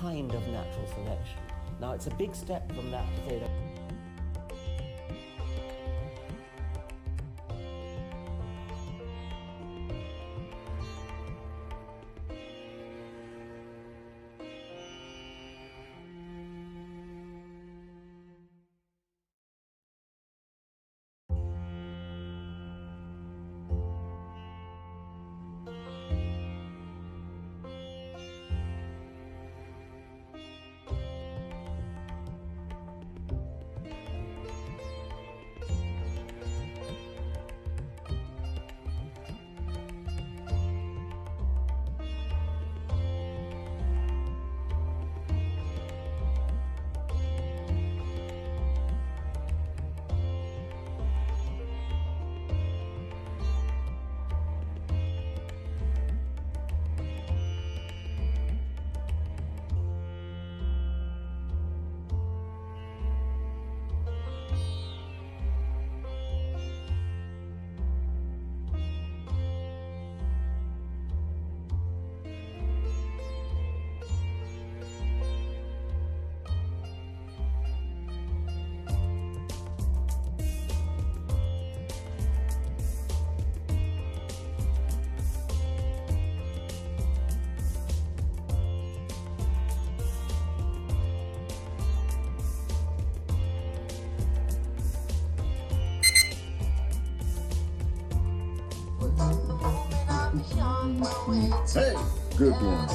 kind of natural selection. Now, it's a big step from that to say that Hey, good morning.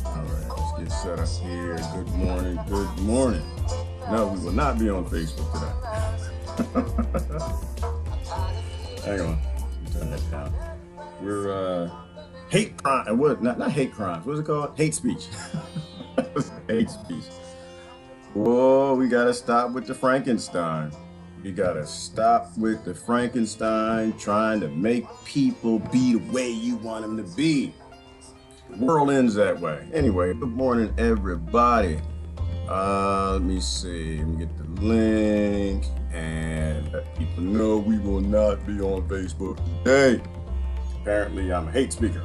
All right, let's get set up here. Good morning, good morning. No, we will not be on Facebook today. Hang on, turn that down. We're hate crime. What? Not hate crimes. What's it called? Hate speech. Hate speech. Whoa, we gotta stop with the Frankenstein. You gotta stop with the Frankenstein trying to make people be the way you want them to be. The world ends that way. Anyway, good morning, everybody. Let me see. Let me get the link and let people know we will not be on Facebook today. Apparently, I'm a hate speaker.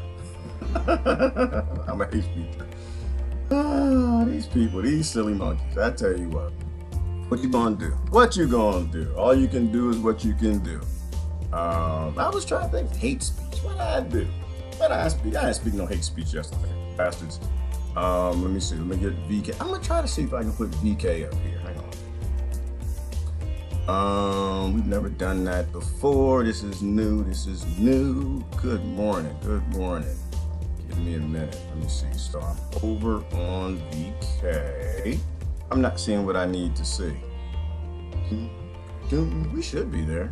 I'm a hate speaker. These people, these silly monkeys. I tell you what. What you gonna do? What you gonna do? All you can do is what you can do. I was trying to think hate speech. What did I do? What did I speak? I didn't speak no hate speech yesterday, bastards. Let me see. Let me get VK. I'm gonna try to see if I can put VK up here. Hang on. We've never done that before. This is new. This is new. Good morning. Good morning. Give me a minute. Let me see. So I'm over on VK. I'm not seeing what I need to see. We should be there.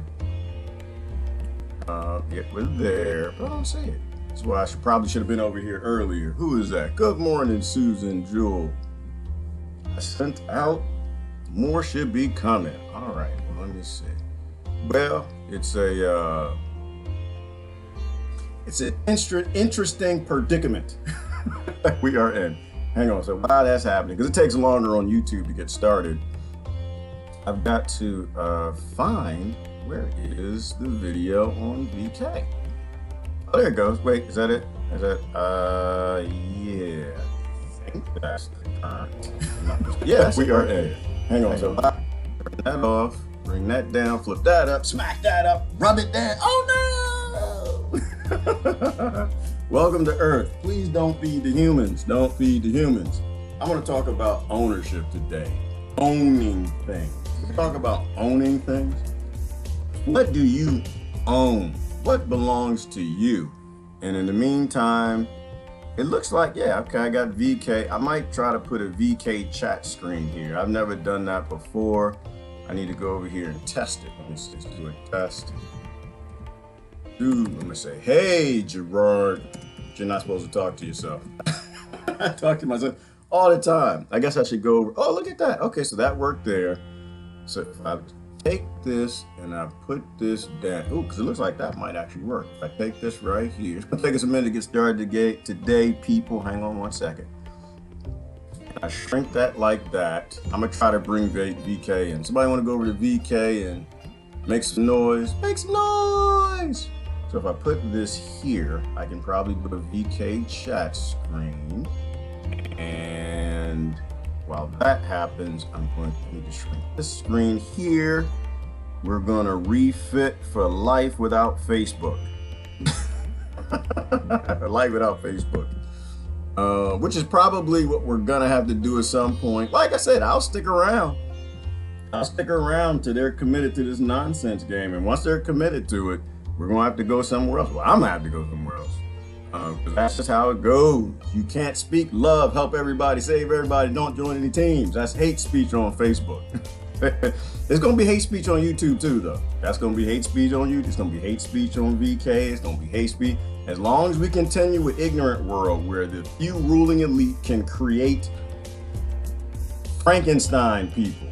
Yeah, we're there, but I don't see it. That's why I probably should have been over here earlier. Who is that? Good morning, Susan Jewel. I sent out. More should be coming. All right, well, let me see. Well, it's an interesting predicament that we are in. Hang on, so while that's happening, because it takes longer on YouTube to get started, I've got to find where is the video on VK. Oh, there it goes. Wait, is that it? Is that, yeah, I think that's the time. Yes, we are in. Hang on, so turn that off, bring that down, flip that up, smack that up, rub it down. Oh no! Welcome to Earth. Please don't feed the humans. Don't feed the humans. I want to talk about ownership today. Owning things. Let's talk about owning things. What do you own? What belongs to you? And in the meantime, it looks like, yeah, okay, I got VK. I might try to put a VK chat screen here. I've never done that before. I need to go over here and test it. Let me just do a test. Dude, let me say, hey, Gerard. You're not supposed to talk to yourself. I talk to myself all the time. I guess I should go over. Oh, look at that. Okay, so that worked there. So if I take this and I put this down, oh, because it looks like that might actually work. If I take this right here, it's gonna take us a minute to get started today, people. Hang on one second. I shrink that like that. I'm gonna try to bring VK in. Somebody want to go over to VK and make some noise? Make some noise. So if I put this here, I can probably put a VK chat screen. And while that happens, I'm going to need to shrink this screen here. We're going to refit for life without Facebook. Life without Facebook. Which is probably what we're going to have to do at some point. Like I said, I'll stick around. I'll stick around till they're committed to this nonsense game. And once they're committed to it, we're going to have to go somewhere else. Well, I'm going to have to go somewhere else. Because that's just how it goes. You can't speak love, help everybody, save everybody, don't join any teams. That's hate speech on Facebook. It's going to be hate speech on YouTube too, though. That's going to be hate speech on YouTube. It's going to be hate speech on VK. It's going to be hate speech. As long as we continue with ignorant world where the few ruling elite can create Frankenstein people.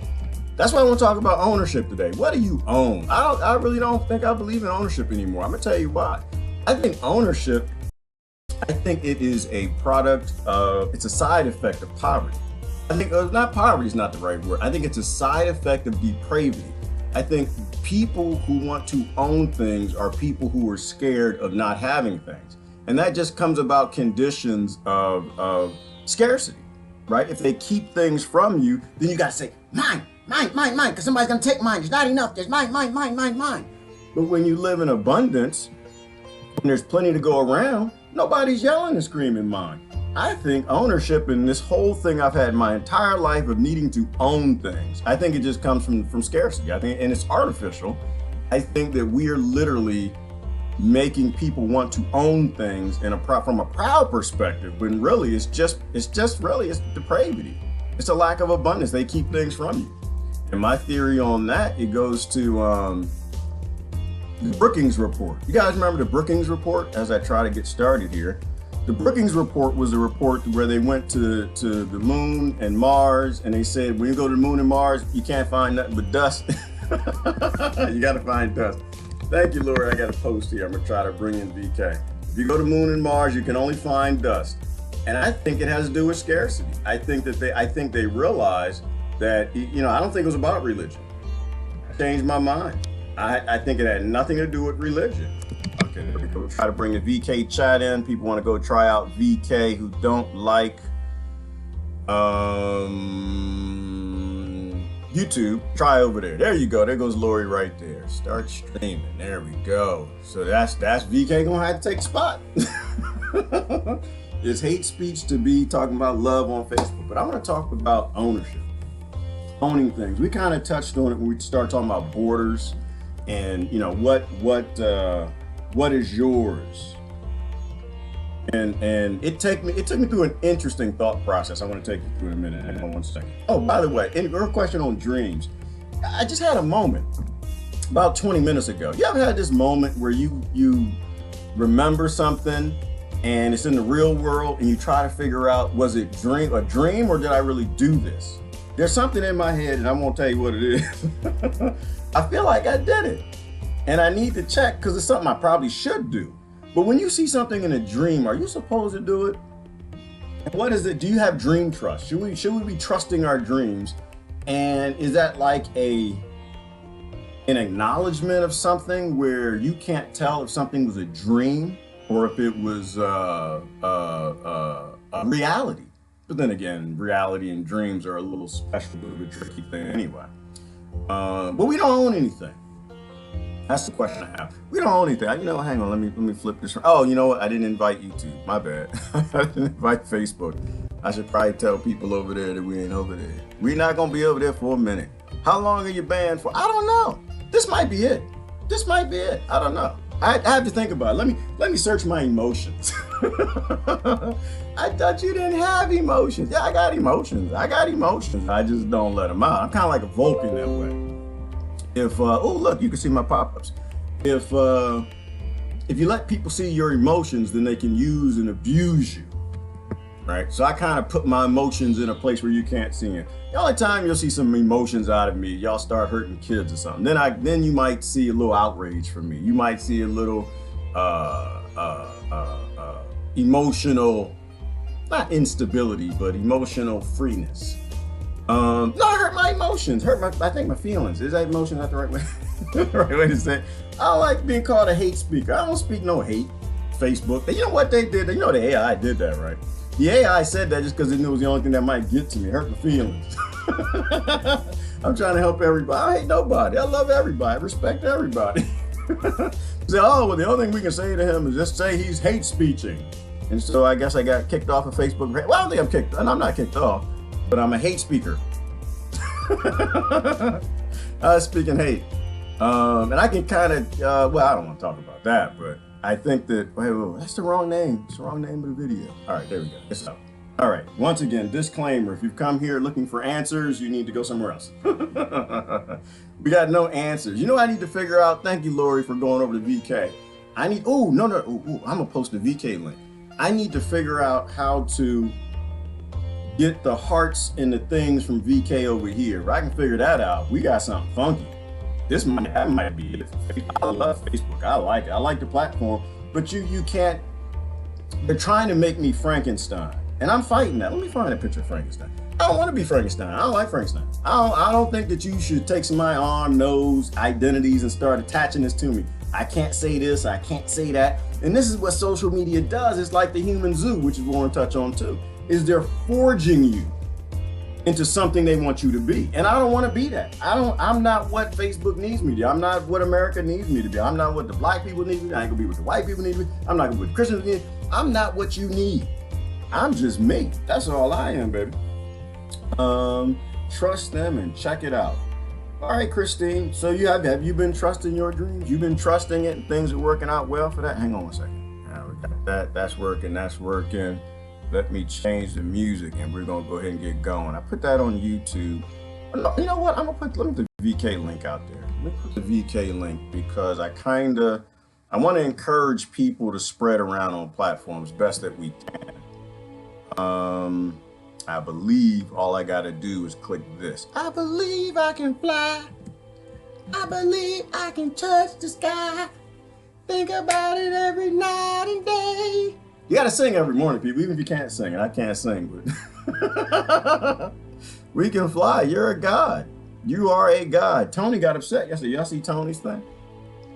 That's why I want to talk about ownership today. What do you own? I really don't think I believe in ownership anymore. I'm going to tell you why. I think ownership, I think it is a product of, it's a side effect of poverty. I think, not poverty is not the right word. I think it's a side effect of depravity. I think people who want to own things are people who are scared of not having things. And that just comes about conditions of scarcity, right? If they keep things from you, then you got to say, mine, because somebody's going to take mine. There's not enough. There's mine. But when you live in abundance, and there's plenty to go around, nobody's yelling and screaming mine. I think ownership in this whole thing I've had my entire life of needing to own things, I think it just comes from scarcity. I think, and it's artificial. I think that we are literally making people want to own things from a proud perspective, when really it's depravity. It's a lack of abundance. They keep things from you. And my theory on that, it goes to the Brookings Report. You guys remember the Brookings Report? As I try to get started here, the Brookings Report was a report where they went to the moon and Mars, and they said, when you go to the moon and Mars, you can't find nothing but dust. You got to find dust. Thank you, Lord. I got a post here. I'm going to try to bring in VK. If you go to the moon and Mars, you can only find dust. And I think it has to do with scarcity. I think they realized that, I don't think it was about religion. I changed my mind. I think it had nothing to do with religion. Okay, there we go. Try to bring the VK chat in. People want to go try out VK who don't like YouTube. Try over there. There you go. There goes Lori right there. Start streaming. There we go. So that's VK gonna have to take a spot. It's hate speech to be talking about love on Facebook, but I want to talk about ownership, owning things. We kind of touched on it when we started talking about borders. And what is yours? And it took me through an interesting thought process. I want to take you through in a minute. Hang on one second. Oh, by the way, your question on dreams. I just had a moment about 20 minutes ago. You ever had this moment where you remember something and it's in the real world and you try to figure out, was it a dream or did I really do this? There's something in my head and I won't tell you what it is. I feel like I did it and I need to check because it's something I probably should do. But when you see something in a dream, are you supposed to do it? And what is it? Do you have dream trust? Should we be trusting our dreams? And is that like an acknowledgement of something where you can't tell if something was a dream or if it was a reality? But then again, reality and dreams are a little special, a little bit tricky thing anyway. But we don't own anything. That's the question I have. We don't own anything. Hang on, let me flip this. Oh, you know what? I didn't invite YouTube. My bad. I didn't invite Facebook. I should probably tell people over there that we ain't over there. We're not gonna be over there for a minute. How long are you banned for? I don't know. This might be it. I don't know. I have to think about it. Let me search my emotions. I thought you didn't have emotions. Yeah, I got emotions. I just don't let them out. I'm kind of like a Vulcan that way. Oh look, you can see my pop-ups. If you let people see your emotions, then they can use and abuse you, right? So I kind of put my emotions in a place where you can't see them. The only time you'll see some emotions out of me, y'all start hurting kids or something. Then you might see a little outrage from me. You might see a little emotional, not instability, but emotional freeness. No, I hurt my emotions, I think my feelings. Is that emotions not the right way? The right way to say it? I don't like being called a hate speaker. I don't speak no hate. Facebook. You know what they did? You know the AI did that, right? The AI said that just because it knew it was the only thing that might get to me, hurt my feelings. I'm trying to help everybody. I hate nobody. I love everybody. I respect everybody. Say, oh, well, the only thing we can say to him is just say he's hate speeching. And so I guess I got kicked off of Facebook. Well, I don't think I'm kicked, and I'm not kicked off, but I'm a hate speaker. Speaking hate. And I can kind of, well, I don't want to talk about that, but I think that, wait, that's the wrong name. It's the wrong name of the video. All right, there we go. It's up. All right, once again, disclaimer, if you've come here looking for answers, you need to go somewhere else. We got no answers. You know what I need to figure out? Thank you, Lori, for going over to VK. I need, I'm gonna post the VK link. I need to figure out how to get the hearts and the things from VK over here. If I can figure that out, we got something funky. That might be it. I love Facebook. I like it. I like the platform, but you can't. They're trying to make me Frankenstein, and I'm fighting that. Let me find a picture of Frankenstein. I don't want to be Frankenstein. I don't like Frankenstein. I don't think that you should take some of my arm, nose, identities and start attaching this to me. I can't say this. I can't say that. And this is what social media does. It's like the human zoo, which is what I want to touch on too. Is they're forging you into something they want you to be. And I don't want to be that. I'm not what Facebook needs me to be. I'm not what America needs me to be. I'm not what the black people need me to be. I ain't gonna be what the white people need me to be. I'm not gonna be what the Christians need. I'm not what you need. I'm just me. That's all I am, baby. Trust them and check it out. All right, Christine. So have you been trusting your dreams? You've been trusting it and things are working out well for that? Hang on one second. We got that. That's working. Let me change the music and we're gonna go ahead and get going. I put that on YouTube. You know what? Let me put the VK link out there. Let me put the VK link because I want to encourage people to spread around on platforms best that we can. I believe all I gotta do is click this. I believe I can fly. I believe I can touch the sky. Think about it every night and day. You gotta sing every morning, people, even if you can't sing. And I can't sing, but we can fly. You're a god. You are a god. Tony got upset yesterday. Y'all see Tony's thing?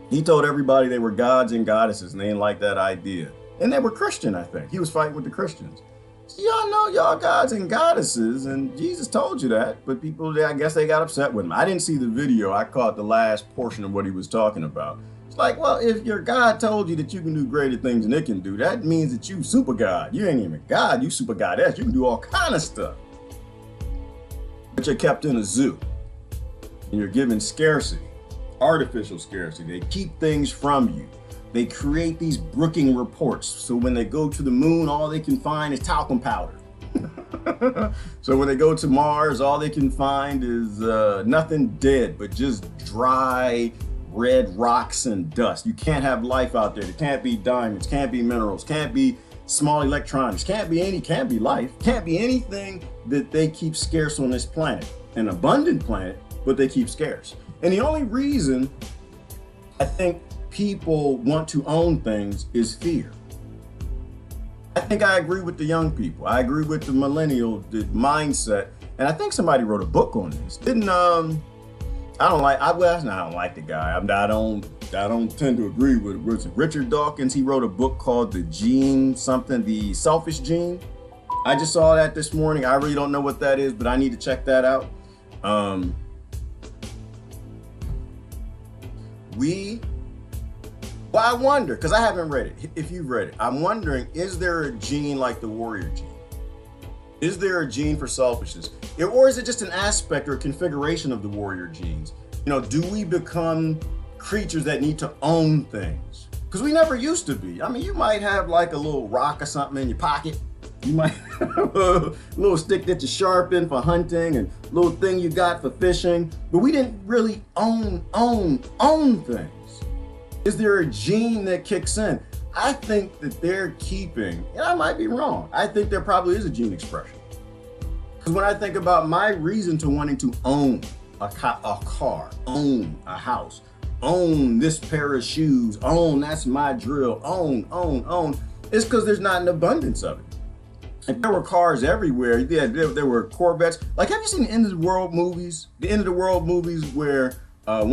He told everybody they were gods and goddesses and they didn't like that idea. And they were Christian, I think. He was fighting with the Christians. So y'all know y'all gods and goddesses, and Jesus told you that, but people, I guess they got upset with him. I didn't see the video. I caught the last portion of what he was talking about. It's like, well, if your God told you that you can do greater things than it can do, that means that you super God. You ain't even God, you super goddess. You can do all kind of stuff. But you're kept in a zoo, and you're given scarcity, artificial scarcity. They keep things from you. They create these Brooking reports. So when they go to the moon, all they can find is talcum powder. So when they go to Mars, all they can find is nothing dead, but just dry red rocks and dust. You can't have life out there. There can't be diamonds, can't be minerals, can't be small electronics, can't be life, can't be anything that they keep scarce on this planet. An abundant planet, but they keep scarce. And the only reason I think people want to own things is fear. I think I agree with the young people. I agree with the millennial mindset. And I think somebody wrote a book on this. I don't like the guy. I don't tend to agree with Richard Dawkins. He wrote a book called The Selfish Gene. I just saw that this morning. I really don't know what that is, but I need to check that out. I wonder, because I haven't read it. If you've read it, I'm wondering, is there a gene like the warrior gene? Is there a gene for selfishness? Or is it just an aspect or a configuration of the warrior genes? Do we become creatures that need to own things? Because we never used to be. I mean, you might have like a little rock or something in your pocket. You might have a little stick that you sharpen for hunting and a little thing you got for fishing. But we didn't really own things. Is there a gene that kicks in? I think that they're keeping, and I might be wrong, I think there probably is a gene expression. Because when I think about my reason to wanting to own a car, own a house, own this pair of shoes, that's my drill, own, it's because there's not an abundance of it. And there were cars everywhere. Yeah, there were Corvettes. Like, have you seen the End of the World movies? The End of the World movies where the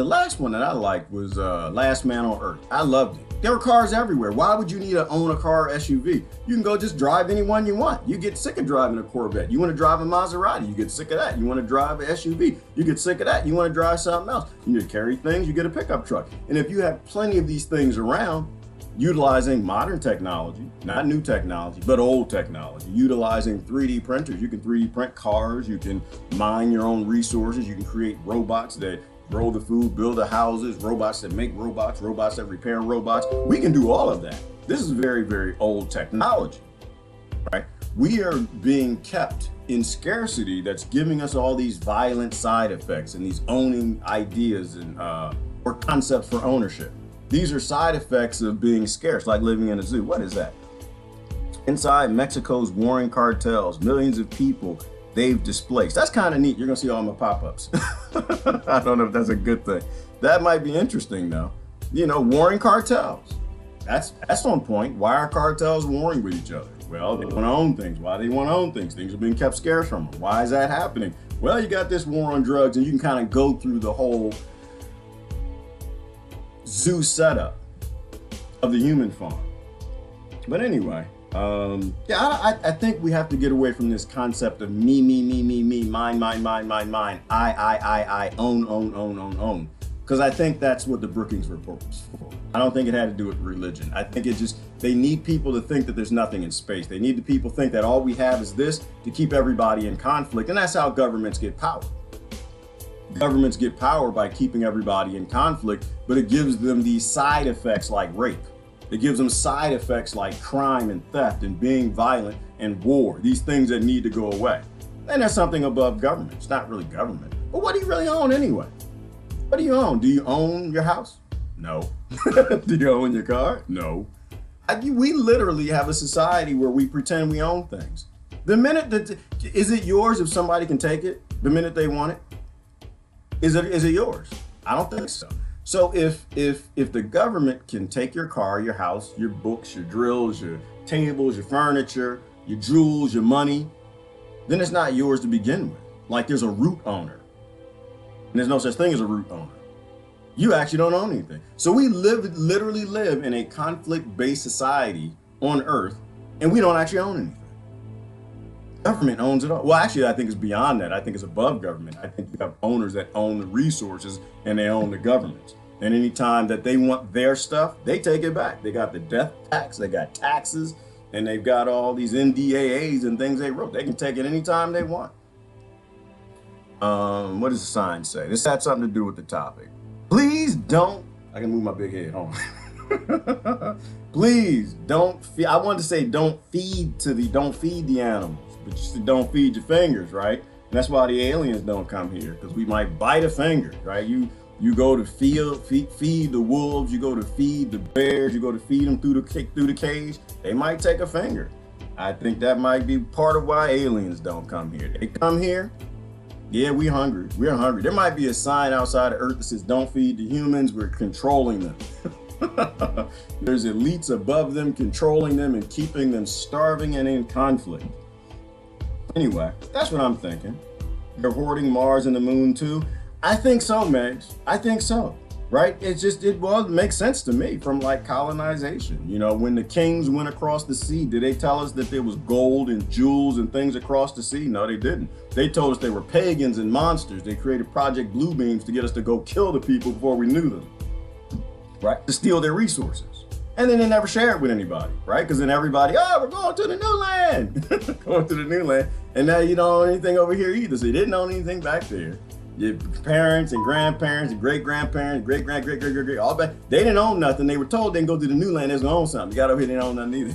last one that I liked was Last Man on Earth. I loved it. There were cars everywhere. Why would you need to own a car SUV? You can go just drive any one you want. You get sick of driving a Corvette. You want to drive a Maserati, you get sick of that. You want to drive an SUV, you get sick of that. You want to drive something else. You need to carry things, you get a pickup truck. And if you have plenty of these things around, utilizing modern technology, not new technology, but old technology, utilizing 3D printers. You can 3D print cars, you can mine your own resources, you can create robots that grow the food, build the houses, robots that make robots, robots that repair robots. We can do all of that. This is very, very old technology, right? We are being kept in scarcity that's giving us all these violent side effects and these owning ideas and or concepts for ownership. These are side effects of being scarce, like living in a zoo. What is that? Inside Mexico's warring cartels, millions of people they've displaced. That's kind of neat. You're gonna see all my pop-ups. I don't know if that's a good thing. That might be interesting though. You know, warring cartels. That's on point. Why are cartels warring with each other? Well, they want to own things. Why do they want to own things? Things are being kept scarce from them. Why is that happening? Well, you got this war on drugs, and you can kind of go through the whole zoo setup of the human farm. But anyway, I think we have to get away from this concept of me, mine, I, own. Because I think that's what the Brookings Report was for. I don't think it had to do with religion. I think they need people to think that there's nothing in space. They need the people to think that all we have is this to keep everybody in conflict. And that's how governments get power. Governments get power by keeping everybody in conflict, but it gives them these side effects like rape. It gives them side effects like crime and theft and being violent and war, these things that need to go away. And there's something above government. It's not really government. But what do you really own anyway? What do you own? Do you own your house? No. Do you own your car? No. We literally have a society where we pretend we own things. The minute that, is it yours if somebody can take it? The minute they want it? Is it yours? I don't think so. So if the government can take your car, your house, your books, your drills, your tables, your furniture, your jewels, your money, then it's not yours to begin with. Like there's a root owner. And there's no such thing as a root owner. You actually don't own anything. So we literally live in a conflict-based society on Earth, and we don't actually own anything. Government owns it all. Well, actually, I think it's beyond that. I think it's above government. I think you have owners that own the resources and they own the governments. And anytime that they want their stuff, they take it back. They got the death tax, they got taxes, and they've got all these NDAAs and things they wrote. They can take it anytime they want. What does the sign say? This had something to do with the topic. Please don't, I can move my big head, hold on. Please don't, I wanted to say don't feed the animals. But you don't feed your fingers, right? And that's why the aliens don't come here, because we might bite a finger, right? You go to feed the wolves, you go to feed the bears, you go to feed them through the cage. They might take a finger. I think that might be part of why aliens don't come here. They come here, yeah, we're hungry. We're hungry. There might be a sign outside of Earth that says don't feed the humans, we're controlling them. There's elites above them controlling them and keeping them starving and in conflict. Anyway, that's what I'm thinking. They're hoarding Mars and the moon too. I think so, Megs. I think so, right? It makes sense to me from like colonization. You know, when the kings went across the sea, did they tell us that there was gold and jewels and things across the sea? No, they didn't. They told us they were pagans and monsters. They created Project Bluebeams to get us to go kill the people before we knew them, right? To steal their resources. And then they never share it with anybody, right? Because then everybody, we're going to the new land. Going to the new land. And now you don't own anything over here either. So you didn't own anything back there. Your parents and grandparents and great-grandparents, great, all back. They didn't own nothing. They were told they can go to the new land, they're going to own something. You got over here, they don't own nothing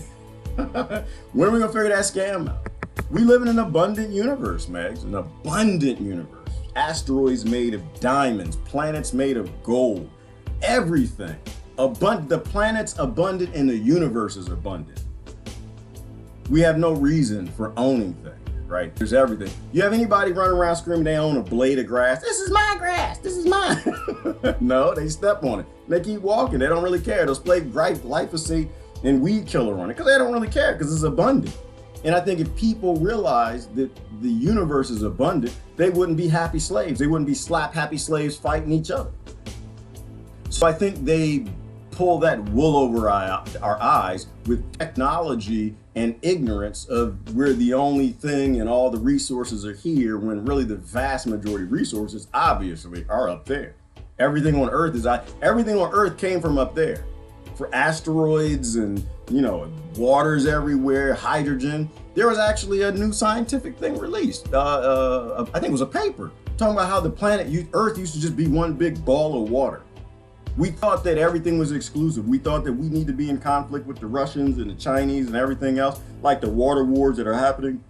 either. When are we going to figure that scam out? We live in an abundant universe, Megs. An abundant universe. Asteroids made of diamonds, planets made of gold, everything. The planet's abundant and the universe is abundant. We have no reason for owning things, right? There's everything. You have anybody running around screaming they own a blade of grass? This is my grass, this is mine. No, they step on it. They keep walking, they don't really care. They'll spray glyphosate and weed killer on it because they don't really care because it's abundant. And I think if people realized that the universe is abundant, they wouldn't be happy slaves. They wouldn't be slap happy slaves fighting each other. So I think they pull that wool over our eyes with technology and ignorance of we're the only thing and all the resources are here, when really the vast majority of resources obviously are up there. Everything on Earth came from up there. For asteroids and, waters everywhere, hydrogen. There was actually a new scientific thing released. I think it was a paper talking about how the planet Earth used to just be one big ball of water. We thought that everything was exclusive. We thought that we need to be in conflict with the Russians and the Chinese and everything else, like the water wars that are happening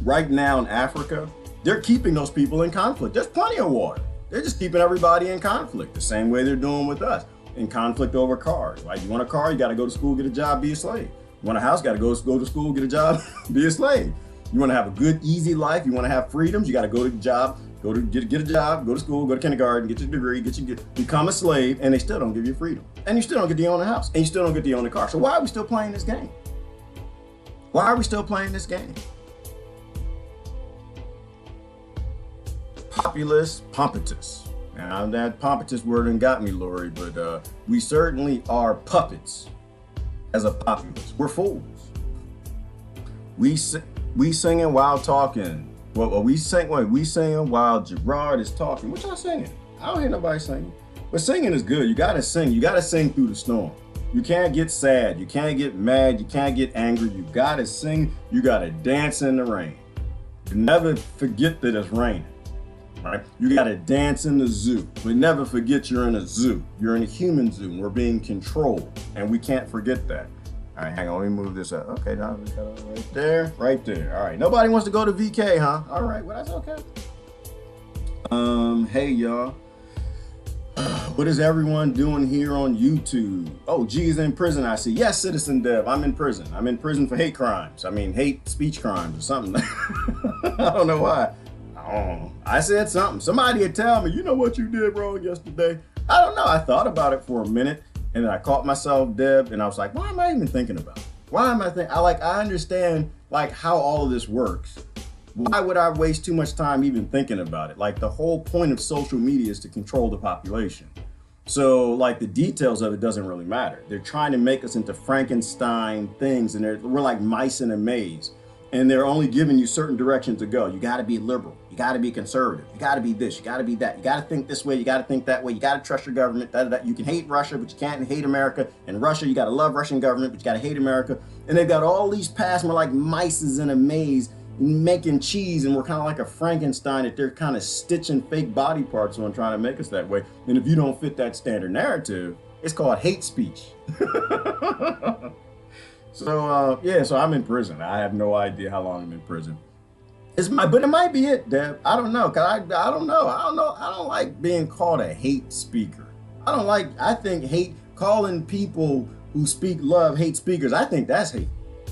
right now in Africa. They're keeping those people in conflict. There's plenty of water. They're just keeping everybody in conflict, the same way they're doing with us, in conflict over cars. Like, you want a car, you got to go to school, get a job, be a slave. You want a house, got to go to school, get a job, be a slave. You want to have a good, easy life, you want to have freedoms, you got to go to the job, get a job, go to school, go to kindergarten, get your degree, become a slave, and they still don't give you freedom. And you still don't get to own a house, and you still don't get to own a car. So why are we still playing this game? Why are we still playing this game? Populist, pompatus. Now that pompatus word done got me, Lori, but we certainly are puppets as a populace. We're fools. We singing while talking. Well, we singing while Gerard is talking. What y'all singing? I don't hear nobody singing. But singing is good. You gotta sing. You gotta sing through the storm. You can't get sad. You can't get mad. You can't get angry. You gotta sing. You gotta dance in the rain. You never forget that it's raining. Right? You gotta dance in the zoo, but never forget you're in a zoo. You're in a human zoo, and we're being controlled, and we can't forget that. All right, hang on, let me move this up. Okay, now we got it right there. All right, nobody wants to go to VK, huh? All right, well, that's okay. Hey, y'all. What is everyone doing here on YouTube? Oh, G is in prison, I see. Yes, Citizen Dev, I'm in prison. I'm in prison for hate crimes. Hate speech crimes or something. I don't know why. I said something. Somebody would tell me, you know what you did wrong yesterday? I don't know. I thought about it for a minute, and then I caught myself, Deb, and I was like, why am I even thinking about it? Why am I thinking? I understand how all of this works. Why would I waste too much time even thinking about it? The whole point of social media is to control the population. So the details of it doesn't really matter. They're trying to make us into Frankenstein things, and we're like mice in a maze. And they're only giving you certain directions to go. You got to be liberal. You got to be conservative. You got to be this. You got to be that. You got to think this way. You got to think that way. You got to trust your government. You can hate Russia, but you can't hate America. And Russia, you got to love Russian government, but you got to hate America. And they've got all these paths. We're like mice in a maze making cheese, and we're kind of like a Frankenstein that they're kind of stitching fake body parts on, trying to make us that way. And if you don't fit that standard narrative, it's called hate speech. So so I'm in prison. I have no idea how long I'm in prison. But it might be it, Deb. I don't know, cause I don't know. I don't like being called a hate speaker. I think calling people who speak love hate speakers. I think that's hate.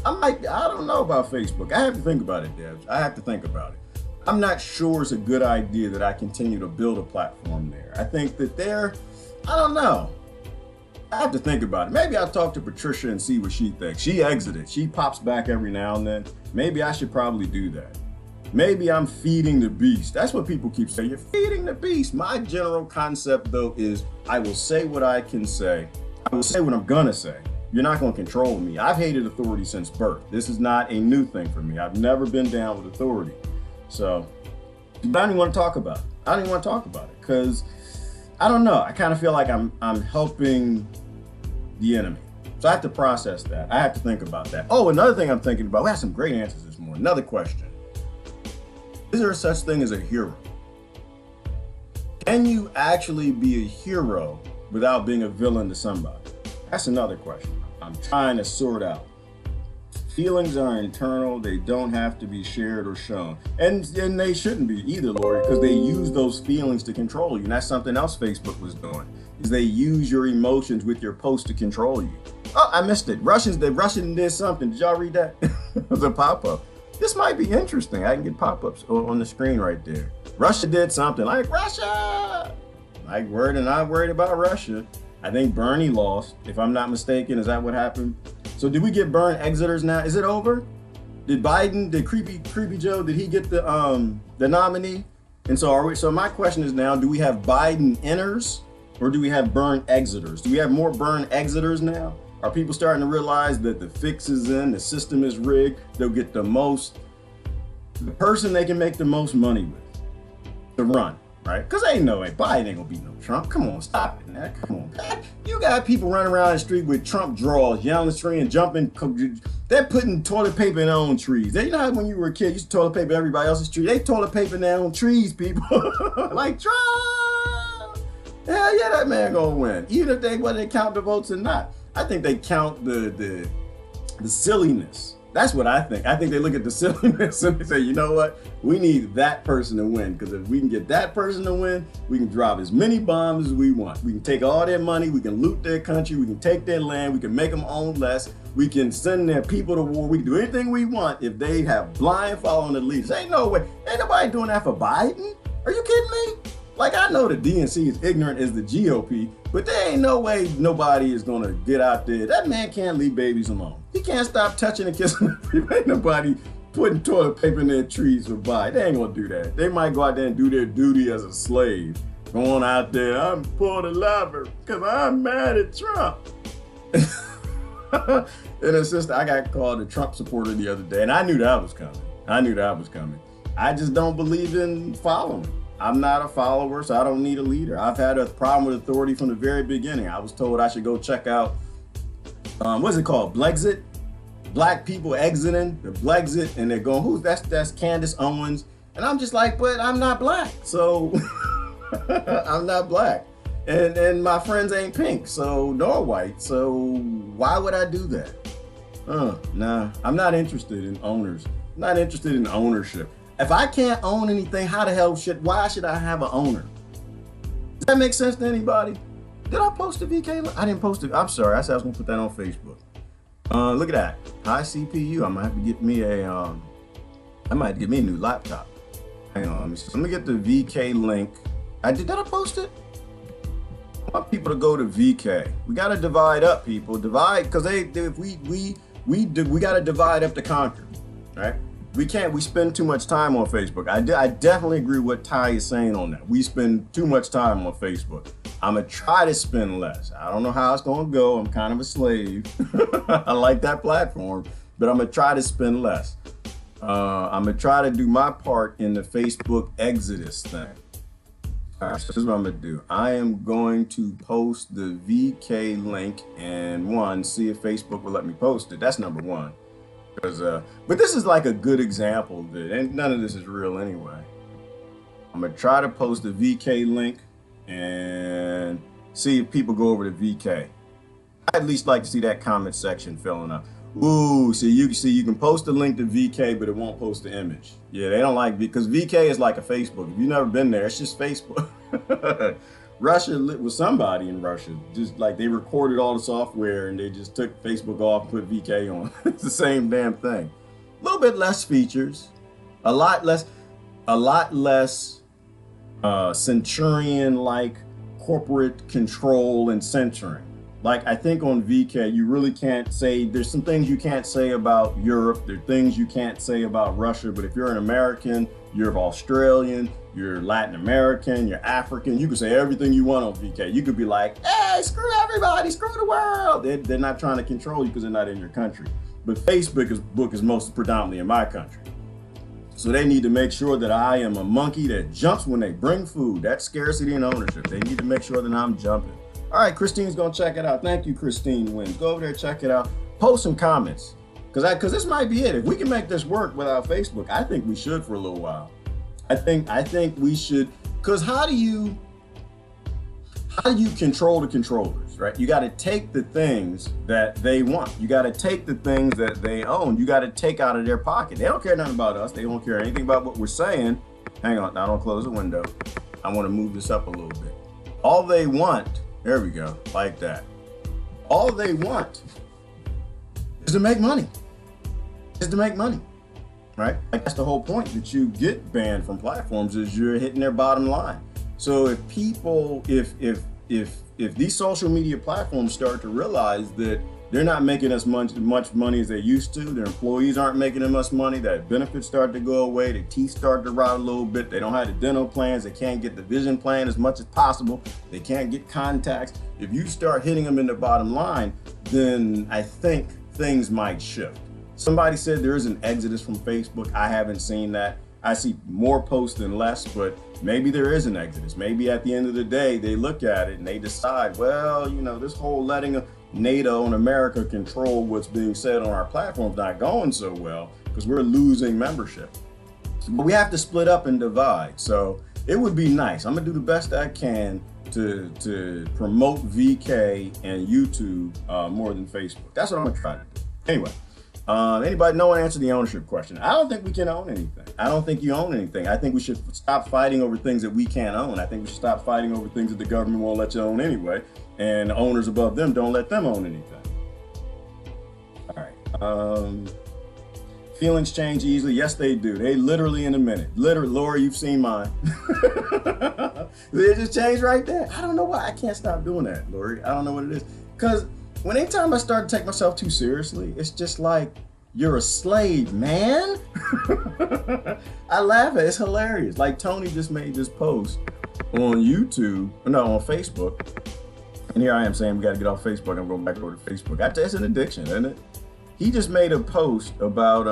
I don't know about Facebook. I have to think about it, Deb. I have to think about it. I'm not sure it's a good idea that I continue to build a platform there. I think that I don't know. I have to think about it. Maybe I'll talk to Patricia and see what she thinks. She exited. She pops back every now and then. Maybe I should probably do that. Maybe I'm feeding the beast. That's what people keep saying. You're feeding the beast. My general concept, though, is I will say what I can say. I will say what I'm going to say. You're not going to control me. I've hated authority since birth. This is not a new thing for me. I've never been down with authority. So, I don't even want to talk about it. Because I don't know. I kind of feel like I'm helping the enemy. So I have to process that. I have to think about that. Oh, another thing I'm thinking about. We had some great answers this morning. Another question. Is there such thing as a hero? Can you actually be a hero without being a villain to somebody? That's another question I'm trying to sort out. Feelings are internal. They don't have to be shared or shown. And they shouldn't be either, Lori, because they use those feelings to control you. And that's something else Facebook was doing, is they use your emotions with your post to control you. Oh, I missed it. The Russian did something. Did y'all read that? It was a pop-up. This might be interesting. I can get pop-ups on the screen right there. Russia did something. Like Russia! We're not worried about Russia. I think Bernie lost, if I'm not mistaken. Is that what happened? So did we get Bern exiters now? Is it over? Did Creepy Joe, did he get the nominee? And so my question is now, do we have Biden inners or do we have burn exiters? Do we have more burn exiters now? Are people starting to realize that the fix is in, the system is rigged, they'll get the person they can make the most money with to run, right? Because ain't no way, Biden ain't gonna beat no Trump. Come on, stop it, man. Come on. You got people running around the street with Trump drawers, yelling the tree and jumping. They're putting toilet paper in their own trees. You know how when you were a kid, you used to toilet paper everybody else's tree? They toilet paper in their own trees, people. Like Trump! Hell yeah, that man gonna win. Even if whether they count the votes or not. I think they count the silliness. That's what I think. I think they look at the silliness and they say, you know what? We need that person to win, because if we can get that person to win, we can drop as many bombs as we want. We can take all their money, we can loot their country, we can take their land, we can make them own less, we can send their people to war, we can do anything we want if they have blind following the leaders. Ain't no way. Ain't nobody doing that for Biden. Are you kidding me? Like, I know the DNC is ignorant as the GOP, but there ain't no way nobody is gonna get out there. That man can't leave babies alone. He can't stop touching and kissing people. Ain't nobody putting toilet paper in their trees for Biden. They ain't gonna do that. They might go out there and do their duty as a slave. Going out there, I'm pulling a lever because I'm mad at Trump. And it's just, I got called a Trump supporter the other day, and I knew that was coming. I just don't believe in following. I'm not a follower, so I don't need a leader. I've had a problem with authority from the very beginning. I was told I should go check out, what's it called? Blexit? Black people exiting the Blexit, and they're going, that's Candace Owens. And I'm just like, but I'm not black. So I'm not black. And my friends ain't pink, so nor white. So why would I do that? Nah, I'm not interested in owners. I'm not interested in ownership. If I can't own anything, why should I have an owner? Does that make sense to anybody? Did I post a VK link? I didn't post it. I'm sorry. I said I was gonna put that on Facebook. Look at that. High CPU. I might have to get me a new laptop. Hang on, let me see. Let me get the VK link. Did I post it? I want people to go to VK. We gotta divide up, people. Because we gotta divide up to conquer, right? We spend too much time on Facebook. I definitely agree with what Ty is saying on that. We spend too much time on Facebook. I'm gonna try to spend less. I don't know how it's gonna go. I'm kind of a slave. I like that platform, but I'm gonna try to spend less. I'm gonna try to do my part in the Facebook exodus thing. All right, so this is what I'm gonna do. I am going to post the VK link and see if Facebook will let me post it. That's number one. But this is like a good example of it, and none of this is real anyway. I'm gonna try to post the VK link and see if people go over to VK. I'd at least like to see that comment section filling up. Ooh, you can post the link to VK, but it won't post the image. Yeah, they don't like, because VK is like a Facebook. If you've never been there, it's just Facebook. Russia was somebody in Russia, just like they recorded all the software and they just took Facebook off and put VK on. It's the same damn thing. A little bit less features, a lot less Centurion-like corporate control and censoring. Like, I think on VK, you really can't say, there's some things you can't say about Europe, there are things you can't say about Russia, but if you're an American, you're Australian, you're Latin American, you're African, you can say everything you want on VK. You could be like, hey, screw everybody, screw the world. They're not trying to control you because they're not in your country. But Facebook is most predominantly in my country. So they need to make sure that I am a monkey that jumps when they bring food. That's scarcity and ownership. They need to make sure that I'm jumping. All right, Christine's gonna check it out. Thank you, Christine Wins. Go over there, check it out. Post some comments, because this might be it. If we can make this work without Facebook, I think we should for a little while. I think we should, because how do you control the controllers, right? You got to take the things that they want. You got to take the things that they own. You got to take out of their pocket. They don't care nothing about us. They don't care anything about what we're saying. Hang on, now don't close the window. I want to move this up a little bit. All they want, there we go, like that. All they want is to make money. Right? Like, that's the whole point that you get banned from platforms, is you're hitting their bottom line. So if these social media platforms start to realize that They're not making as much money as they used to. Their employees aren't making as much money. That benefits start to go away. Their teeth start to rot a little bit. They don't have the dental plans. They can't get the vision plan as much as possible. They can't get contacts. If you start hitting them in the bottom line, then I think things might shift. Somebody said there is an exodus from Facebook. I haven't seen that. I see more posts than less, but maybe there is an exodus. Maybe at the end of the day, they look at it and they decide, well, you know, this whole letting NATO and America control what's being said on our platform is not going so well because we're losing membership. But we have to split up and divide. So it would be nice. I'm gonna do the best I can to promote VK and YouTube more than Facebook. That's what I'm gonna try to do. Anyway, anybody, no one answered the ownership question. I don't think we can own anything. I don't think you own anything. I think we should stop fighting over things that we can't own. I think we should stop fighting over things that the government won't let you own anyway, and owners above them don't let them own anything. All right. Feelings change easily. Yes, they do. They literally in a minute. Literally, Laura, you've seen mine. They just change right there. I don't know why I can't stop doing that, Lori. I don't know what it is. Because anytime I start to take myself too seriously, it's just like, you're a slave, man. I laugh at it. It's hilarious. Like Tony just made this post on YouTube, no, on Facebook. And here I am saying we got to get off Facebook. I'm going back over to Facebook. It's an addiction, isn't it? He just made a post about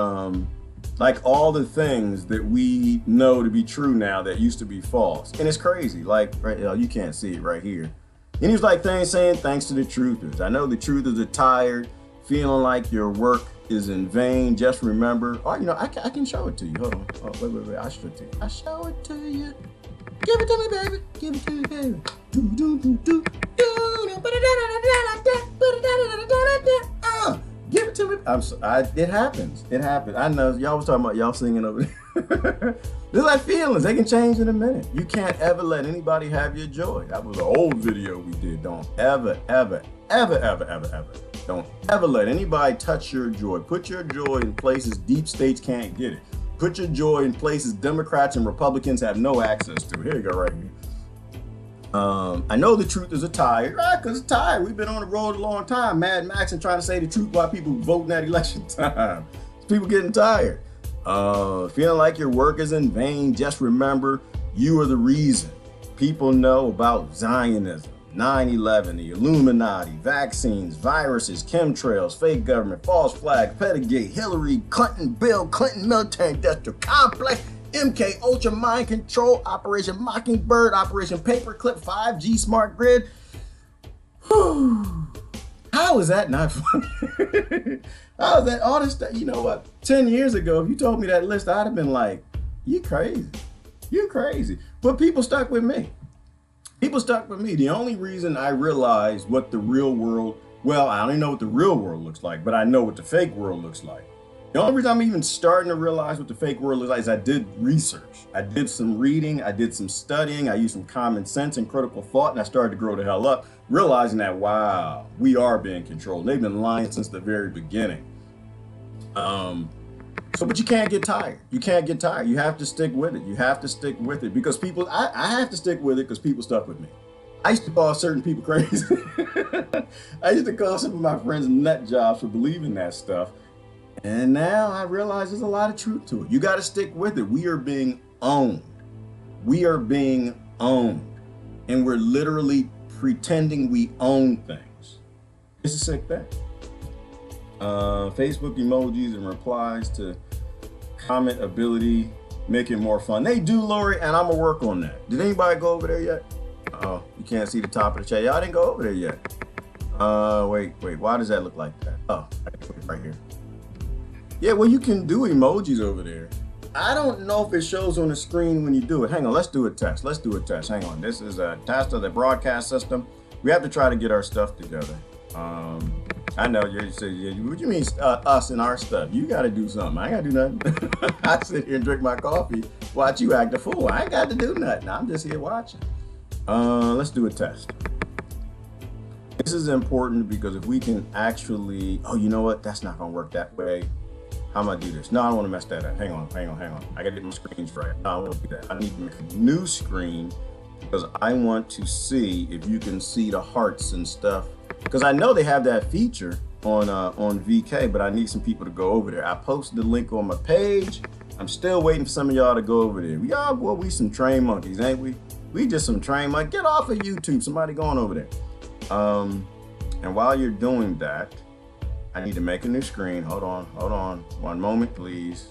like all the things that we know to be true now that used to be false. And it's crazy. Like, right, you can't see it right here. And he was like saying, thanks to the truthers. I know the truthers are tired, feeling like your work is in vain. Just remember, oh, you know, I can show it to you. Hold on. Oh, wait. I'll show it to you. I'll show it to you. Give it to me, baby. Give it to me, baby. Give it to me. It happens. It happens. I know y'all was talking about y'all singing over there. They're like feelings. They can change in a minute. You can't ever let anybody have your joy. That was an old video we did. Don't ever. Don't ever let anybody touch your joy. Put your joy in places deep states can't get it. Put your joy in places Democrats and Republicans have no access to. Here you go, right here. I know the truthers are tired, right? Because it's tired. We've been on the road a long time. Mad Max and trying to say the truth while people voting at election time. People getting tired. Feeling like your work is in vain. Just remember, you are the reason. People know about Zionism, 9/11, the Illuminati, vaccines, viruses, chemtrails, fake government, false flag, Pedigate, Hillary Clinton, Bill Clinton, military industrial complex, MK Ultra mind control, Operation Mockingbird, Operation Paperclip, 5G smart grid. Whew. How is that not funny? How is that all this stuff? You know what? 10 years ago, if you told me that list, I'd have been like, you crazy. You crazy. But people stuck with me. People stuck with me. The only reason I realized what the real world, well, I don't even know what the real world looks like, but I know what the fake world looks like. The only reason I'm even starting to realize what the fake world looks like is I did research. I did some reading. I did some studying. I used some common sense and critical thought, and I started to grow the hell up, realizing that, wow, we are being controlled. They've been lying since the very beginning. But you can't get tired. You can't get tired. You have to stick with it. You have to stick with it because people, I have to stick with it because people stuck with me. I used to call certain people crazy. I used to call some of my friends nut jobs for believing that stuff. And now I realize there's a lot of truth to it. You got to stick with it. We are being owned. We are being owned. And we're literally pretending we own things. It's a sick thing. Facebook emojis and replies to comment ability, make it more fun. They do, Lori, and I'm going to work on that. Did anybody go over there yet? Oh, you can't see the top of the chat. Y'all didn't go over there yet. Wait. Why does that look like that? Oh, right here. Yeah, well, you can do emojis over there. I don't know if it shows on the screen when you do it. Hang on, let's do a test. Hang on, this is a test of the broadcast system. We have to try to get our stuff together. I know you say, what do you mean us and our stuff? You got to do something. I ain't got to do nothing. I sit here and drink my coffee, watch you act a fool. I ain't got to do nothing. I'm just here watching. Let's do a test. This is important because if we can actually, oh, you know what? That's not going to work that way. How am I do this? No, I don't want to mess that up. Hang on. I got to get my screens right. No, I won't do that. I need to make a new screen because I want to see if you can see the hearts and stuff. Because I know they have that feature. on VK, but I need some people to go over there. I posted the link on my page. I'm still waiting for some of y'all to go over there. We some train monkeys, ain't we? We just some train monkeys. Get off of YouTube. Somebody going over there. And while you're doing that, I need to make a new screen. Hold on. One moment, please.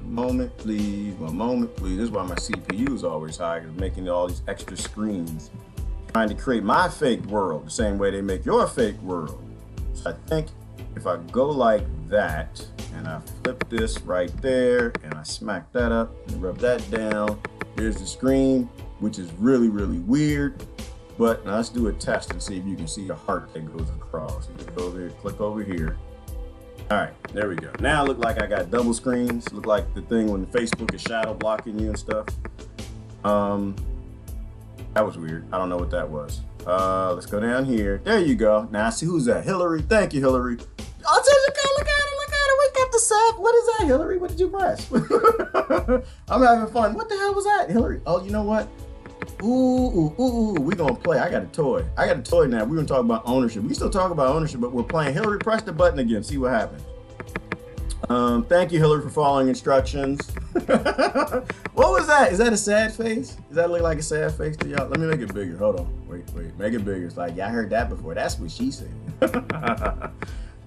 One moment, please. This is why my CPU is always high, because making all these extra screens. Trying to create my fake world the same way they make your fake world. So I think if I go like that, and I flip this right there, and I smack that up and rub that down, there's the screen, which is really, really weird. But now let's do a test and see if you can see the heart that goes across. You can go over here, click over here. All right, there we go. Now it look like I got double screens. Look like the thing when Facebook is shadow blocking you and stuff. That was weird. I don't know what that was. Let's go down here. There you go. Now I see who's that. Hillary. Thank you, Hillary. Oh, look at it. Wake up the sub. What is that, Hillary? What did you press? I'm having fun. What the hell was that, Hillary? Oh, you know what? Ooh, we gonna play. I got a toy now. We're gonna talk about ownership. We still talk about ownership, but we're playing. Hillary, press the button again. See what happens. Thank you, Hillary, for following instructions. What was that? Is that a sad face? Does that look like a sad face to y'all? Let me make it bigger. Hold on. Wait. Make it bigger. It's like, yeah, I heard that before. That's what she said.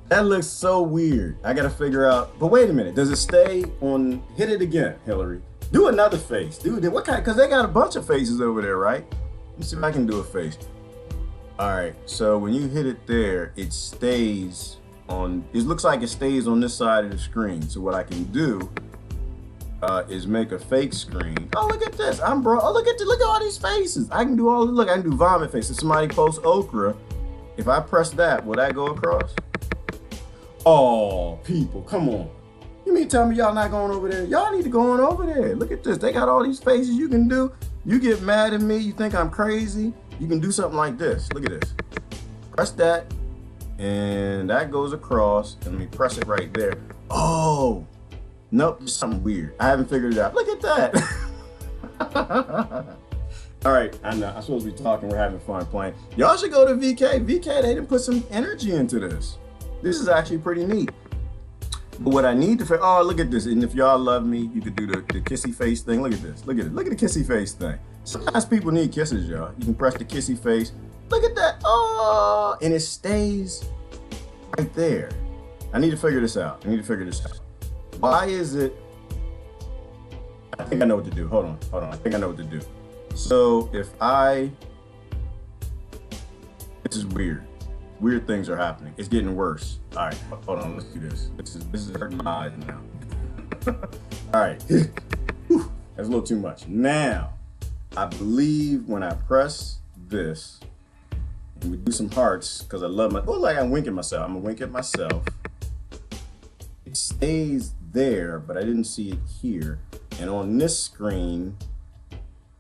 That looks so weird. I gotta figure out. But wait a minute. Does it stay on? Hit it again, Hillary. Do another face. Dude, what kind? Because they got a bunch of faces over there, right? Let me see if I can do a face. All right. So when you hit it there, it stays on. It looks like it stays on this side of the screen. So what I can do is make a fake screen. Oh, look at this. Oh, look at all these faces. I can do I can do vomit faces. Somebody posts okra. If I press that, will that go across? Oh, people, come on. You mean tell me y'all not going over there? Y'all need to go on over there. Look at this. They got all these faces you can do. You get mad at me. You think I'm crazy. You can do something like this. Look at this. Press that. And that goes across. And let me press it right there. Oh, nope. There's something weird. I haven't figured it out. Look at that. All right. I know. I'm supposed to be talking. We're having fun playing. Y'all should go to VK. VK, they didn't put some energy into this. This is actually pretty neat. But what I need to, oh, look at this. And if y'all love me, you could do the kissy face thing. Look at this. Look at it. Look at the kissy face thing. Sometimes people need kisses, y'all. You can press the kissy face. Look at that. Oh, and it stays right there. I need to figure this out. Why is it? I think I know what to do. Hold on. I think I know what to do. So if this is weird. Weird things are happening. It's getting worse. All right, hold on. Let's do this. This is hurting my eyes now. All right. Whew, that's a little too much. Now, I believe when I press this, and we do some hearts, because I love like I'm winking myself. I'm gonna wink at myself. It stays there, but I didn't see it here. And on this screen,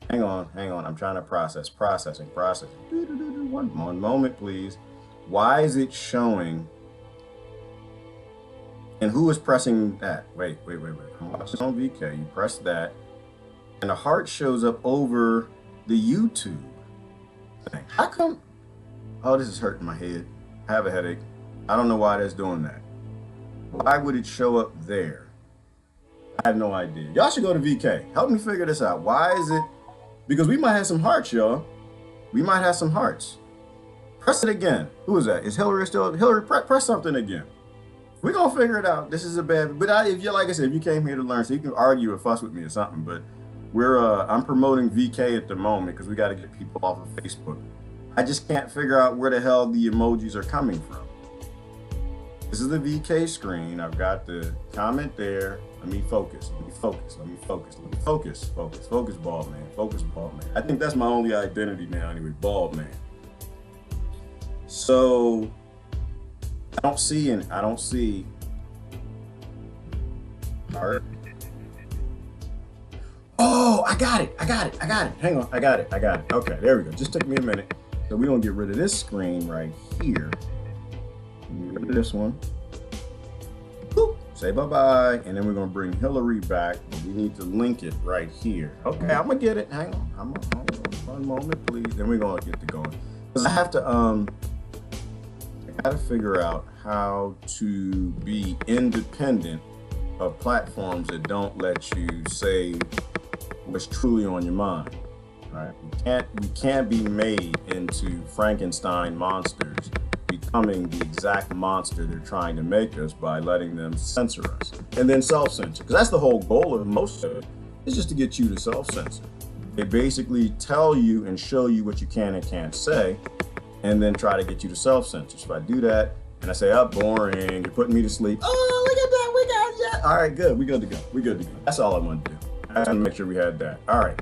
hang on. I'm trying to processing. One moment, please. Why is it showing? And who is pressing that? Wait. I'm watching on VK. You press that, and the heart shows up over the YouTube thing. How come? Oh, this is hurting my head. I have a headache. I don't know why that's doing that. Why would it show up there? I have no idea. Y'all should go to VK. Help me figure this out. Why is it? Because we might have some hearts, y'all. We might have some hearts. Press it again. Who is that? Is Hillary still? Hillary, press something again. We're gonna figure it out. This is a bad. But if you like I said, if you came here to learn, so you can argue or fuss with me or something. But I'm promoting VK at the moment because we got to get people off of Facebook. I just can't figure out where the hell the emojis are coming from. This is the VK screen. I've got the comment there. Let me focus, bald man. I think that's my only identity now anyway, bald man. So I don't see heart. Oh, I got it. Hang on, I got it. Okay, there we go. Just took me a minute. So we're gonna get rid of this screen right here. Get rid of this one. Boop. Say bye-bye. And then we're gonna bring Hillary back. We need to link it right here. Okay, I'm gonna get it. Hang on. One moment, please. Then we're gonna get to going. Because I have to got to figure out how to be independent of platforms that don't let you say what's truly on your mind. Right? We can't be made into Frankenstein monsters, becoming the exact monster they're trying to make us by letting them censor us and then self-censor. Because that's the whole goal of most of it, is just to get you to self-censor. They basically tell you and show you what you can and can't say, and then try to get you to self-censor. So if I do that and I say, oh, boring, you're putting me to sleep. Oh, look at that, we got that. All right, good, we good to go. We good to go. That's all I want to do. I want to make sure we had that. All right.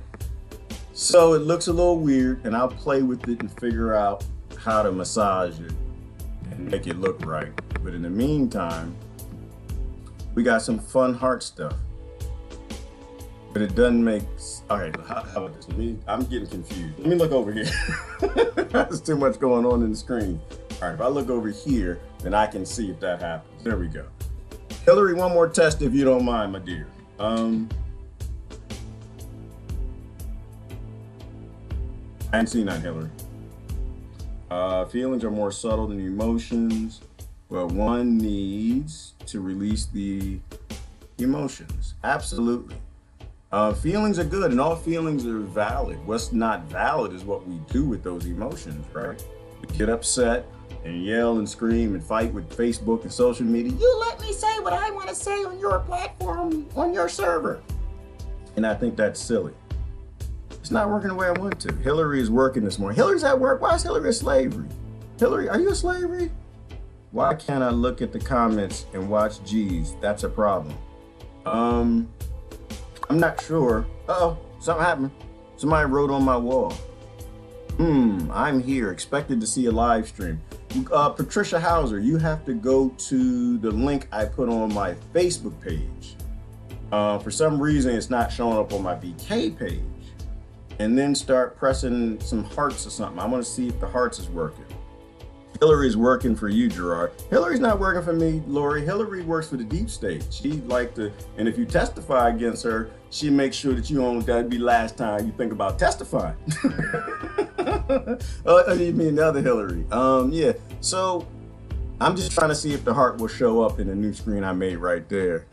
So it looks a little weird, and I'll play with it and figure out how to massage it and make it look right. But in the meantime, we got some fun heart stuff. But it doesn't make, all right, how about this? I'm getting confused. Let me look over here. There's too much going on in the screen. All right, if I look over here, then I can see if that happens. There we go. Hillary, one more test if you don't mind, my dear. I ain't seen that, Hillary. Feelings are more subtle than emotions, but one needs to release the emotions. Absolutely. Feelings are good, and all feelings are valid. What's not valid is what we do with those emotions, right? We get upset and yell and scream and fight with Facebook and social media. You let me say what I want to say on your platform, on your server. And I think that's silly. It's not working the way I want to. Hillary is working this morning. Hillary's at work. Why is Hillary a slavery? Hillary, are you a slavery? Why can't I look at the comments and watch G's? That's a problem. I'm not sure. Uh-oh, something happened. Somebody wrote on my wall. I'm here, expected to see a live stream. Patricia Hauser, you have to go to the link I put on my Facebook page. For some reason, it's not showing up on my BK page. And then start pressing some hearts or something. I want to see if the hearts is working. Hillary's working for you, Gerard. Hillary's not working for me, Lori. Hillary works for the deep state. She like to, and if you testify against her, she makes sure that you don't, that'd be last time you think about testifying. You mean the other Hillary? Yeah. So I'm just trying to see if the heart will show up in the new screen I made right there.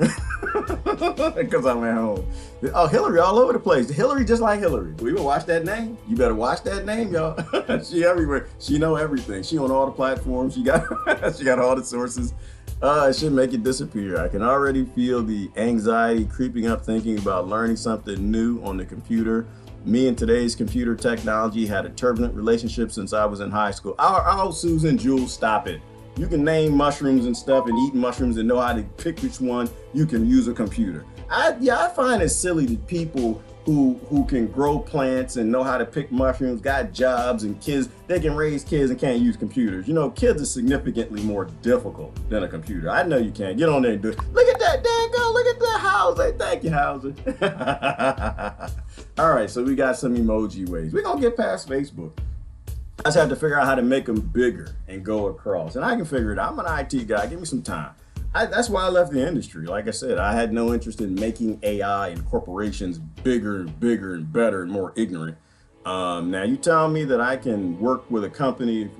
Because I'm at home. Oh, Hillary all over the place. Hillary just like Hillary. We will watch that name. You better watch that name, y'all. She everywhere. She know everything. She on all the platforms. She got she got all the sources. It should make it disappear. I can already feel the anxiety creeping up thinking about learning something new on the computer. Me and today's computer technology had a turbulent relationship since I was in high school. Oh, Susan, Jules, stop it. You can name mushrooms and stuff and eat mushrooms and know how to pick which one you can use a computer. I find it silly that people who can grow plants and know how to pick mushrooms, got jobs and kids, they can raise kids and can't use computers. You know, kids are significantly more difficult than a computer. I know you can. Get on there and do it. Look at that, dang go, look at that, Hauser. Thank you, Hauser. All right, so we got some emoji ways. We're gonna get past Facebook. I just have to figure out how to make them bigger and go across. And I can figure it out. I'm an IT guy. Give me some time. That's why I left the industry. Like I said, I had no interest in making AI and corporations bigger and better and more ignorant. Now you tell me that I can work with a company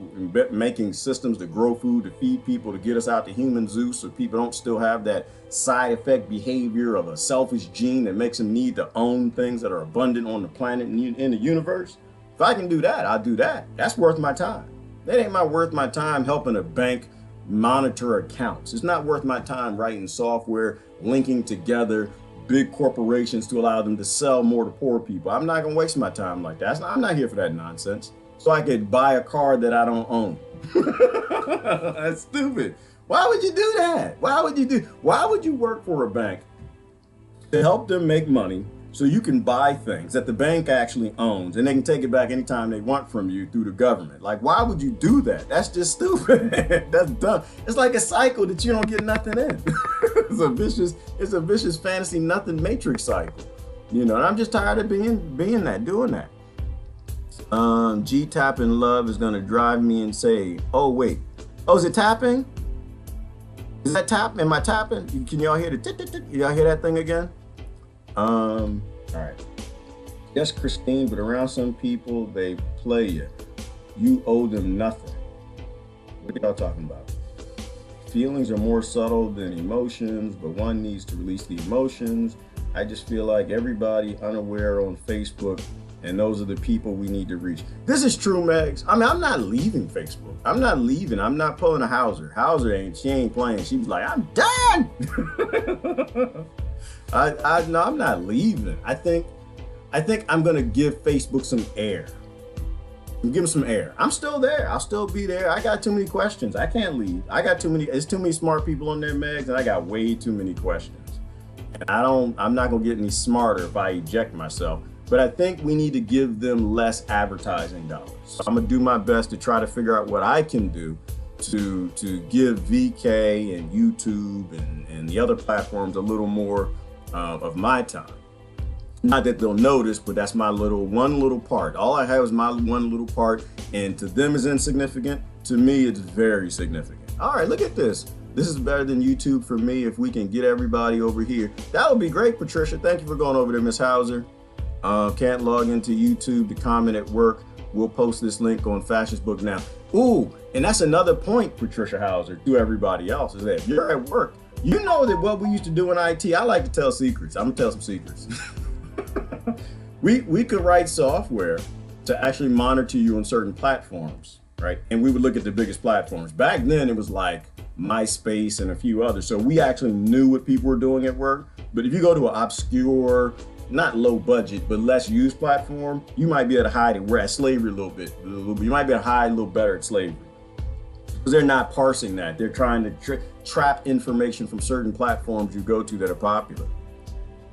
making systems to grow food, to feed people, to get us out to human zoo so people don't still have that side effect behavior of a selfish gene that makes them need to own things that are abundant on the planet and in the universe. If I can do that, I'll do that. That's worth my time. That ain't worth my time helping a bank monitor accounts. It's not worth my time writing software, linking together big corporations to allow them to sell more to poor people. I'm not gonna waste my time like that. I'm not here for that nonsense. So I could buy a car that I don't own. That's stupid. Why would you do that? Why would you work for a bank to help them make money so you can buy things that the bank actually owns and they can take it back anytime they want from you through the government? Like, why would you do that? That's just stupid. That's dumb. It's like a cycle that you don't get nothing in. It's a vicious fantasy nothing matrix cycle. You know, and I'm just tired of doing that. G tapping love is gonna drive me insane. Oh wait. Oh, is it tapping? Is that tap? Am I tapping? Can y'all hear the tick? Y'all hear that thing again? All right. Yes, Christine, but around some people, they play you. You owe them nothing. What y'all talking about? Feelings are more subtle than emotions, but one needs to release the emotions. I just feel like everybody unaware on Facebook, and those are the people we need to reach. This is true, Megs. I mean, I'm not leaving Facebook. I'm not leaving. I'm not pulling a Hauser. She ain't playing. She was like, I'm done. No, I'm not leaving. I think I'm gonna give Facebook some air. Give them some air. I'm still there. I'll still be there. I got too many questions. I can't leave. There's too many smart people on there, Megs, and I got way too many questions. And I'm not gonna get any smarter if I eject myself. But I think we need to give them less advertising dollars. So I'm gonna do my best to try to figure out what I can do to give VK and YouTube and the other platforms a little more of my time. Not that they'll notice, but that's my one little part. All I have is my one little part, and to them is insignificant. To me, it's very significant. All right, look at this. This is better than YouTube for me. If we can get everybody over here, that would be great, Patricia. Thank you for going over there, Miss Hauser. Can't log into YouTube to comment at work. We'll post this link on Fascist Book now. Ooh, and that's another point, Patricia Hauser, to everybody else, is that if you're at work, you know that what we used to do in IT, I like to tell secrets. I'm gonna tell some secrets. We could write software to actually monitor you on certain platforms, right? And we would look at the biggest platforms. Back then, it was like MySpace and a few others. So we actually knew what people were doing at work. But if you go to an obscure, not low budget, but less used platform, you might be able to hide it. We're at slavery a little bit. You might be able to hide a little better at slavery. Because they're not parsing that. They're trying to trap information from certain platforms you go to that are popular.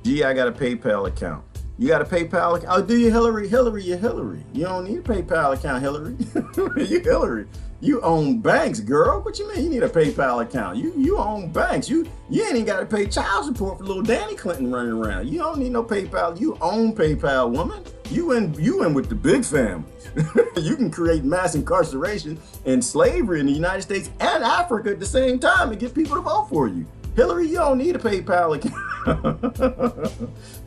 Gee, I got a PayPal account. You got a PayPal account? Oh, do you, Hillary? Hillary, you're Hillary. You don't need a PayPal account, Hillary. You Hillary. You own banks, girl. What you mean you need a PayPal account? You own banks. You ain't even got to pay child support for little Danny Clinton running around. You don't need no PayPal. You own PayPal, woman. You in with the big families. You can create mass incarceration and slavery in the United States and Africa at the same time and get people to vote for you. Hillary, you don't need a PayPal account.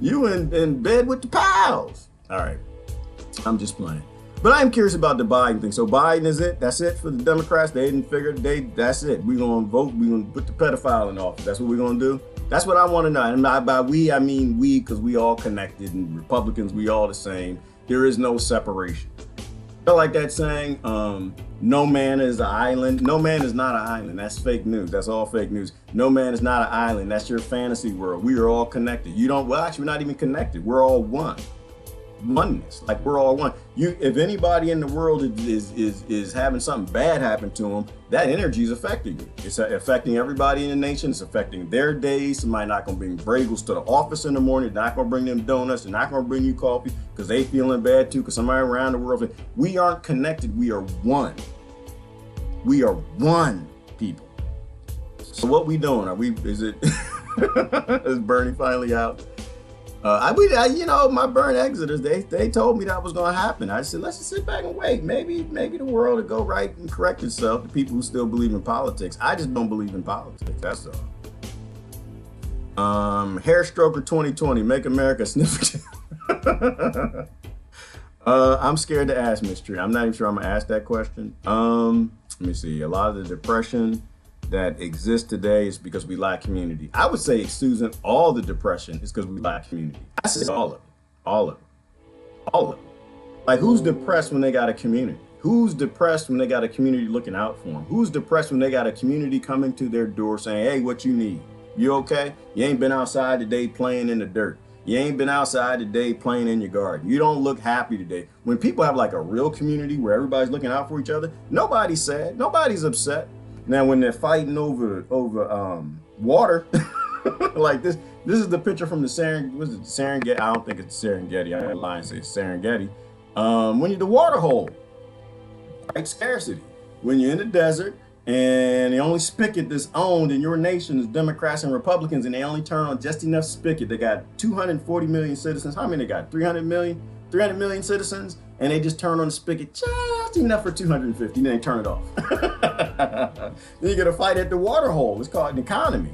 You in bed with the pals. All right, I'm just playing. But I'm curious about the Biden thing. So Biden is it? That's it for the Democrats? They didn't figure, that's it. We're gonna vote, we're gonna put the pedophile in office. That's what we're gonna do? That's what I wanna know. And by we, I mean we, because we all connected, and Republicans, we all the same. There is no separation. I like that saying, no man is an island. No man is not an island. That's fake news. That's all fake news. No man is not an island. That's your fantasy world. We are all connected. Well, actually, we're not even connected. We're all one. Oneness. Like, we're all one. If anybody in the world is having something bad happen to them, that energy is affecting you. It's affecting everybody in the nation. It's affecting their days. Somebody not gonna bring bagels to the office in the morning. They're not gonna bring them donuts. They're not gonna bring you coffee because they feeling bad too. Because somebody around the world. We aren't connected. We are one. We are one, people. So what we doing? Is it? Is Bernie finally out? My burn exiters, they told me that was going to happen. I said, let's just sit back and wait. Maybe the world will go right and correct itself. The people who still believe in politics. I just don't believe in politics. That's all. Hair Stroker 2020, make America sniff. I'm scared to ask, Mystery. I'm not even sure I'm going to ask that question. Let me see. A lot of the depression that exists today is because we lack community. I would say, Susan, all the depression is because we lack community. I say all of it. All of it. All of it. Like, who's depressed when they got a community? Who's depressed when they got a community looking out for them? Who's depressed when they got a community coming to their door saying, hey, what you need? You okay? You ain't been outside today playing in the dirt. You ain't been outside today playing in your garden. You don't look happy today. When people have like a real community where everybody's looking out for each other, nobody's sad. Nobody's upset. Now, when they're fighting over water, like this is the picture from the Serengeti. I don't think it's Serengeti. I lie and say it's Serengeti. When you're the water hole, right? Scarcity. When you're in the desert and the only spigot that's owned in your nation is Democrats and Republicans, and they only turn on just enough spigot. They got 240 million citizens. How many they got? 300 million? 300 million citizens, and they just turn on the spigot just enough for 250, then they turn it off. Then you get a fight at the water hole. It's called an economy.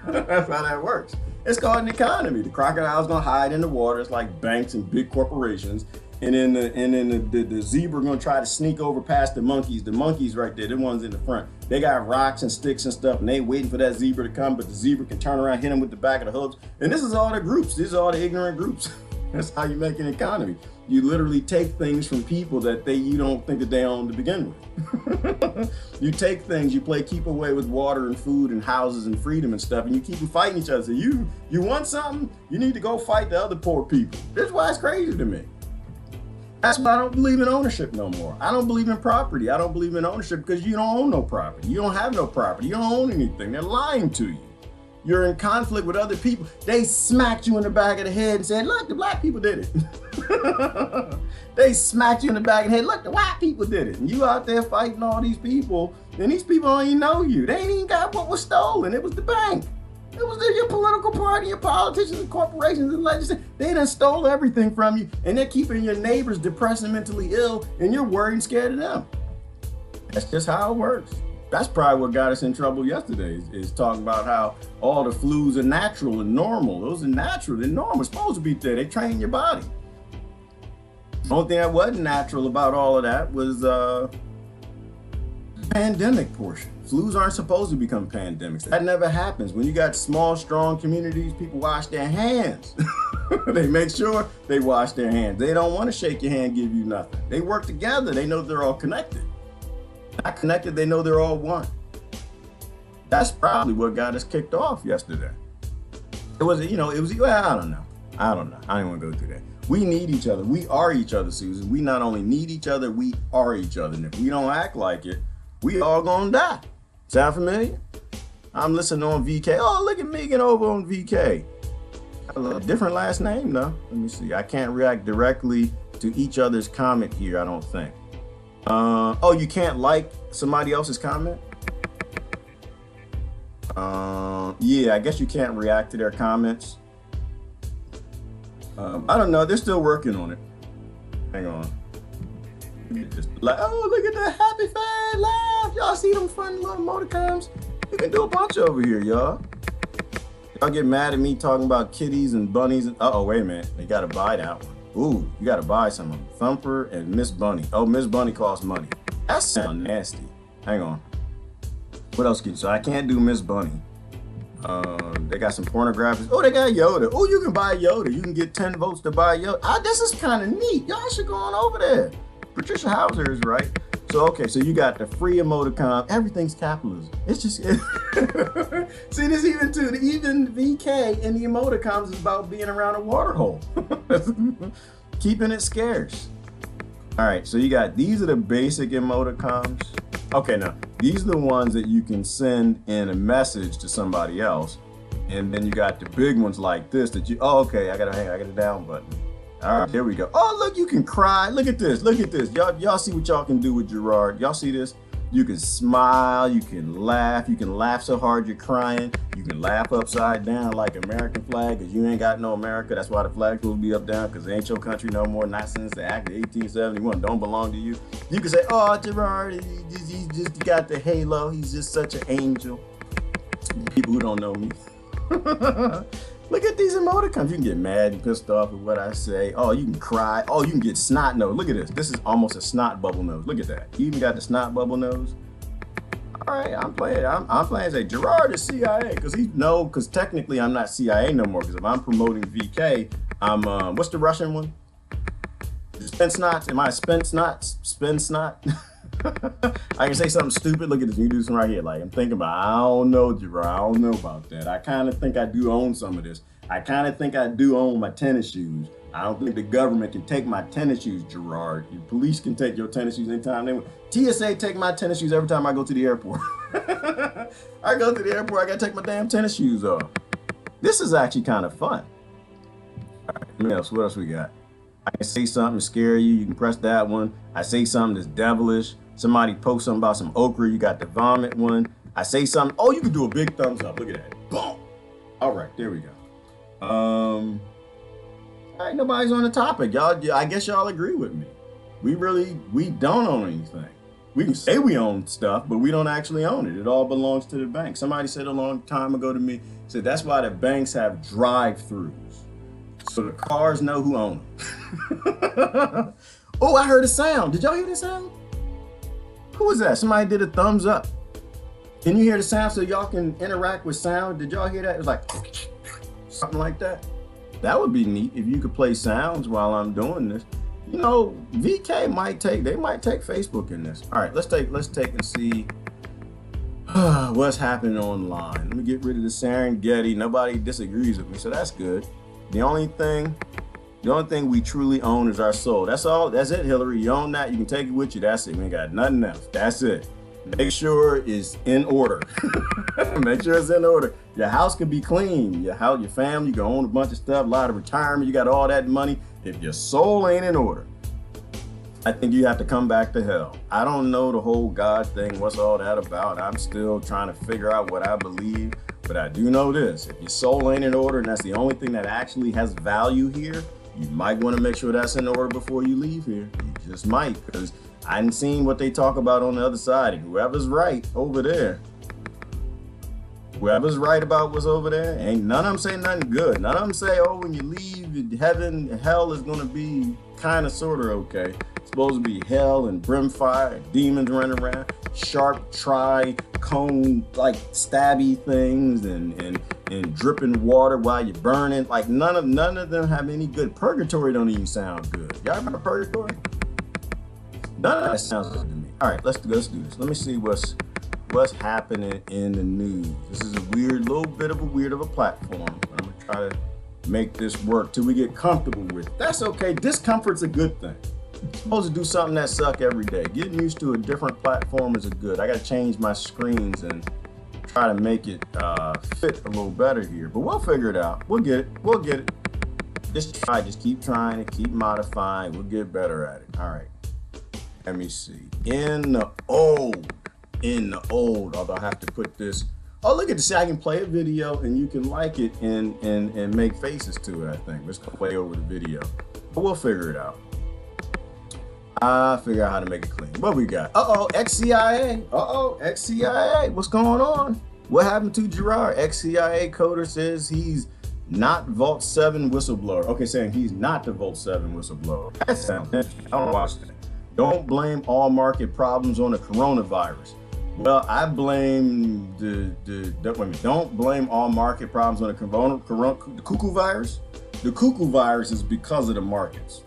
That's how that works. It's called an economy. The crocodile's gonna hide in the water. It's like banks and big corporations, And then the zebra gonna try to sneak over past the monkeys. The monkeys right there, the ones in the front. They got rocks and sticks and stuff, and they waiting for that zebra to come, but the zebra can turn around, hit them with the back of the hooves. And this is all the groups. This is all the ignorant groups. That's how you make an economy. You literally take things from people that you don't think that they own to begin with. You take things, you play keep away with water and food and houses and freedom and stuff, and you keep them fighting each other. So you want something, you need to go fight the other poor people. That's why it's crazy to me. That's why I don't believe in ownership no more. I don't believe in property. I don't believe in ownership because you don't own no property. You don't have no property. You don't own anything. They're lying to you. You're in conflict with other people. They smacked you in the back of the head and said, look, the black people did it. They smacked you in the back of the head, look, the white people did it. And you out there fighting all these people, and these people don't even know you. They ain't even got what was stolen. It was the bank. It was your political party, your politicians and corporations and legislators. They done stole everything from you, and they're keeping your neighbors depressed and mentally ill, and you're worried and scared of them. That's just how it works. That's probably what got us in trouble yesterday, is talking about how all the flus are natural and normal. Those are natural, they're normal, it's supposed to be there. They train your body. The only thing that wasn't natural about all of that was the pandemic portion. Flus aren't supposed to become pandemics. That never happens. When you got small, strong communities, people wash their hands. They make sure they wash their hands. They don't want to shake your hand, give you nothing. They work together. They know they're all connected. Not connected, they know they're all one. That's probably what got us kicked off yesterday. Well, I don't know. I don't even want to go through that. We need each other. We are each other, Susan. We not only need each other, we are each other. And if we don't act like it, we all gonna die. Sound familiar? I'm listening on VK. Oh, look at Megan over on VK. A different last name though. Let me see. I can't react directly to each other's comment here, I don't think. Oh, you can't like somebody else's comment? Yeah, I guess you can't react to their comments. I don't know. They're still working on it. Hang on. Just like, oh, look at the happy fan laugh. Y'all see them fun little emoticons? You can do a bunch over here, y'all. Y'all get mad at me talking about kitties and bunnies. And uh-oh, wait a minute. They got to buy that one. Ooh, you got to buy some of them. Thumper and Miss Bunny. Oh, Miss Bunny costs money. That sounds nasty. Hang on. What else can you? So I can't do Miss Bunny. They got some pornographics. Oh, they got Yoda. Oh, you can buy Yoda. You can get 10 votes to buy Yoda. This is kind of neat. Y'all should go on over there. Patricia Hauser is right. So, okay, so you got the free emoticon. Everything's capitalism. It's just, see, this even VK and the emoticons is about being around a water hole. Keeping it scarce. All right, so these are the basic emoticons. Okay, now, these are the ones that you can send in a message to somebody else. And then you got the big ones like this that you, oh, okay, I got a down button. All right, here we go. Oh, look, you can cry. Look at this. Look at this. Y'all see what y'all can do with Gerard. Y'all see this? You can smile. You can laugh. You can laugh so hard you're crying. You can laugh upside down like American flag because you ain't got no America. That's why the flag will be up down because it ain't your country no more. Not since the Act of 1871. Don't belong to you. You can say, oh, Gerard, he just got the halo. He's just such an angel. People who don't know me. Look at these emoticons. You can get mad and pissed off at what I say. Oh, you can cry. Oh, you can get snot nose. Look at this. This is almost a snot bubble nose. Look at that. You even got the snot bubble nose. All right, I'm playing. I'm playing. Say Gerard is CIA because technically I'm not CIA no more. Because if I'm promoting VK, I'm what's the Russian one? Spin snots. Am I a spin snot? Spin snot. I can say something stupid. Look at this. You do something right here. Like I'm thinking about. I don't know, Gerard. I don't know about that. I kind of think I do own some of this. I kind of think I do own my tennis shoes. I don't think the government can take my tennis shoes, Gerard. Your police can take your tennis shoes anytime they want. TSA take my tennis shoes every time I go to the airport. I go to the airport. I gotta take my damn tennis shoes off. This is actually kind of fun. All right, what else we got? I can say something to scare you. You can press that one. I say something that's devilish. Somebody posts something about some okra. You got the vomit one. I say something. Oh, you can do a big thumbs up. Look at that. Boom. All right, there we go. All right, nobody's on the topic. Y'all, I guess y'all agree with me. We don't own anything. We can say we own stuff, but we don't actually own it. It all belongs to the bank. Somebody said a long time ago to me, said that's why the banks have drive-throughs. so the cars know who own them. Oh, I heard a sound. Did y'all hear the sound? Who was that? Somebody did a thumbs up. Can you hear the sound so y'all can interact with sound? Did y'all hear that? It was like something like that. That would be neat if you could play sounds while I'm doing this. You know, VK might take Facebook in this. All right, let's take and see what's happening online. Let me get rid of the Serengeti. Nobody disagrees with me, so that's good. The only thing we truly own is our soul. That's all. That's it, Hillary. You own that. You can take it with you. That's it. We ain't got nothing else. That's it. Make sure it's in order. Make sure it's in order. Your house could be clean. Your house, your family, you can own a bunch of stuff, a lot of retirement. You got all that money. If your soul ain't in order, I think you have to come back to hell. I don't know the whole God thing. What's all that about? I'm still trying to figure out what I believe. But I do know this. If your soul ain't in order, and that's the only thing that actually has value here, you might want to make sure that's in order before you leave here. You just might, because I hadn't seen what they talk about on the other side. And whoever's right over there, whoever's right about what's over there, ain't none of them say nothing good. None of them say, oh, when you leave, heaven, hell is going to be kind of, sort of okay. It's supposed to be hell and brimfire, demons running around, sharp tri-cone, like stabby things and dripping water while you're burning. Like none of them have any good. Purgatory don't even sound good. Y'all remember purgatory? None of that sounds good to me. All right, let's do this. Let me see what's happening in the news. This is a little bit of a platform. I'm gonna try to make this work till we get comfortable with it. That's okay. Discomfort's a good thing. You're supposed to do something that sucks every day. Getting used to a different platform is a good. I gotta change my screens and try to make it fit a little better here. But we'll figure it out. We'll get it. Just keep trying and keep modifying. We'll get better at it. All right. Let me see. In the old, although I have to put this. Oh, look at this. I can play a video and you can like it and make faces to it, I think. Let's play over the video. But we'll figure it out. I'll figure out how to make it clean. What we got? Ex-CIA. Ex-CIA. What's going on? What happened to Gerard? Ex-CIA coder says he's not Vault 7 whistleblower. Okay, saying he's not the Vault 7 whistleblower. That sounds interesting. I don't watch that. Don't blame all market problems on the coronavirus. Well, I blame don't blame all market problems on the cuckoo virus. The cuckoo virus is because of the markets.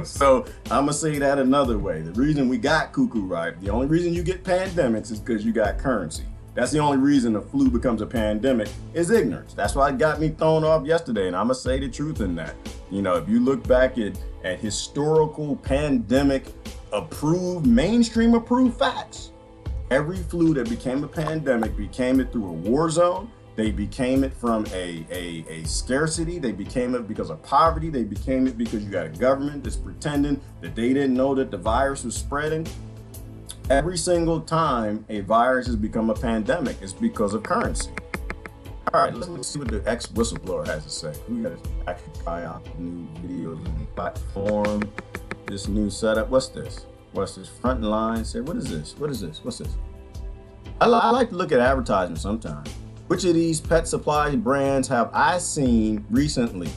So I'm gonna say that another way. The reason we got cuckoo virus, the only reason you get pandemics is because you got currency. That's the only reason the flu becomes a pandemic is ignorance. That's why it got me thrown off yesterday, and I'm gonna say the truth in that. You know, if you look back at historical pandemic approved, mainstream approved facts, every flu that became a pandemic became it through a war zone. They became it from a scarcity. They became it because of poverty. They became it because you got a government that's pretending that they didn't know that the virus was spreading. Every single time a virus has become a pandemic, it's because of currency. All right, let's see what the ex-whistleblower has to say. We got to actually try out new videos and platform, this new setup. What's this? Frontline. Say, what is this? What's this? I like to look at advertisements sometimes. Which of these pet supply brands have I seen recently?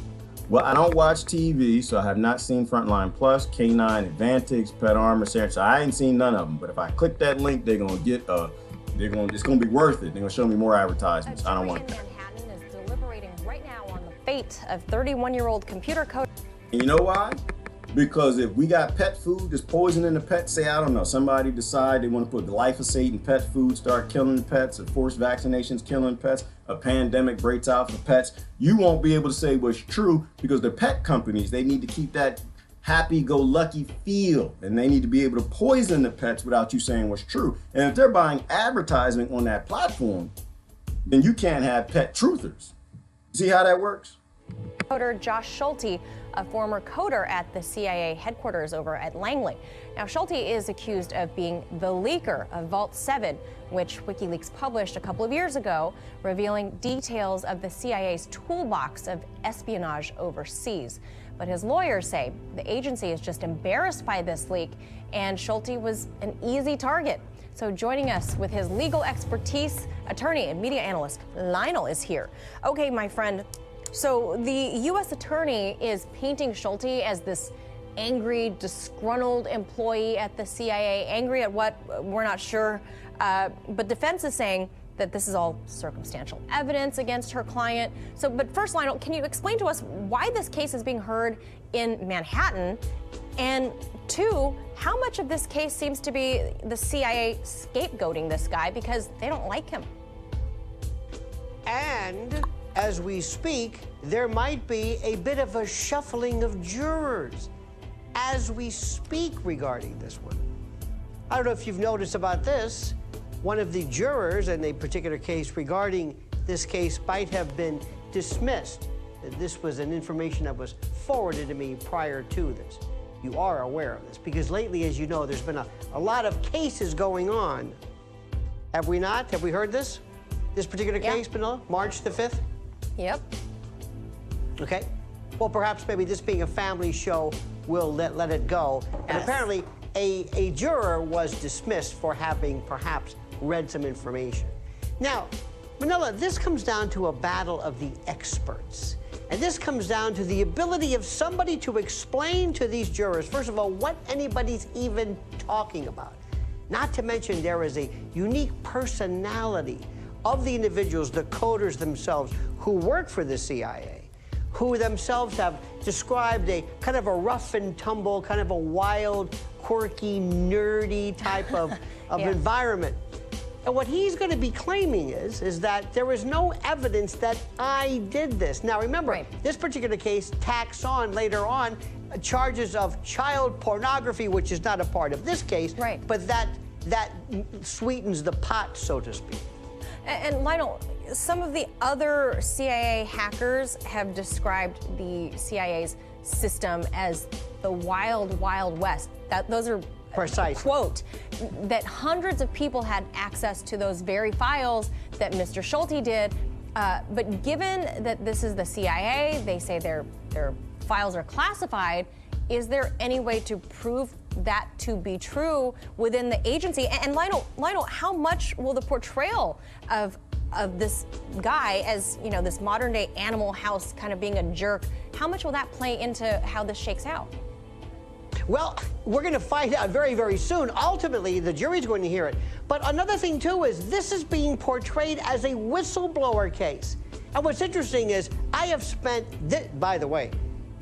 Well, I don't watch TV, so I have not seen Frontline Plus, K9 Advantix, Pet Armor, so I ain't seen none of them. But if I click that link, it's gonna be worth it. They're gonna show me more advertisements. I don't want that. Manhattan is deliberating right now on the fate of 31-year-old computer code. And you know why? Because if we got pet food that's poisoning the pets, say, I don't know, somebody decide they want to put glyphosate in pet food, start killing the pets, or forced vaccinations killing pets, a pandemic breaks out for pets, you won't be able to say what's true because the pet companies, they need to keep that happy-go-lucky feel, and they need to be able to poison the pets without you saying what's true. And if they're buying advertisement on that platform, then you can't have pet truthers. See how that works? Coder Josh Schulte, a former coder at the CIA headquarters over at Langley. Now, Schulte is accused of being the leaker of Vault 7, which WikiLeaks published a couple of years ago, revealing details of the CIA's toolbox of espionage overseas. But his lawyers say the agency is just embarrassed by this leak, and Schulte was an easy target. So joining us with his legal expertise, attorney and media analyst Lionel is here. Okay, my friend, So the U.S. attorney is painting Schulte as this angry, disgruntled employee at the CIA. Angry at what? We're not sure. But defense is saying that this is all circumstantial evidence against her client. So, but first, Lionel, can you explain to us why this case is being heard in Manhattan? And two, how much of this case seems to be the CIA scapegoating this guy because they don't like him? And as we speak, there might be a bit of a shuffling of jurors as we speak regarding this one. I don't know if you've noticed about this. One of the jurors in a particular case regarding this case might have been dismissed. This was an information that was forwarded to me prior to this. You are aware of this because lately, as you know, there's been a lot of cases going on. Have we not? Have we heard this? This particular case, Manila? March the 5th? Yep. Okay. Well, perhaps maybe this being a family show, we'll let it go. And apparently, a juror was dismissed for having perhaps read some information. Now, Manila, this comes down to a battle of the experts. And this comes down to the ability of somebody to explain to these jurors, first of all, what anybody's even talking about. Not to mention there is a unique personality of the individuals, the coders themselves, who work for the CIA, who themselves have described a kind of a rough and tumble, kind of a wild, quirky, nerdy type of environment. And what he's going to be claiming is that there is no evidence that I did this. Now, remember, this particular case tacks on later on charges of child pornography, which is not a part of this case, but that sweetens the pot, so to speak. And Lionel, some of the other CIA hackers have described the CIA's system as the wild, wild west. Those are quote, that hundreds of people had access to those very files that Mr. Schulte did. But given that this is the CIA, they say their files are classified, is there any way to prove that to be true within the agency? And Lionel, how much will the portrayal of this guy as, you know, this modern day Animal House kind of being a jerk, how much will that play into how this shakes out? Well, we're going to find out very, very soon. Ultimately, the jury's going to hear it. But another thing, too, is this is being portrayed as a whistleblower case. And what's interesting is I have spent, by the way,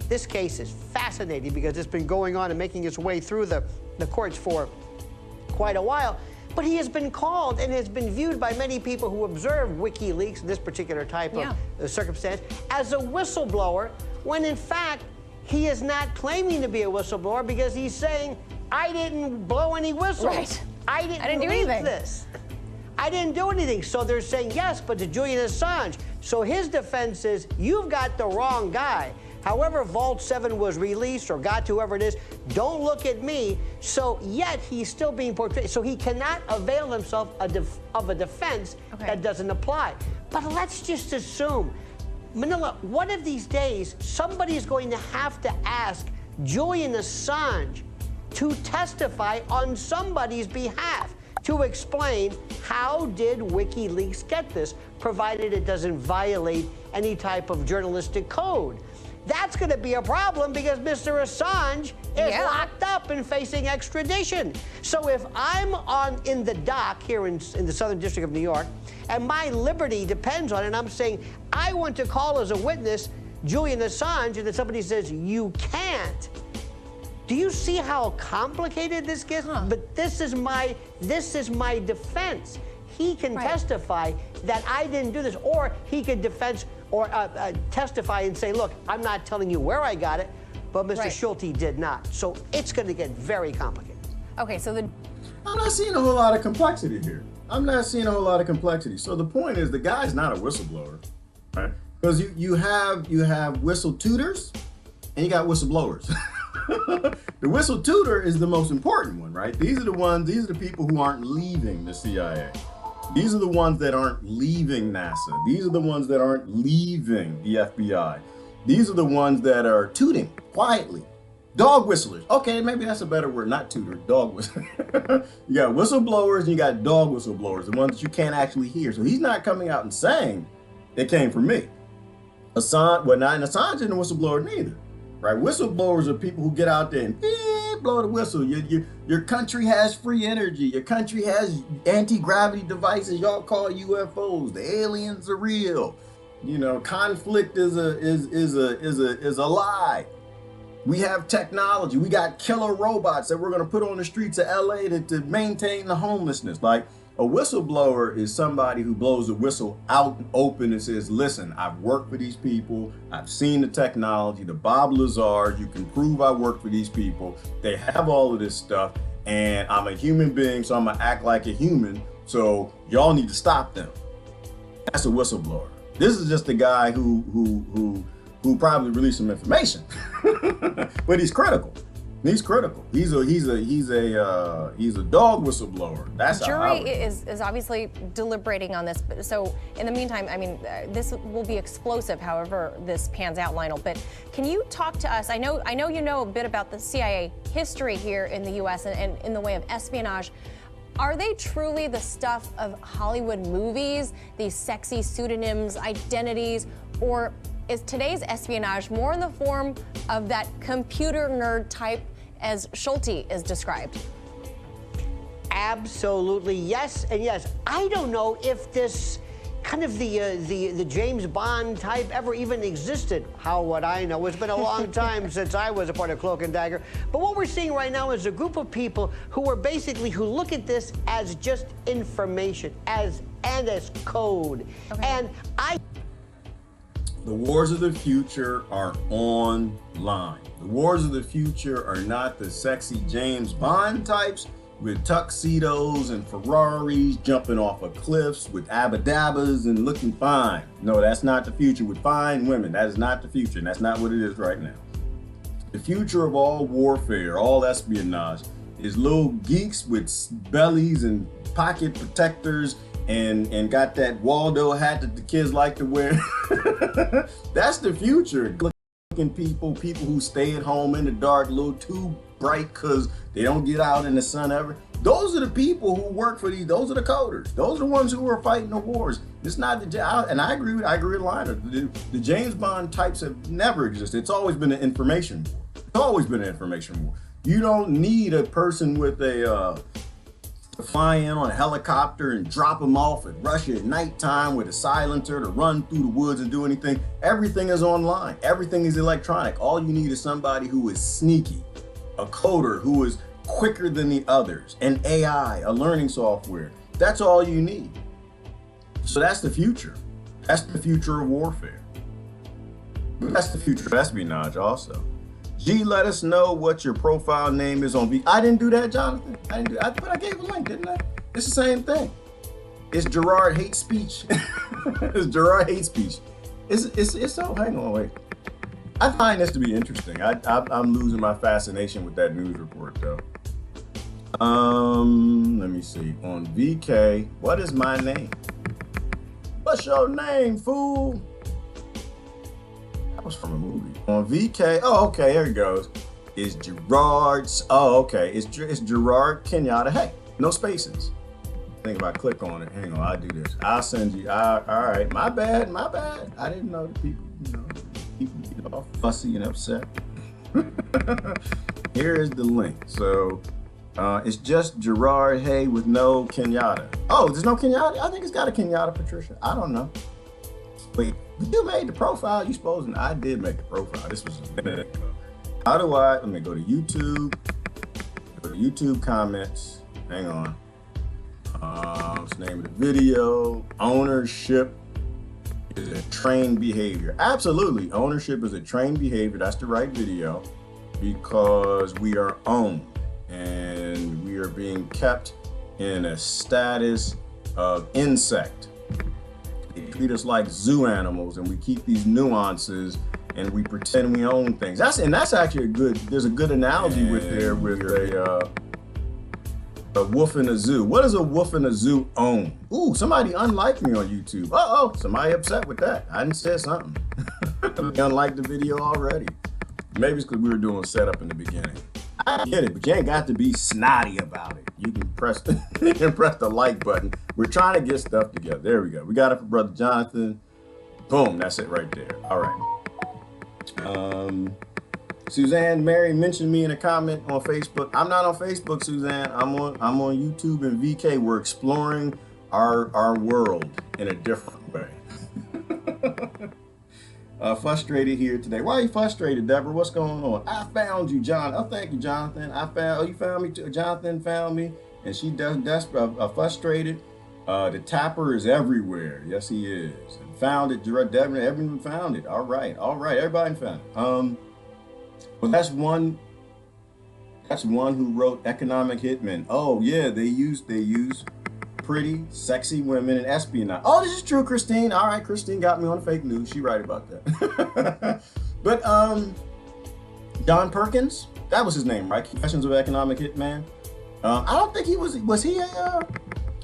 this case is fascinating because it's been going on and making its way through the courts for quite a while. But he has been called and has been viewed by many people who observe WikiLeaks, this particular type of circumstance, as a whistleblower, when in fact, he is not claiming to be a whistleblower because he's saying, I didn't blow any whistles. I didn't do anything. I didn't do anything. So they're saying, yes, but to Julian Assange. So his defense is, you've got the wrong guy. However, Vault 7 was released or got to whoever it is, don't look at me. So yet he's still being portrayed. So he cannot avail himself of a defense that doesn't apply. But let's just assume, Manila, one of these days, somebody is going to have to ask Julian Assange to testify on somebody's behalf to explain how did WikiLeaks get this, provided it doesn't violate any type of journalistic code. That's going to be a problem because Mr. Assange is locked up and facing extradition. So if I'm in the dock here in the Southern District of New York, and my liberty depends on it, and I'm saying, I want to call as a witness Julian Assange, and then somebody says, you can't. Do you see how complicated this gets? But this is my defense. He can testify that I didn't do this, or he could testify and say, look, I'm not telling you where I got it, but Mr. Schulte did not. So it's going to get very complicated. Okay, so I'm not seeing a whole lot of complexity here. I'm not seeing a whole lot of complexity. So the point is, the guy's not a whistleblower, right? Because you have whistle tutors and you got whistleblowers. The whistle tutor is the most important one, right? These are the people who aren't leaving the CIA. These are the ones that aren't leaving NASA. These are the ones that aren't leaving the FBI. These are the ones that are tooting quietly. Dog whistlers. Okay, maybe that's a better word, not tutor, dog whistlers. You got whistleblowers and you got dog whistleblowers, the ones that you can't actually hear. So he's not coming out and saying it came from me. Assange, well, not, and Assange isn't a whistleblower neither, right? Whistleblowers are people who get out there and blow the whistle. Your country has free energy. Your country has anti-gravity devices y'all call UFOs. The aliens are real. You know, conflict is a lie. We have technology. We got killer robots that we're going to put on the streets of LA to maintain the homelessness. Like, a whistleblower is somebody who blows a whistle out and open and says, listen, I've worked for these people. I've seen the technology, the Bob Lazar. You can prove I work for these people. They have all of this stuff. And I'm a human being, so I'm going to act like a human. So y'all need to stop them. That's a whistleblower. This is just a guy who probably released some information, but he's critical. He's critical. He's a dog whistleblower. That's the jury is obviously deliberating on this. So in the meantime, I mean, this will be explosive. However, this pans out, Lionel. But can you talk to us? I know you know a bit about the CIA history here in the U.S. and in the way of espionage. Are they truly the stuff of Hollywood movies? These sexy pseudonyms, identities, or is today's espionage more in the form of that computer nerd type as Schulte is described? Absolutely, yes and yes. I don't know if this kind of the James Bond type ever even existed. How would I know? It's been a long time since I was a part of Cloak and Dagger. But what we're seeing right now is a group of people who look at this as just information, as code. Okay. And the wars of the future are online. The wars of the future are not the sexy James Bond types with tuxedos and Ferraris jumping off of cliffs with abadabbas and looking fine. No, that's not the future with fine women. That is not the future, and that's not what it is right now. The future of all warfare, all espionage, is little geeks with bellies and pocket protectors and got that Waldo hat that the kids like to wear. That's the future. Looking people who stay at home in the dark, a little too bright because they don't get out in the sun ever. Those are the people who work for these. Those are the coders. Those are the ones who are fighting the wars. It's not and I agree with Lionel. The James Bond types have never existed. It's always been an information war. It's always been an information war. You don't need a person with to fly in on a helicopter and drop them off at Russia at nighttime with a silencer to run through the woods and do anything. Everything is online. Everything is electronic. All you need is somebody who is sneaky, a coder who is quicker than the others, an AI, a learning software. That's all you need. So that's the future. That's the future of warfare. But that's the future of espionage also. G, let us know what your profile name is on V. I didn't do that, Jonathan. I didn't do that. But I gave a link, didn't I? It's the same thing. It's Gerard Hate Speech. It's Gerard Hate Speech. It's so, hang on, wait. I find this to be interesting. I'm losing my fascination with that news report though. Let me see. On VK, what is my name? What's your name, fool? That was from a movie. On VK, oh, okay, there it goes. It's Gerard's, oh, okay. It's Gerard Kenyatta. Hey, no spaces. I think if I click on it, hang on, I'll do this. I'll send you, all right, my bad. I didn't know that people get all fussy and upset. Here is the link. So it's just Gerard Hay with no Kenyatta. Oh, there's no Kenyatta? I think it's got a Kenyatta, Patricia. I don't know. Wait, you made the profile, you supposed to? I did make the profile. This was a minute ago. How do let me go to YouTube. Go to YouTube comments. Hang on. What's the name of the video? Ownership is a trained behavior. Absolutely, ownership is a trained behavior. That's the right video because we are owned and we are being kept in a status of insect. They treat us like zoo animals and we keep these nuances and we pretend we own things. That's actually there's a good analogy with a wolf in a zoo. What does a wolf in a zoo own? Ooh, somebody unliked me on YouTube. Uh-oh, somebody upset with that. I didn't say something. They unliked the video already. Maybe it's because we were doing setup in the beginning. I get it, but you ain't got to be snotty about it. You can press the like button. We're trying to get stuff together. There we go. We got it for Brother Jonathan. Boom, that's it right there. All right. Suzanne Mary mentioned me in a comment on Facebook. I'm not on Facebook, Suzanne. I'm on YouTube and VK. We're exploring our world in a different way. Frustrated here today. Why are you frustrated, Deborah? What's going on? I found you, John. Oh, thank you, Jonathan. You found me too. Jonathan found me, and she frustrated. The tapper is everywhere. Yes, he is. And found it, Deborah. Everyone found it. All right. Everybody found it. Well, that's one who wrote Economic Hitmen. Oh yeah, they use pretty, sexy women in espionage. Oh, this is true, Christine. All right, Christine got me on fake news. She right about that. But John Perkins, that was his name, right? Confessions of Economic Hitman. I don't think he was he a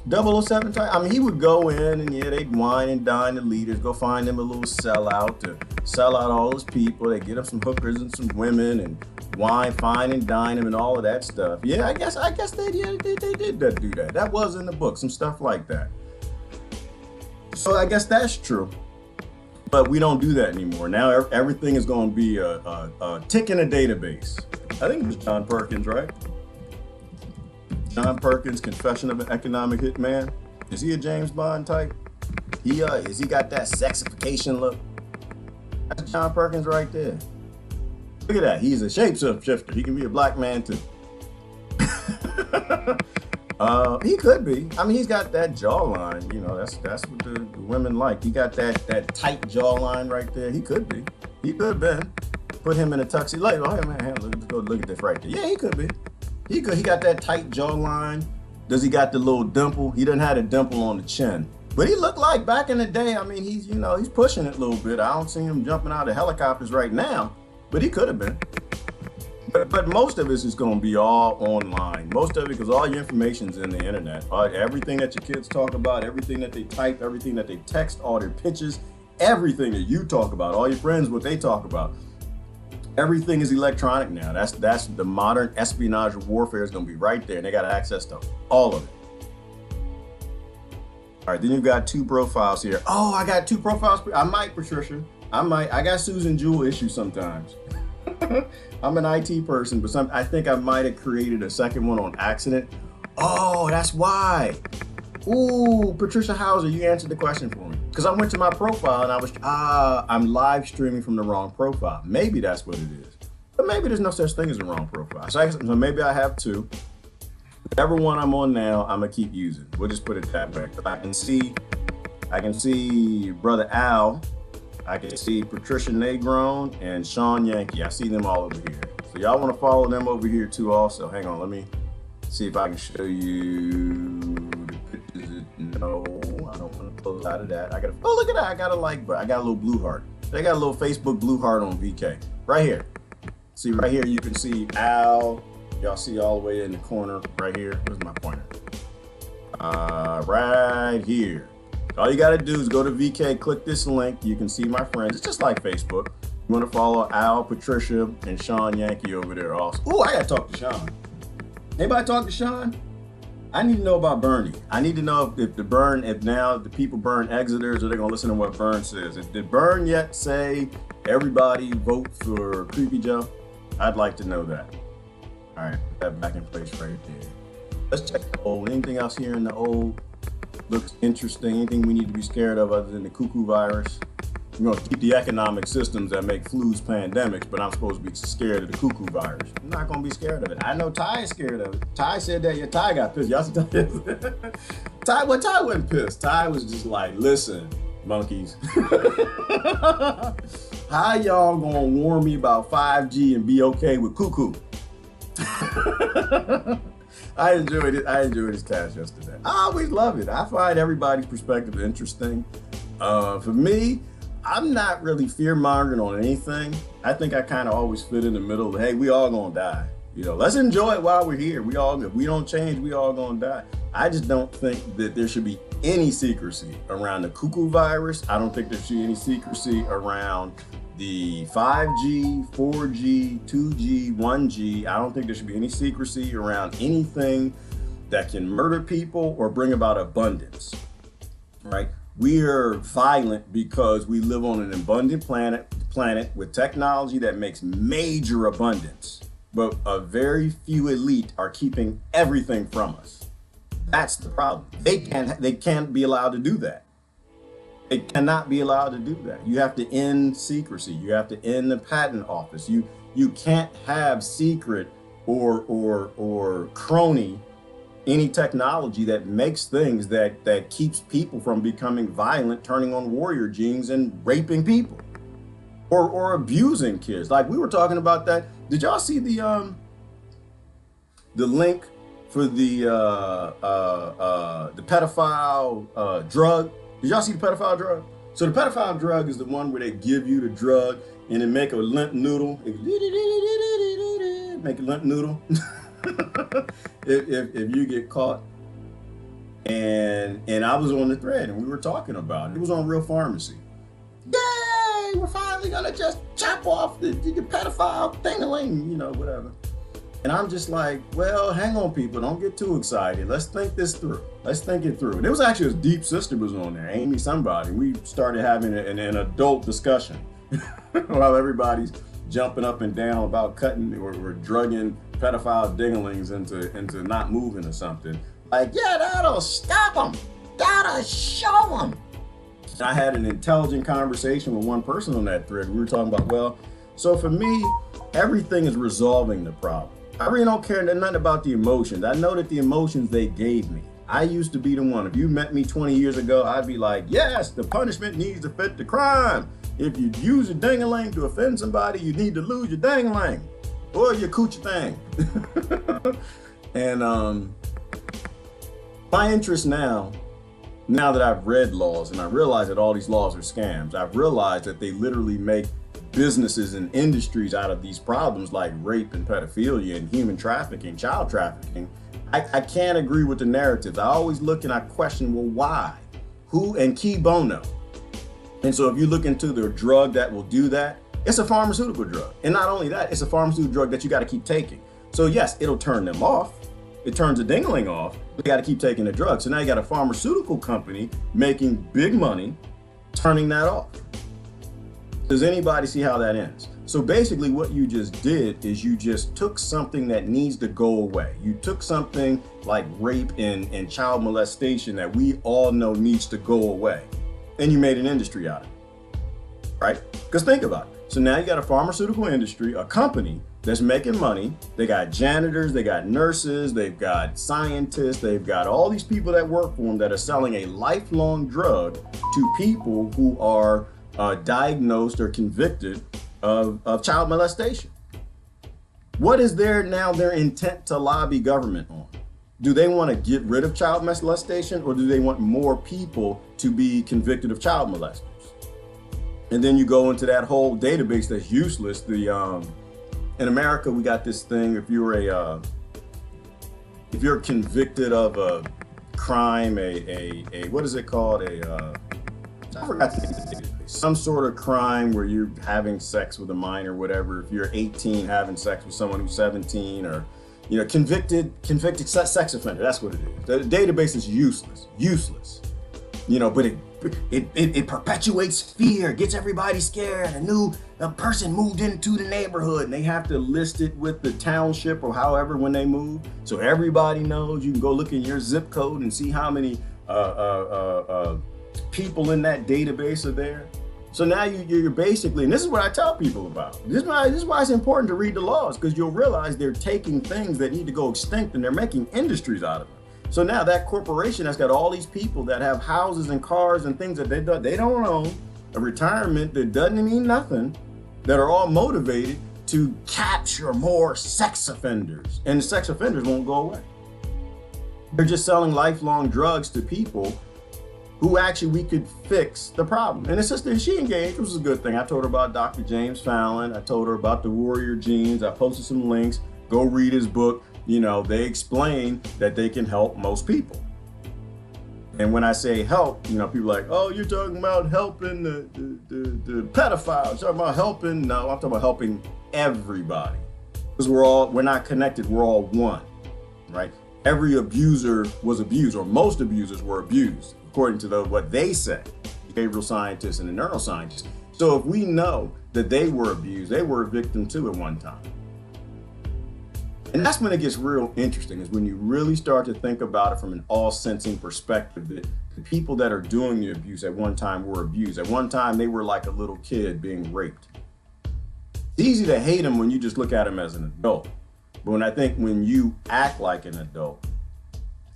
007 type? I mean, he would go in and yeah, they'd wine and dine the leaders, go find them a little sellout to sell out all his people. They get him some hookers and some women and wine, fine and dine him and all of that stuff. Yeah, I guess they did do that. That was in the book, some stuff like that. So I guess that's true. But we don't do that anymore. Now everything is going to be a tick in a database. I think it was John Perkins, right? John Perkins, Confession of an Economic Hitman. Is he a James Bond type? Is he got that sexification look? That's John Perkins right there. Look at that. He's a shapeshifter. He can be a black man too. He could be. I mean, he's got that jawline. You know, that's what the women like. He got that tight jawline right there. He could be. He could have been. Put him in a tuxedo. Like, oh man, let's go look at this right there. Yeah, he could be. He got that tight jawline. Does he got the little dimple? He doesn't have a dimple on the chin. But he looked like back in the day. I mean, he's pushing it a little bit. I don't see him jumping out of helicopters right now, but he could have been. But most of it is going to be all online. Most of it, because all your information's in the internet. Everything that your kids talk about, everything that they type, everything that they text, all their pictures, everything that you talk about, all your friends, what they talk about. Everything is electronic now. That's the modern espionage warfare is going to be right there, and they got access to all of it. All right, then you've got two profiles here. Oh, I got two profiles. I might, Patricia. I got Susan Jewell issues sometimes. I'm an IT person, but I think I might have created a second one on accident. Oh, that's why. Ooh, Patricia Hauser, you answered the question for me. Because I went to my profile and I'm live streaming from the wrong profile. Maybe that's what it is. But maybe there's no such thing as a wrong profile. So maybe I have two. Whatever one I'm on now, I'm gonna keep using. We'll just put it that way. I can see Brother Al. I can see Patricia Negron and Sean Yankee. I see them all over here. So y'all want to follow them over here too also. Hang on, let me see if I can show you the pictures. No, I don't want to close out of that. Oh, look at that. I got a like button. I got a little blue heart. They got a little Facebook blue heart on VK. Right here. See, right here you can see Al. Y'all see all the way in the corner right here. Where's my pointer? Right here. All you gotta do is go to VK, click this link. You can see my friends. It's just like Facebook. You wanna follow Al, Patricia, and Sean Yankee over there also. Ooh, I gotta talk to Sean. Anybody talk to Sean? I need to know about Bernie. I need to know if now the people burn Exeters, or they're gonna listen to what Bern says. Did Bern yet say everybody vote for Creepy Joe? I'd like to know that. All right, put that back in place right there. Let's check the old. Anything else here in the old looks interesting? Anything we need to be scared of other than the cuckoo virus? We're gonna keep the economic systems that make flus pandemics, but I'm supposed to be scared of the cuckoo virus. I'm not gonna be scared of it. I know Ty is scared of it. Ty said that. Yeah, Ty got pissed. Y'all see Ty? Ty wasn't pissed. Ty was just like, listen, monkeys. How y'all gonna warn me about 5G and be okay with cuckoo? I enjoyed it. I enjoyed his cast yesterday. I always love it. I find everybody's perspective interesting. For me, I'm not really fear-mongering on anything. I think I kind of always fit in the middle of, hey, we all gonna die. You know, let's enjoy it while we're here. If we don't change, we all gonna die. I just don't think that there should be any secrecy around the cuckoo virus. I don't think there should be any secrecy around the 5G, 4G, 2G, 1G. I don't think there should be any secrecy around anything that can murder people or bring about abundance, right? we are violent because we live on an abundant planet with technology that makes major abundance, but a very few elite are keeping everything from us. That's the problem. They can't be allowed to do that. They cannot be allowed to do that. You have to end secrecy. You have to end the patent office. You can't have secret or crony any technology that makes things that keeps people from becoming violent, turning on warrior genes and raping people or abusing kids. Like we were talking about that. Did y'all see the link for the pedophile drug? Did y'all see the pedophile drug? So the pedophile drug is the one where they give you the drug and then make a lint noodle. Make a lint noodle. if you get caught. And I was on the thread and we were talking about it. It was on Real Pharmacy. Yay! We're finally gonna just chop off the pedophile thing-a-ling, you know, whatever. And I'm just like, well, hang on, people, don't get too excited. Let's think this through. Let's think it through. And it was actually his deep sister was on there, Amy somebody. We started having an adult discussion while everybody's jumping up and down about cutting or drugging pedophile dinglings into not moving or something. Like, yeah, that'll stop them. That'll show them. And I had an intelligent conversation with one person on that thread. We were talking about, well, so for me, everything is resolving the problem. I really don't care nothing about the emotions. I know that the emotions they gave me. I used to be the one. If you met me 20 years ago, I'd be like, yes, the punishment needs to fit the crime. If you use a ding-a-ling to offend somebody, you need to lose your ding-a-ling or your coochie thing. And my interest now that I've read laws and I realize that all these laws are scams, I've realized that they literally make businesses and industries out of these problems like rape and pedophilia and human trafficking, child trafficking. I can't agree with the narratives. I always look and I question, well, why? Who and key bono? And so if you look into the drug that will do that, it's a pharmaceutical drug. And not only that, it's a pharmaceutical drug that you got to keep taking. So yes, it'll turn them off. It turns the ding-a-ling off, but you got to keep taking the drug. So now you got a pharmaceutical company making big money, turning that off. Does anybody see how that ends? So basically what you just did is you just took something that needs to go away. You took something like rape and child molestation that we all know needs to go away. And you made an industry out of it, right? Because think about it. So now you got a pharmaceutical industry, a company that's making money. They got janitors, they got nurses, they've got scientists, they've got all these people that work for them that are selling a lifelong drug to people who are diagnosed or convicted of child molestation. What is their intent to lobby government on? Do they want to get rid of child molestation or do they want more people to be convicted of child molesters? And then you go into that whole database that's useless. In America, we got this thing, if you're convicted of a crime, what is it called? I forgot the database. Some sort of crime where you're having sex with a minor, whatever. If you're 18 having sex with someone who's 17, or convicted sex offender. That's what it is. The database is useless. But it perpetuates fear, gets everybody scared. A person moved into the neighborhood and they have to list it with the township or however when they move, so everybody knows. You can go look in your zip code and see how many people in that database are there. So now you're basically, and this is what I tell people about. This is why it's important to read the laws, because you'll realize they're taking things that need to go extinct and they're making industries out of them. So now that corporation that's got all these people that have houses and cars and things that they don't own, a retirement that doesn't mean nothing, that are all motivated to capture more sex offenders. And the sex offenders won't go away. They're just selling lifelong drugs to people who actually we could fix the problem. And the sister, she engaged, which was a good thing. I told her about Dr. James Fallon. I told her about the warrior genes. I posted some links. Go read his book. They explain that they can help most people. And when I say help, people are like, oh, you're talking about helping the pedophiles. You're talking about helping. No, I'm talking about helping everybody. Because we're not connected. We're all one, right? Every abuser was abused, or most abusers were abused. according to what they say, behavioral scientists and the neuroscientists. So if we know that they were abused, they were a victim too at one time. And that's when it gets real interesting, is when you really start to think about it from an all-sensing perspective, that the people that are doing the abuse at one time were abused. At one time, they were like a little kid being raped. It's easy to hate them when you just look at them as an adult. But when you act like an adult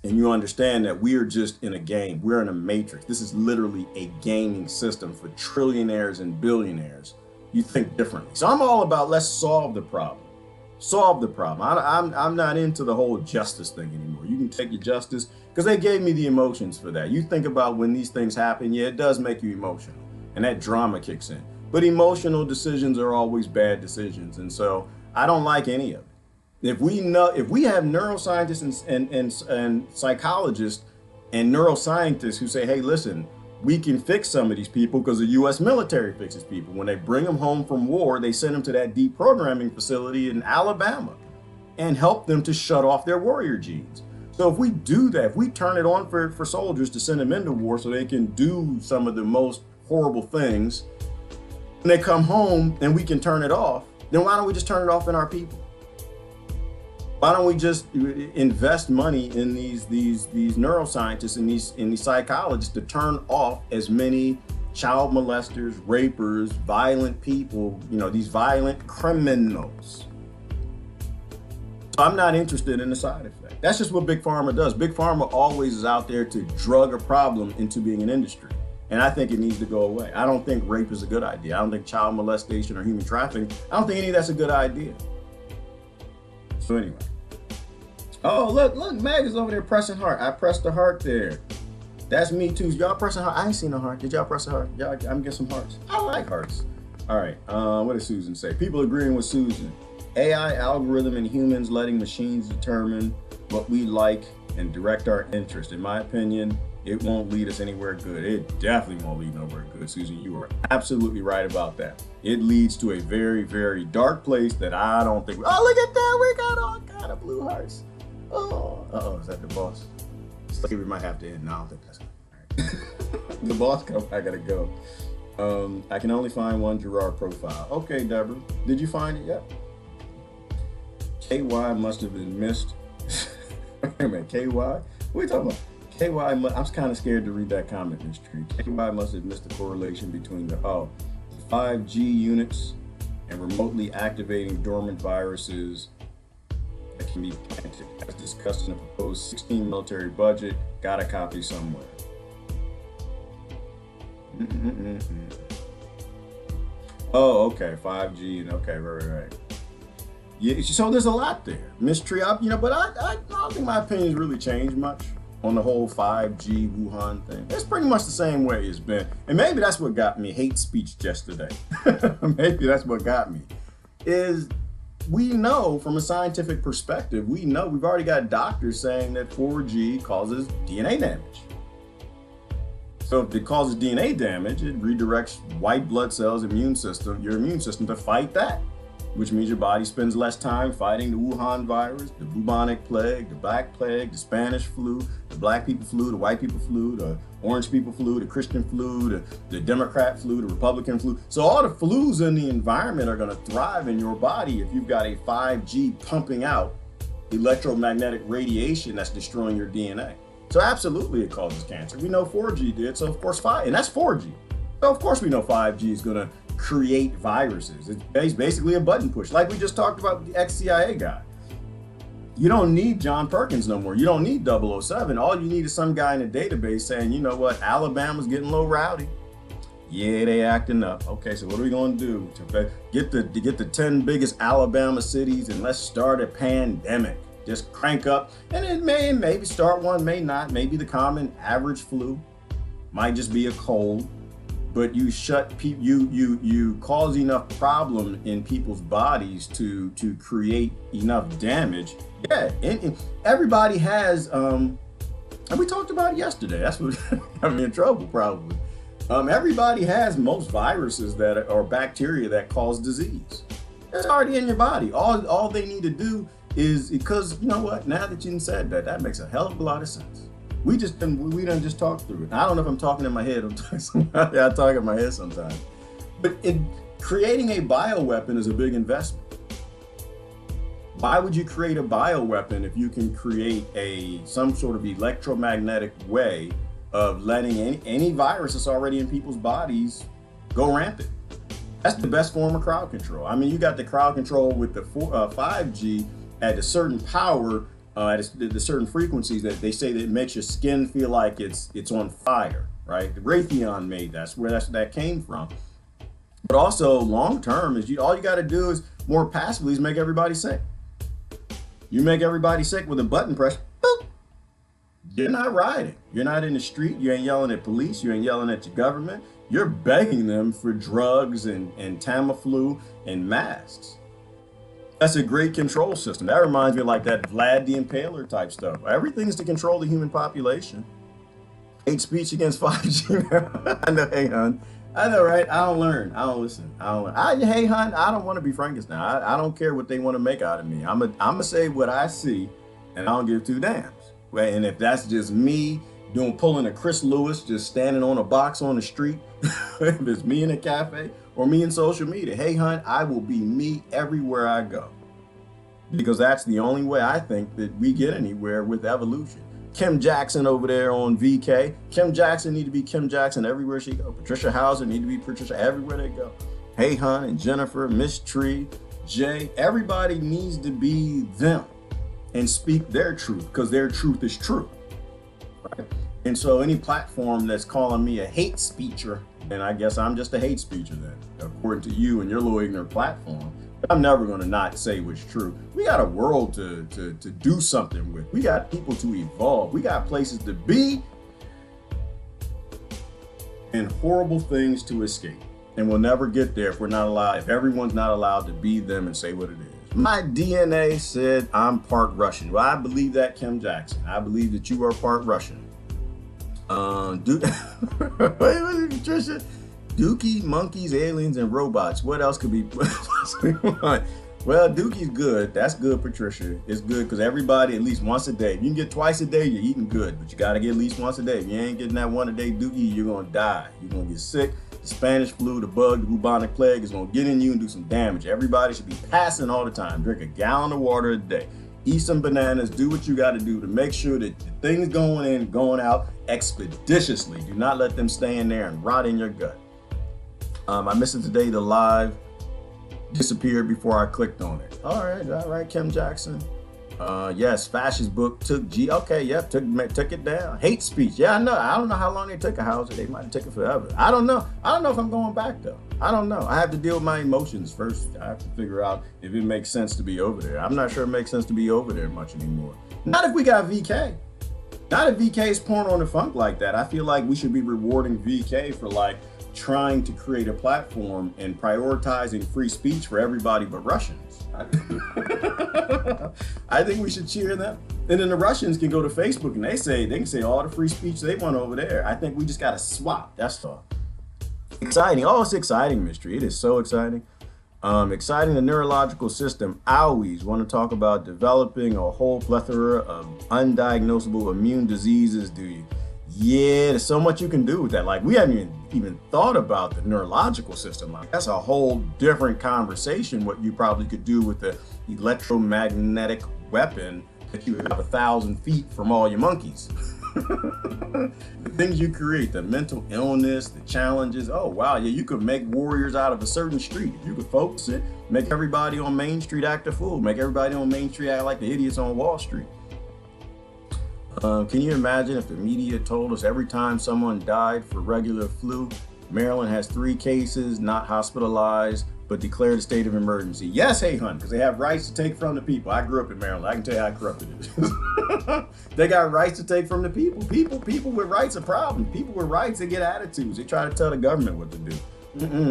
and you understand that we are just in a game, we're in a matrix. This is literally a gaming system for trillionaires and billionaires. You think differently. So I'm all about, let's solve the problem. Solve the problem. I'm not into the whole justice thing anymore. You can take your justice, because they gave me the emotions for that. You think about when these things happen, yeah, it does make you emotional, and that drama kicks in. But emotional decisions are always bad decisions, and so I don't like any of it. If we have neuroscientists and psychologists and neuroscientists who say, hey, listen, we can fix some of these people because the U.S. military fixes people. When they bring them home from war, they send them to that deprogramming facility in Alabama and help them to shut off their warrior genes. So if we do that, if we turn it on for soldiers to send them into war so they can do some of the most horrible things, when they come home and we can turn it off, then why don't we just turn it off in our people? Why don't we just invest money in these neuroscientists and these psychologists to turn off as many child molesters, rapers, violent people, these violent criminals? So I'm not interested in the side effect. That's just what Big Pharma does. Big Pharma always is out there to drug a problem into being an industry. And I think it needs to go away. I don't think rape is a good idea. I don't think child molestation or human trafficking, I don't think any of that's a good idea. So anyway. Oh, look, Mag is over there pressing heart. I pressed the heart there. That's me too. Y'all pressing heart? I ain't seen no heart. Did y'all press a heart? Y'all, I'm getting some hearts. I like hearts. All right, what does Susan say? People agreeing with Susan. AI algorithm and humans letting machines determine what we like and direct our interest. In my opinion, it won't lead us anywhere good. It definitely won't lead nowhere good. Susan, you are absolutely right about that. It leads to a very, very dark place that I don't think. Oh, look at that. We got all kind of blue hearts. Oh, is that the boss? Slavery might have to end. No, I don't think that's right. The boss come, I gotta go. I can only find one Gerard profile. Okay, Deborah, did you find it yet? KY must have been missed. Wait a minute, KY? What are you talking about? KY, I'm kind of scared to read that comment, Ms. Tree. KY must have missed the correlation between the 5G units and remotely activating dormant viruses that can be planted, as discussed in the proposed 16 military budget. Got a copy somewhere. Oh, okay, 5G, and okay, right. Yeah, so there's a lot there, mystery, but I don't think my opinion's really changed much on the whole 5G Wuhan thing. It's pretty much the same way it's been, and maybe that's what got me hate speech yesterday. Maybe that's what got me. Is we know from a scientific perspective, we've already got doctors saying that 4G causes DNA damage. So if it causes DNA damage, it redirects white blood cells, your immune system to fight that, which means your body spends less time fighting the Wuhan virus, the bubonic plague, the black plague, the Spanish flu, the black people flu, the white people flu, the orange people flu, the Christian flu, the Democrat flu, the Republican flu. So all the flus in the environment are going to thrive in your body if you've got a 5G pumping out electromagnetic radiation that's destroying your DNA. So absolutely it causes cancer. We know 4G did, so of course and that's 4G. So of course we know 5G is going to create viruses. It's basically a button push, like we just talked about with the ex-CIA guy. You don't need John Perkins no more. You don't need 007. All you need is some guy in a database saying, you know what, Alabama's getting a little rowdy. Yeah, they acting up. Okay, so what are we going to do to get the 10 biggest Alabama cities and let's start a pandemic? Just crank up, and it maybe start one, may not. Maybe the common average flu might just be a cold. But you you cause enough problem in people's bodies to create enough damage. Yeah, and everybody has, and we talked about it yesterday. That's what got me in trouble probably. Everybody has most viruses or bacteria that cause disease. It's already in your body. All they need to do is, because you know what? Now that you said that makes a hell of a lot of sense. We done just talked through it. I don't know if I'm talking in my head. I talk in my head sometimes. But creating a bioweapon is a big investment. Why would you create a bioweapon if you can create some sort of electromagnetic way of letting any virus that's already in people's bodies go rampant? That's the best form of crowd control. I mean, you got the crowd control with the 5G at a certain power, at the certain frequencies that they say that it makes your skin feel like it's on fire, right? Raytheon made that's where that came from. But also long term is all you got to do is more passively is make everybody sick. You make everybody sick with a button press, boop. You're not rioting. You're not in the street. You ain't yelling at police. You ain't yelling at your government. You're begging them for drugs and Tamiflu and masks. That's a great control system. That reminds me of like that Vlad the Impaler type stuff. Everything is to control the human population. Hate speech against 5G. I know, hey, hon. I know, right? I don't learn. I don't listen. I don't learn. Hey, hon, I don't want to be Frankenstein. I don't care what they want to make out of me. I'm gonna say what I see, and I don't give two damns. Right? And if that's just me pulling a Chris Lewis, just standing on a box on the street, if it's me in a cafe or me in social media, hey, hon, I will be me everywhere I go. Because that's the only way I think that we get anywhere with evolution. Kim Jackson over there on VK. Kim Jackson need to be Kim Jackson everywhere she go. Patricia Hauser need to be Patricia everywhere they go. Hey Hun and Jennifer, Miss Tree, Jay, everybody needs to be them and speak their truth because their truth is true. Right? And so any platform that's calling me a hate speecher, then I guess I'm just a hate speecher then, according to you and your little ignorant platform. I'm never going to not say what's true. We got a world to do something with. We got people to evolve. We got places to be and horrible things to escape. And we'll never get there if we're not allowed, if everyone's not allowed to be them and say what it is. My DNA said I'm part Russian. Well, I believe that, Kim Jackson. I believe that you are part Russian. Patricia? Dookie, monkeys, aliens, and robots. What else could be possibly one? Well, Dookie's good. That's good, Patricia. It's good because everybody at least once a day. If you can get twice a day, you're eating good. But you got to get at least once a day. If you ain't getting that one a day Dookie, you're going to die. You're going to get sick. The Spanish flu, the bug, the bubonic plague is going to get in you and do some damage. Everybody should be passing all the time. Drink a gallon of water a day. Eat some bananas. Do what you got to do to make sure that the things going in, going out expeditiously. Do not let them stay in there and rot in your gut. I missed it today. The live disappeared before I clicked on it. All right, Kim Jackson. Yes, fascist book took okay, yep, took it down. Hate speech. Yeah, I know. I don't know how long they took a house. They might have taken forever. I don't know. I don't know if I'm going back though. I don't know. I have to deal with my emotions first. I have to figure out if it makes sense to be over there. I'm not sure it makes sense to be over there much anymore. Not if we got VK. Not if VK is pouring on the funk like that. I feel like we should be rewarding VK for like trying to create a platform and prioritizing free speech for everybody but Russians. I think we should cheer them. And then the Russians can go to Facebook and they can say all the free speech they want over there. I think we just got to swap. That's all. Exciting. Oh, it's exciting, mystery. It is so exciting. Exciting the neurological system. I always want to talk about developing a whole plethora of undiagnosable immune diseases. Do you? Yeah, there's so much you can do with that. Like we haven't even thought about the neurological system. Like that's a whole different conversation. What you probably could do with the electromagnetic weapon that you have 1,000 feet from all your monkeys. The things you create, the mental illness, the challenges. Oh wow, yeah, you could make warriors out of a certain street. If you could focus it, make everybody on Main Street act a fool. Make everybody on Main Street act like the idiots on Wall Street. Can you imagine if the media told us every time someone died for regular flu, Maryland has 3 cases, not hospitalized, but declared a state of emergency? Yes, hey, hun, because they have rights to take from the people. I grew up in Maryland. I can tell you how corrupt it is. They got rights to take from the people. People with rights are problem. People with rights, they get attitudes. They try to tell the government what to do.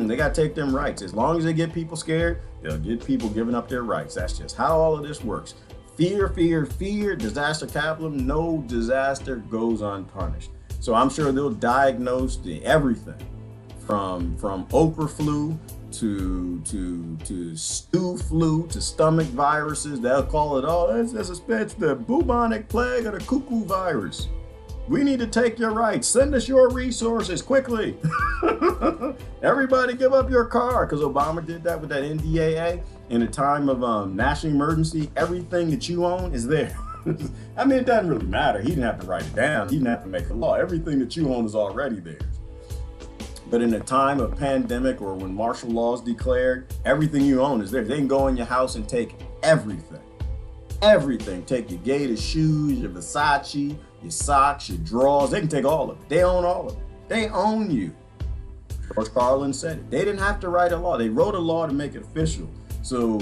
They got to take them rights. As long as they get people scared, they'll get people giving up their rights. That's just how all of this works. Fear, fear, fear, disaster capitalism. No disaster goes unpunished. So I'm sure they'll diagnose everything from okra flu to stew flu to stomach viruses. They'll call it all. That's the bubonic plague or the cuckoo virus. We need to take your rights. Send us your resources quickly. Everybody give up your car, because Obama did that with that NDAA. In a time of national emergency, everything that you own is there. I mean, it doesn't really matter. He didn't have to write it down. He didn't have to make a law. Everything that you own is already theirs. But in a time of pandemic or when martial law is declared, everything you own is theirs. They can go in your house and take everything. Everything. Take your gator shoes, your Versace, your socks, your drawers. They can take all of it. They own all of it. They own you. George Carlin said it. They didn't have to write a law. They wrote a law to make it official. So,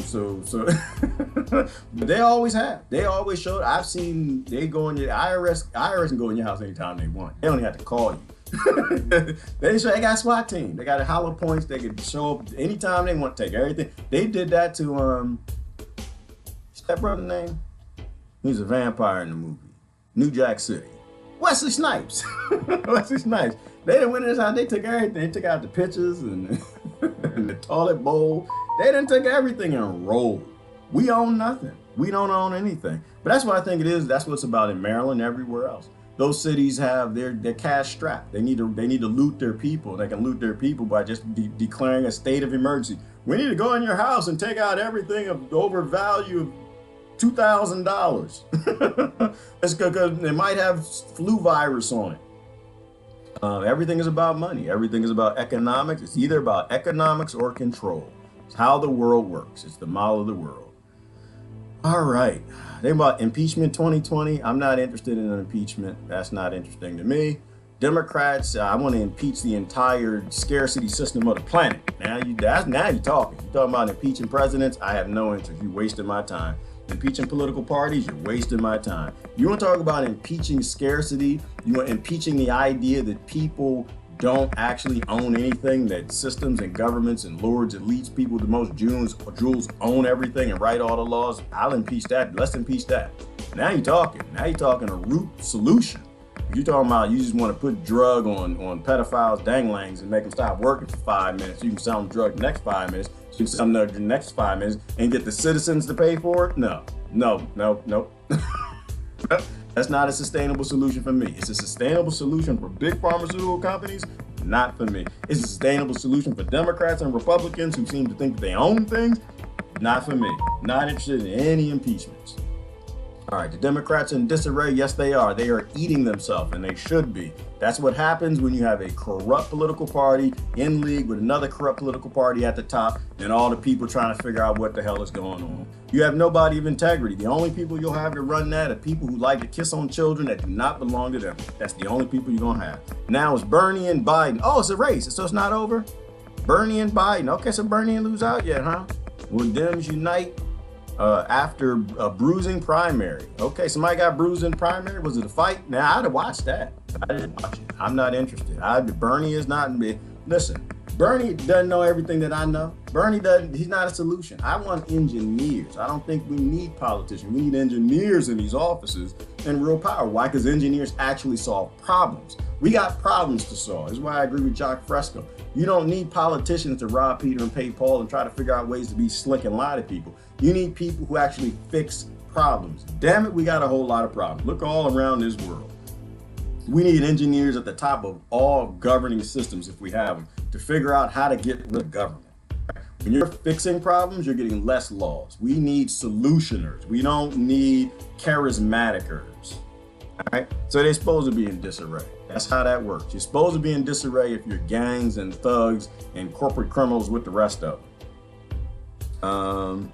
but they always have. They always showed. I've seen they go in your IRS can go in your house anytime they want. They don't even have to call you. They got a SWAT team. They got a hollow points. They can show up anytime they want to take everything. They did that to what's that brother's name? He's a vampire in the movie. New Jack City. Wesley Snipes. Wesley Snipes. They didn't went in his house. They took everything. They took out the pictures and the toilet bowl. They didn't take everything and roll. We own nothing. We don't own anything. But that's what I think it is. That's what it's about in Maryland, everywhere else. Those cities have their cash strapped. They need to loot their people. They can loot their people by just declaring a state of emergency. We need to go in your house and take out everything of over value of $2,000. It's because it might have flu virus on it. Everything is about money. Everything is about economics. It's either about economics or control. It's how the world works. It's the model of the world. All right. Think about impeachment 2020. I'm not interested in an impeachment. That's not interesting to me. Democrats, I want to impeach the entire scarcity system of the planet. Now you're talking. You're talking about impeaching presidents. I have no interest. You're wasting my time. Impeaching political parties, you're wasting my time. You want to talk about impeaching scarcity? You want impeaching the idea that people don't actually own anything, that systems and governments and lords, elites, people with the most jewels own everything and write all the laws? I'll impeach that. Let's impeach that. Now you're talking. Now you're talking a root solution. You're talking about you just want to put drug on pedophiles' danglangs and make them stop working for 5 minutes. You can sell them drug the next 5 minutes. You can sell them the next 5 minutes and get the citizens to pay for it? No. That's not a sustainable solution for me. It's a sustainable solution for big pharmaceutical companies, not for me. It's a sustainable solution for Democrats and Republicans who seem to think that they own things, not for me. Not interested in any impeachments. All right, the Democrats in disarray, yes, they are. They are eating themselves, and they should be. That's what happens when you have a corrupt political party in league with another corrupt political party at the top, and all the people trying to figure out what the hell is going on. You have nobody of integrity. The only people you'll have to run that are people who like to kiss on children that do not belong to them. That's the only people you're going to have. Now it's Bernie and Biden. Oh, it's a race, so it's not over? Bernie and Biden. Okay, so Bernie ain't lose out yet, huh? Will Dems unite? After a bruising primary. Okay, somebody got bruised in primary. Was it a fight? Now, I'd have watched that. I didn't watch it. I'm not interested. Bernie is not. Listen, Bernie doesn't know everything that I know. Bernie doesn't. He's not a solution. I want engineers. I don't think we need politicians. We need engineers in these offices and real power. Why? Because engineers actually solve problems. We got problems to solve. That's why I agree with Jacques Fresco. You don't need politicians to rob Peter and pay Paul and try to figure out ways to be slick and lie to people. You need people who actually fix problems. Damn it, we got a whole lot of problems. Look all around this world. We need engineers at the top of all governing systems, if we have them, to figure out how to get rid of government. When you're fixing problems, you're getting less laws. We need solutioners. We don't need charismaticers. All right? So they're supposed to be in disarray. That's how that works. You're supposed to be in disarray if you're gangs and thugs and corporate criminals with the rest of them.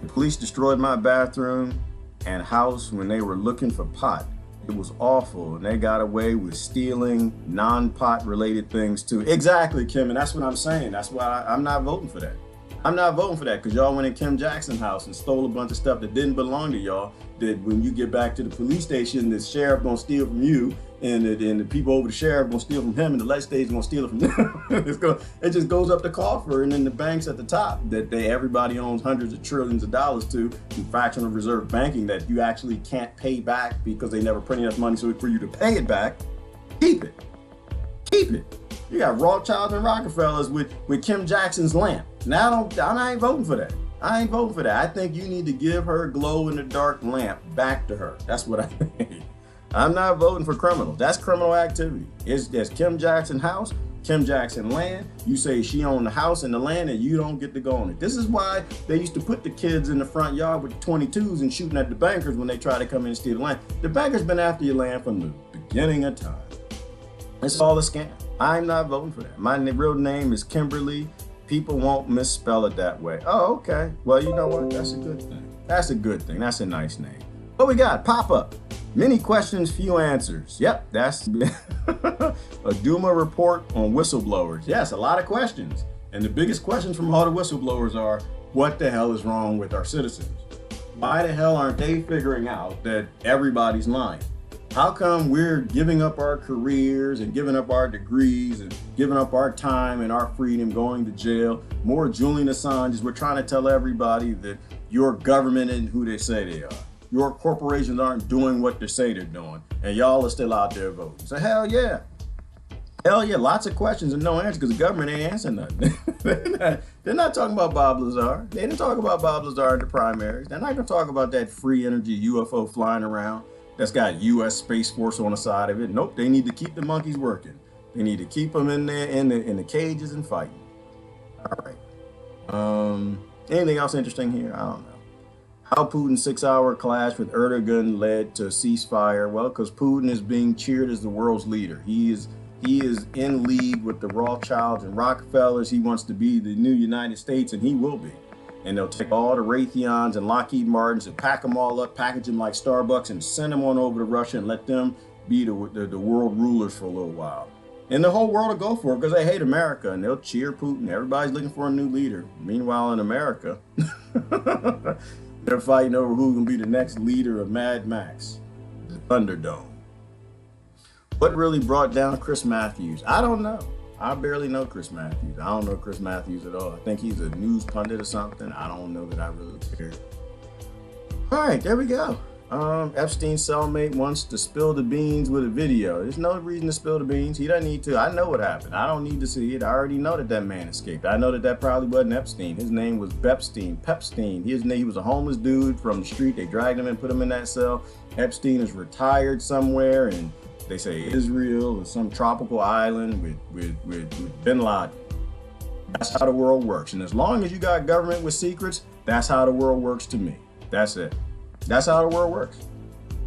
The police destroyed my bathroom and house when they were looking for pot. It was awful, and they got away with stealing non-pot related things too. Exactly, Kim, and that's what I'm saying. That's why I'm not voting for that. I'm not voting for that because y'all went in Kim Jackson's house and stole a bunch of stuff that didn't belong to y'all. That when you get back to the police station, the sheriff gonna steal from you, and the people over the sheriff gonna steal from him, and the legislature gonna steal it from them. It just goes up the coffer, and then the banks at the top that everybody owns hundreds of trillions of dollars to in fractional reserve banking that you actually can't pay back because they never print enough money so for you to pay it back. Keep it. You got Rothschilds and Rockefellers with Kim Jackson's lamp. Now I ain't voting for that. I ain't voting for that. I think you need to give her glow in the dark lamp back to her. That's what I think. I'm not voting for criminals. That's criminal activity. There's Kim Jackson house, Kim Jackson land. You say she owned the house and the land and you don't get to go on it. This is why they used to put the kids in the front yard with 22s and shooting at the bankers when they try to come in and steal the land. The bankers been after your land from the beginning of time. It's all a scam. I'm not voting for that. My real name is Kimberly. People won't misspell it that way. Oh, okay. Well, you know what? That's a good thing. That's a good thing. That's a nice name. What we got? Pop-up. Many questions, few answers. Yep, that's a Duma report on whistleblowers. Yes, a lot of questions. And the biggest questions from all the whistleblowers are, what the hell is wrong with our citizens? Why the hell aren't they figuring out that everybody's lying? How come we're giving up our careers and giving up our degrees and giving up our time and our freedom, going to jail? More Julian Assanges. We're trying to tell everybody that your government isn't who they say they are. Your corporations aren't doing what they say they're doing, and y'all are still out there voting. So hell yeah. Hell yeah, lots of questions and no answers because the government ain't answering nothing. they're not talking about Bob Lazar. They didn't talk about Bob Lazar in the primaries. They're not going to talk about that free energy UFO flying around that's got U.S. Space Force on the side of it. Nope, they need to keep the monkeys working. They need to keep them in there in the cages and fighting. All right. Anything else interesting here? I don't know. How Putin's 6-hour clash with Erdogan led to a ceasefire? Well, because Putin is being cheered as the world's leader. He is in league with the Rothschilds and Rockefellers. He wants to be the new United States, and he will be. And they'll take all the Raytheons and Lockheed Martins and pack them all up, package them like Starbucks, and send them on over to Russia and let them be the world rulers for a little while. And the whole world will go for it because they hate America, and they'll cheer Putin. Everybody's looking for a new leader. Meanwhile, in America, they're fighting over who's going to be the next leader of Mad Max, the Thunderdome. What really brought down Chris Matthews? I don't know. I barely know Chris Matthews. I don't know Chris Matthews at all. I think he's a news pundit or something. I don't know that I really care. All right, there we go. Epstein's cellmate wants to spill the beans with a video. There's no reason to spill the beans. He doesn't need to. I know what happened. I don't need to see it. I already know that man escaped. I know that probably wasn't Epstein. His name was Pepstein. He was a homeless dude from the street. They dragged him and put him in that cell. Epstein is retired somewhere, and they say Israel or some tropical island with bin Laden. That's how the world works. And as long as you got government with secrets, that's how the world works to me. That's it. That's how the world works.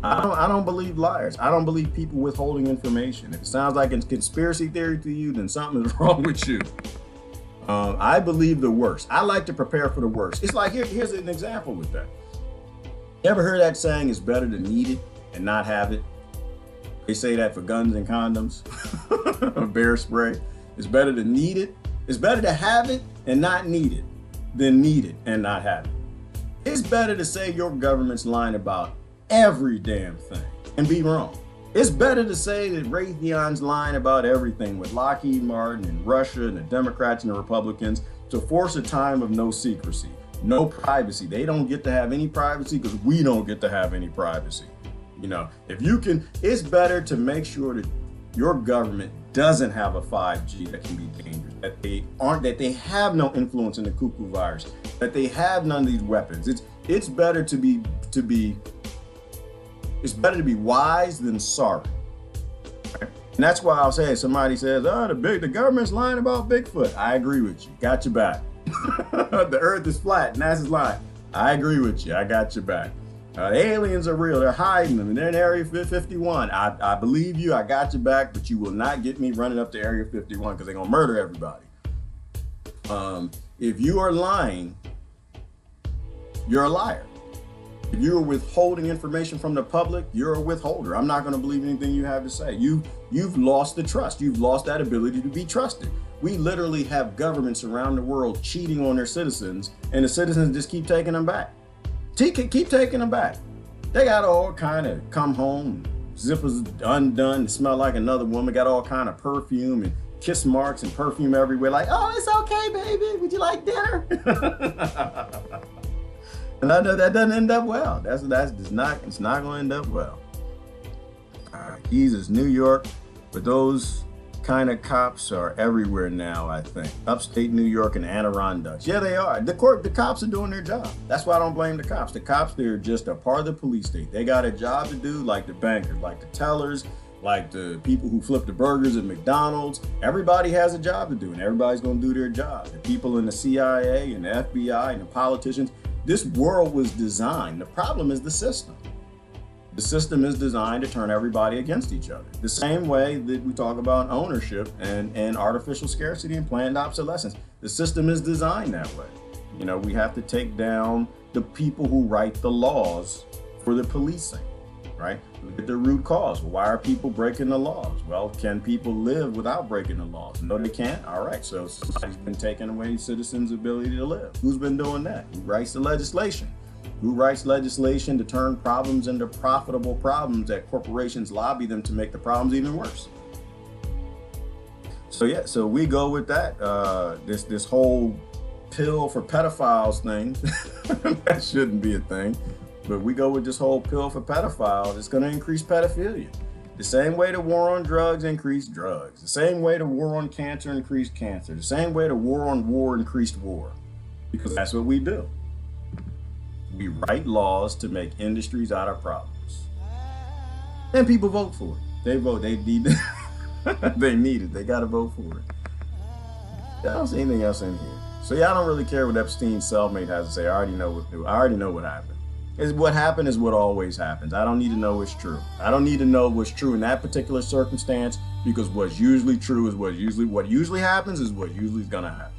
I don't believe liars. I don't believe people withholding information. If it sounds like a conspiracy theory to you, then something is wrong with you. I believe the worst. I like to prepare for the worst. It's like, here's an example with that. You ever heard that saying, it's better to need it and not have it? They say that for guns and condoms, bear spray. It's better to need it. It's better to have it and not need it than need it and not have it. It's better to say your government's lying about every damn thing and be wrong. It's better to say that Raytheon's lying about everything with Lockheed Martin and Russia and the Democrats and the Republicans to force a time of no secrecy, no privacy. They don't get to have any privacy because we don't get to have any privacy. You know, if you can, it's better to make sure that your government doesn't have a 5G that can be dangerous, that they have no influence in the cuckoo virus, that they have none of these weapons. It's better to be wise than sorry. And that's why I'll say, somebody says, the government's lying about Bigfoot. I agree with you. Got your back. The earth is flat. NASA's lying. I agree with you. I got your back. The aliens are real. They're hiding them. And they're in Area 51. I believe you. I got your back. But you will not get me running up to Area 51 because they're going to murder everybody. If you are lying, you're a liar. If you're withholding information from the public, you're a withholder. I'm not going to believe anything you have to say. You've lost the trust. You've lost that ability to be trusted. We literally have governments around the world cheating on their citizens, and the citizens just keep taking them back. Keep taking them back. They got all kind of come home, zippers undone, smell like another woman, got all kind of perfume and kiss marks and perfume everywhere. Like, oh, it's okay, baby. Would you like dinner? And I know that doesn't end up well. It's not going to end up well. All right, Jesus, New York. For those kind of cops are everywhere now, I think. Upstate New York and Adirondacks. Yeah, they are. The cops are doing their job. That's why I don't blame the cops. The cops, they're just a part of the police state. They got a job to do, like the bankers, like the tellers, like the people who flip the burgers at McDonald's. Everybody has a job to do, and everybody's going to do their job. The people in the CIA and the FBI and the politicians. This world was designed. The problem is the system. The system is designed to turn everybody against each other. The same way that we talk about ownership and artificial scarcity and planned obsolescence. The system is designed that way. You know, we have to take down the people who write the laws for the policing, right? Look at the root cause. Well, why are people breaking the laws? Well, can people live without breaking the laws? No, they can't. All right, so society's been taking away citizens' ability to live. Who's been doing that? Who writes the legislation? Who writes legislation to turn problems into profitable problems that corporations lobby them to make the problems even worse? So yeah, so we go with that. This whole pill for pedophiles thing, that shouldn't be a thing, but we go with this whole pill for pedophiles. It's going to increase pedophilia. The same way the war on drugs increased drugs. The same way the war on cancer increased cancer. The same way the war on war increased war. Because that's what we do. We write laws to make industries out of problems. And people vote for it. They vote. They need it. They need it. They got to vote for it. I don't see anything else in here. So yeah, I don't really care what Epstein's cellmate has to say. I already know what happened. What happened is what always happens. I don't need to know what's true. I don't need to know what's true in that particular circumstance, because what's usually true is what usually happens is what usually is gonna happen.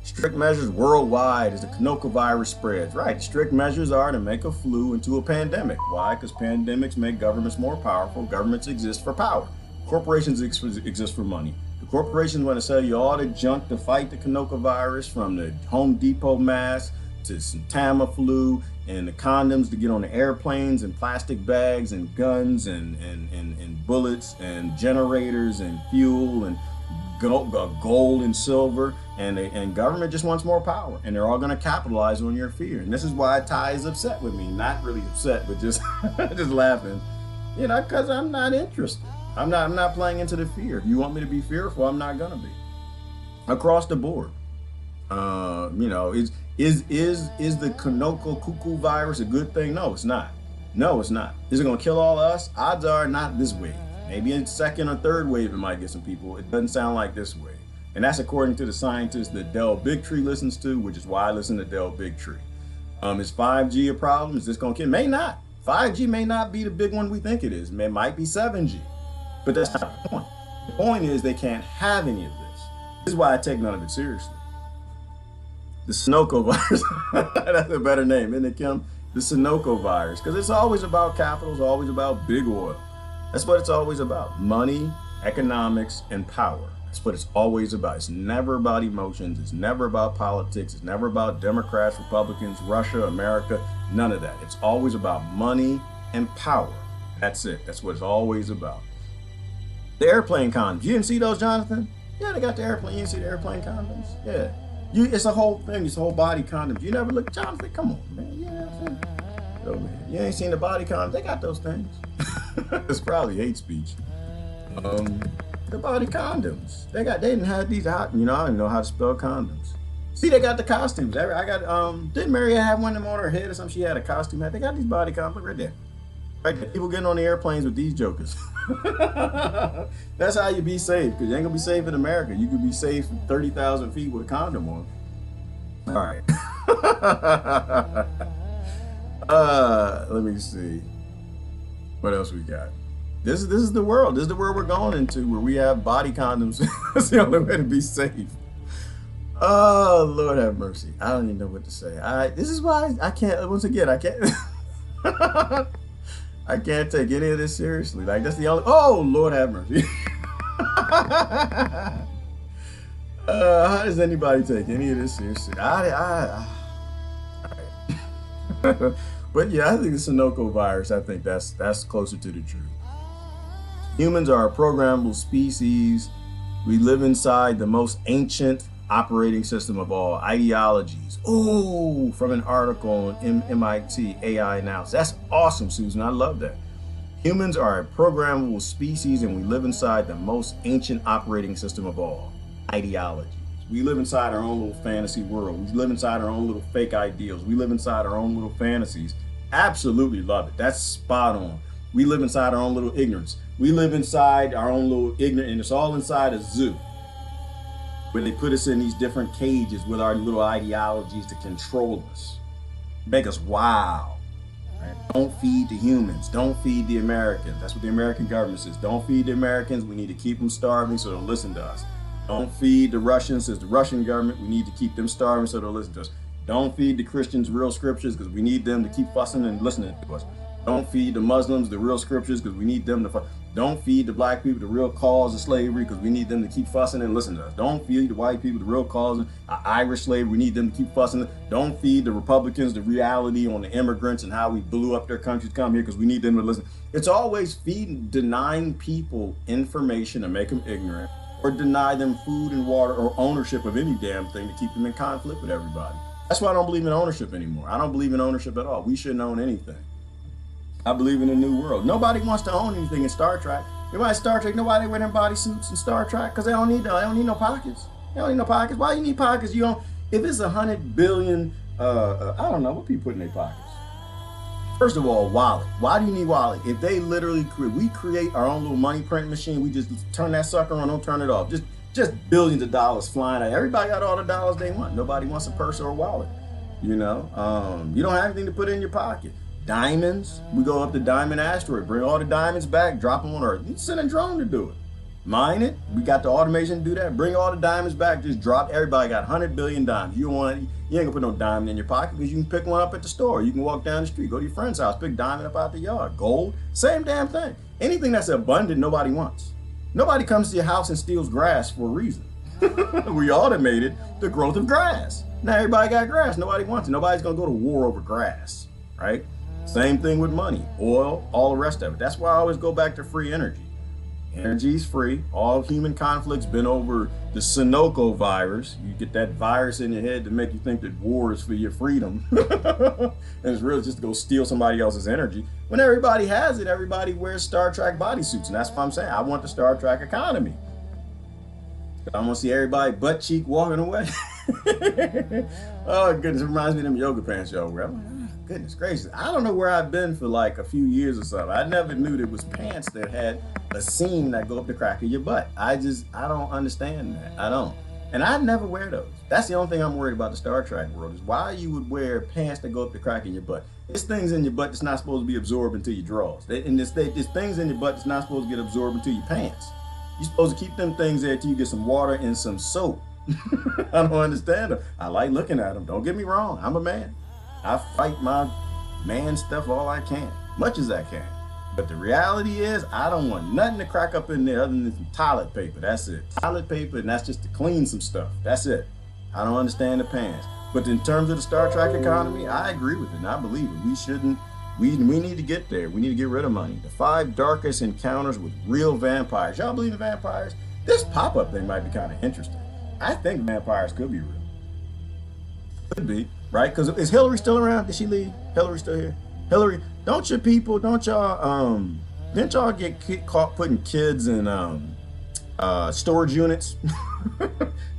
Strict measures worldwide as the coronavirus spreads. Right, strict measures are to make a flu into a pandemic. Why? Because pandemics make governments more powerful. Governments exist for power. Corporations exist for money. The corporations want to sell you all the junk to fight the coronavirus, from the Home Depot mask to some Tamiflu and the condoms to get on the airplanes, and plastic bags and guns and bullets and generators and fuel and gold and silver, and government just wants more power, and they're all going to capitalize on your fear. And this is why Ty is upset with me. Not really upset, but just just laughing, you know, because I'm not interested. I'm not playing into the fear. If you want me to be fearful, I'm not going to be. Across the board. You know, is the Kanoko cuckoo virus a good thing? No, it's not. No, it's not. Is it going to kill all of us? Odds are not this wave. Maybe in second or third wave, it might get some people. It doesn't sound like this wave. And that's according to the scientists that Del Bigtree listens to, which is why I listen to Del Bigtree. Is 5G a problem? Is this going to kill? May not. 5G may not be the big one we think it is. It might be 7G. But that's not the point. The point is they can't have any of this. This is why I take none of it seriously. The Sunoco virus, that's a better name, isn't it, Kim? The Sunoco virus, because it's always about capital, it's always about big oil. That's what it's always about. Money, economics, and power. That's what it's always about. It's never about emotions. It's never about politics. It's never about Democrats, Republicans, Russia, America, none of that. It's always about money and power. That's it. That's what it's always about. The airplane condoms. You didn't see those, Jonathan? Yeah, they got the airplane. You didn't see the airplane condoms? Yeah. It's a whole thing. It's a whole body condoms. You never look, Jonathan, come on, man. Yeah. Oh, man. You ain't seen the body condoms. They got those things. It's probably hate speech. The body condoms. They didn't have these out. You know, I didn't know how to spell condoms. See, they got the costumes. I got, didn't Maria have one of them on her head or something? She had a costume hat. They got these body condoms. Look right there. Right there. People getting on the airplanes with these jokers. That's how you be safe, because you ain't gonna be safe in America. You could be safe 30,000 feet with a condom on. All right. Let me see. What else we got? This is the world. This is the world we're going into, where we have body condoms. That's the only way to be safe. Oh, Lord have mercy. I don't even know what to say. This is why I can't, once again, I can't. I can't take any of this seriously. Like, that's the only, oh, Lord have mercy. How does anybody take any of this seriously? But yeah, I think the Sunoco virus, I think that's closer to the truth. Humans are a programmable species. We live inside the most ancient operating system of all, ideologies. Oh, from an article on MIT AI Now. That's awesome, Susan. I love that. Humans are a programmable species, and we live inside the most ancient operating system of all, ideologies. We live inside our own little fantasy world. We live inside our own little fake ideals. We live inside our own little fantasies. Absolutely love it. That's spot on. We live inside our own little ignorance. We live inside our own little ignorance, and it's all inside a zoo where they put us in these different cages with our little ideologies to control us, make us wow. Right? Don't feed the humans. Don't feed the Americans. That's what the American government says. Don't feed the Americans. We need to keep them starving so they'll listen to us. Don't feed the Russians, says the Russian government. We need to keep them starving so they'll listen to us. Don't feed the Christians real scriptures because we need them to keep fussing and listening to us. Don't feed the Muslims the real scriptures because we need them to fuss. Don't feed the black people the real cause of slavery because we need them to keep fussing and listening to us. Don't feed the white people the real cause of Irish slavery. We need them to keep fussing. Don't feed the Republicans the reality on the immigrants and how we blew up their country to come here because we need them to listen. It's always denying people information to make them ignorant, or deny them food and water or ownership of any damn thing to keep them in conflict with everybody. That's why I don't believe in ownership anymore. I don't believe in ownership at all. We shouldn't own anything. I believe in a new world. Nobody wants to own anything in Star Trek. You watch Star Trek, nobody wear them bodysuits in Star Trek because they don't need no pockets. They don't need no pockets. Why you need pockets? You don't. If it's 100 billion, I don't know what people put in their pockets. First of all, wallet. Why do you need wallet? If they literally we create our own little money print machine, we just turn that sucker on, don't turn it off. Just billions of dollars flying out. Everybody got all the dollars they want. Nobody wants a purse or a wallet. You know, you don't have anything to put in your pocket. Diamonds, we go up to Diamond Asteroid, bring all the diamonds back, drop them on Earth. You send a drone to do it. Mine it, we got the automation to do that. Bring all the diamonds back, just drop. Everybody got 100 billion diamonds. You ain't gonna put no diamond in your pocket because you can pick one up at the store. You can walk down the street, go to your friend's house, pick diamond up out the yard. Gold, same damn thing. Anything that's abundant, nobody wants. Nobody comes to your house and steals grass for a reason. We automated the growth of grass. Now everybody got grass, nobody wants it. Nobody's gonna go to war over grass, right? Same thing with money, oil, all the rest of it. That's why I always go back to free energy. Energy is free. All human conflicts been over the Sunoco virus. You get that virus in your head to make you think that war is for your freedom. And it's really just to go steal somebody else's energy. When everybody has it, everybody wears Star Trek bodysuits. And that's what I'm saying. I want the Star Trek economy. I want to see everybody butt cheek walking away. Oh, goodness. It reminds me of them yoga pants y'all wear. Goodness gracious. I don't know where I've been for like a few years or something. I never knew there was pants that had a seam that go up the crack of your butt. I don't understand that. I don't. And I never wear those. That's the only thing I'm worried about the Star Trek world is why you would wear pants that go up the crack of your butt. There's things in your butt that's not supposed to be absorbed into your drawers. And there's things in your butt that's not supposed to get absorbed into your pants. You're supposed to keep them things there till you get some water and some soap. I don't understand them. I like looking at them. Don't get me wrong. I'm a man. I fight my man stuff all I can, much as I can. But the reality is, I don't want nothing to crack up in there other than some toilet paper. That's it. Toilet paper, and that's just to clean some stuff. That's it. I don't understand the pants. But in terms of the Star Trek economy, I agree with it, and I believe it. We need to get there. We need to get rid of money. The 5 darkest encounters with real vampires. Y'all believe in vampires? This pop-up thing might be kind of interesting. I think vampires could be real. Could be, right? Because is Hillary still around? Did she leave? Hillary's still here? Hillary, didn't y'all get caught putting kids in storage units?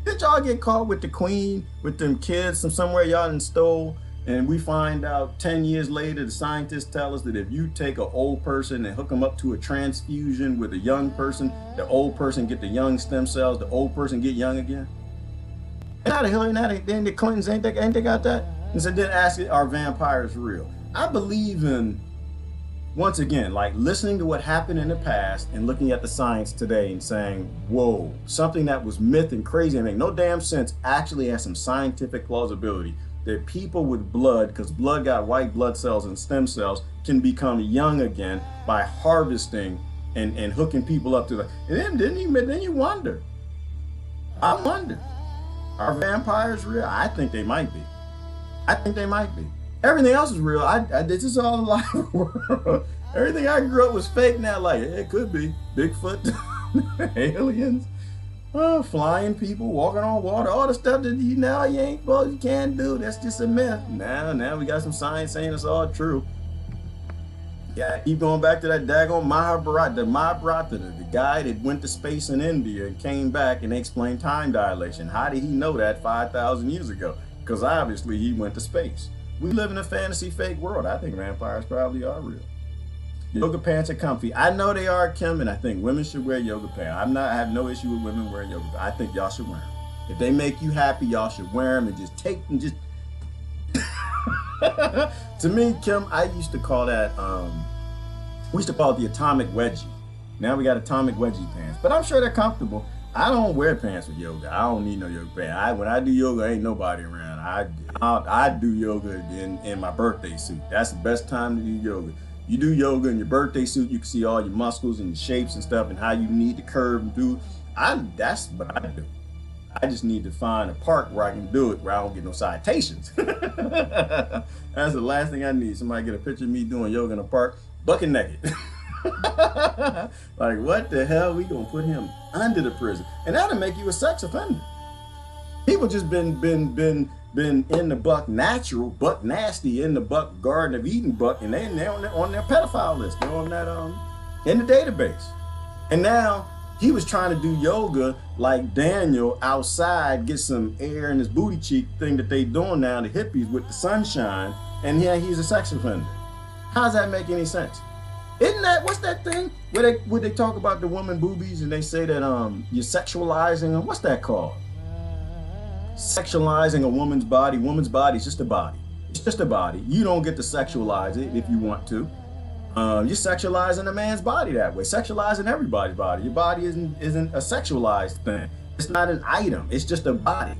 Did y'all get caught with the queen, with them kids from somewhere y'all done stole? And we find out 10 years later, the scientists tell us that if you take an old person and hook them up to a transfusion with a young person, the old person get the young stem cells, the old person get young again. Not a Hillary, then the Clintons, ain't they got that? And so then ask it, are vampires real? I believe in, once again, like listening to what happened in the past and looking at the science today and saying, whoa, something that was myth and crazy and make no damn sense actually has some scientific plausibility. That people with blood, because blood got white blood cells and stem cells, can become young again by harvesting and hooking people up to the. And then you wonder. I wonder, are vampires real? I think they might be. Everything else is real. This is all a lie. Everything I grew up was fake now. Like it could be Bigfoot, aliens. Flying people, walking on water, all the stuff that you can't do. That's just a myth. Now we got some science saying it's all true. Yeah, keep going back to that daggone Mahabharata, the guy that went to space in India and came back and explained time dilation. How did he know that 5,000 years ago? Because obviously he went to space. We live in a fantasy fake world. I think vampires probably are real. Yoga pants are comfy. I know they are, Kim, and I think women should wear yoga pants. I have no issue with women wearing yoga pants. I think y'all should wear them. If they make you happy, y'all should wear them and just take them. Just to me, Kim, I used to call that. We used to call it the atomic wedgie. Now we got atomic wedgie pants, but I'm sure they're comfortable. I don't wear pants with yoga. I don't need no yoga pants. When I do yoga, ain't nobody around. I do yoga in my birthday suit. That's the best time to do yoga. You do yoga in your birthday suit, you can see all your muscles and shapes and stuff and how you need to curve and do. That's what I do. I just need to find a park where I can do it, where I don't get no citations. That's the last thing I need. Somebody get a picture of me doing yoga in a park, bucket naked. Like, what the hell? We gonna put him under the prison, and that'll make you a sex offender. People just been in the buck natural, buck nasty, in the buck Garden of Eden buck, and they're on their pedophile list. They're on that in the database. And now he was trying to do yoga like Daniel outside, get some air in his booty cheek thing that they doing now, the hippies with the sunshine, and yeah, he's a sex offender. How does that make any sense? Isn't that, what's that thing where they talk about the woman boobies and they say that you're sexualizing them? What's that called? Sexualizing a woman's body. Woman's body is just a body. It's just a body. You don't get to sexualize it if you want to. You're sexualizing a man's body that way. Sexualizing everybody's body. Your body isn't a sexualized thing. It's not an item. It's just a body.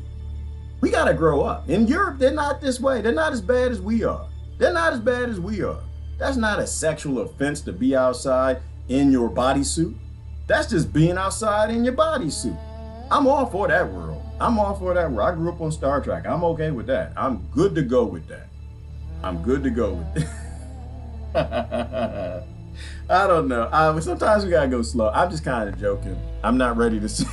We gotta grow up. In Europe, they're not this way. They're not as bad as we are. They're not as bad as we are. That's not a sexual offense to be outside in your bodysuit. That's just being outside in your bodysuit. I'm all for that world. I'm all for that world. I grew up on Star Trek. I'm okay with that. I'm good to go with that. I'm good to go with that. I don't know. Sometimes we gotta go slow. I'm just kind of joking. I'm not ready to see.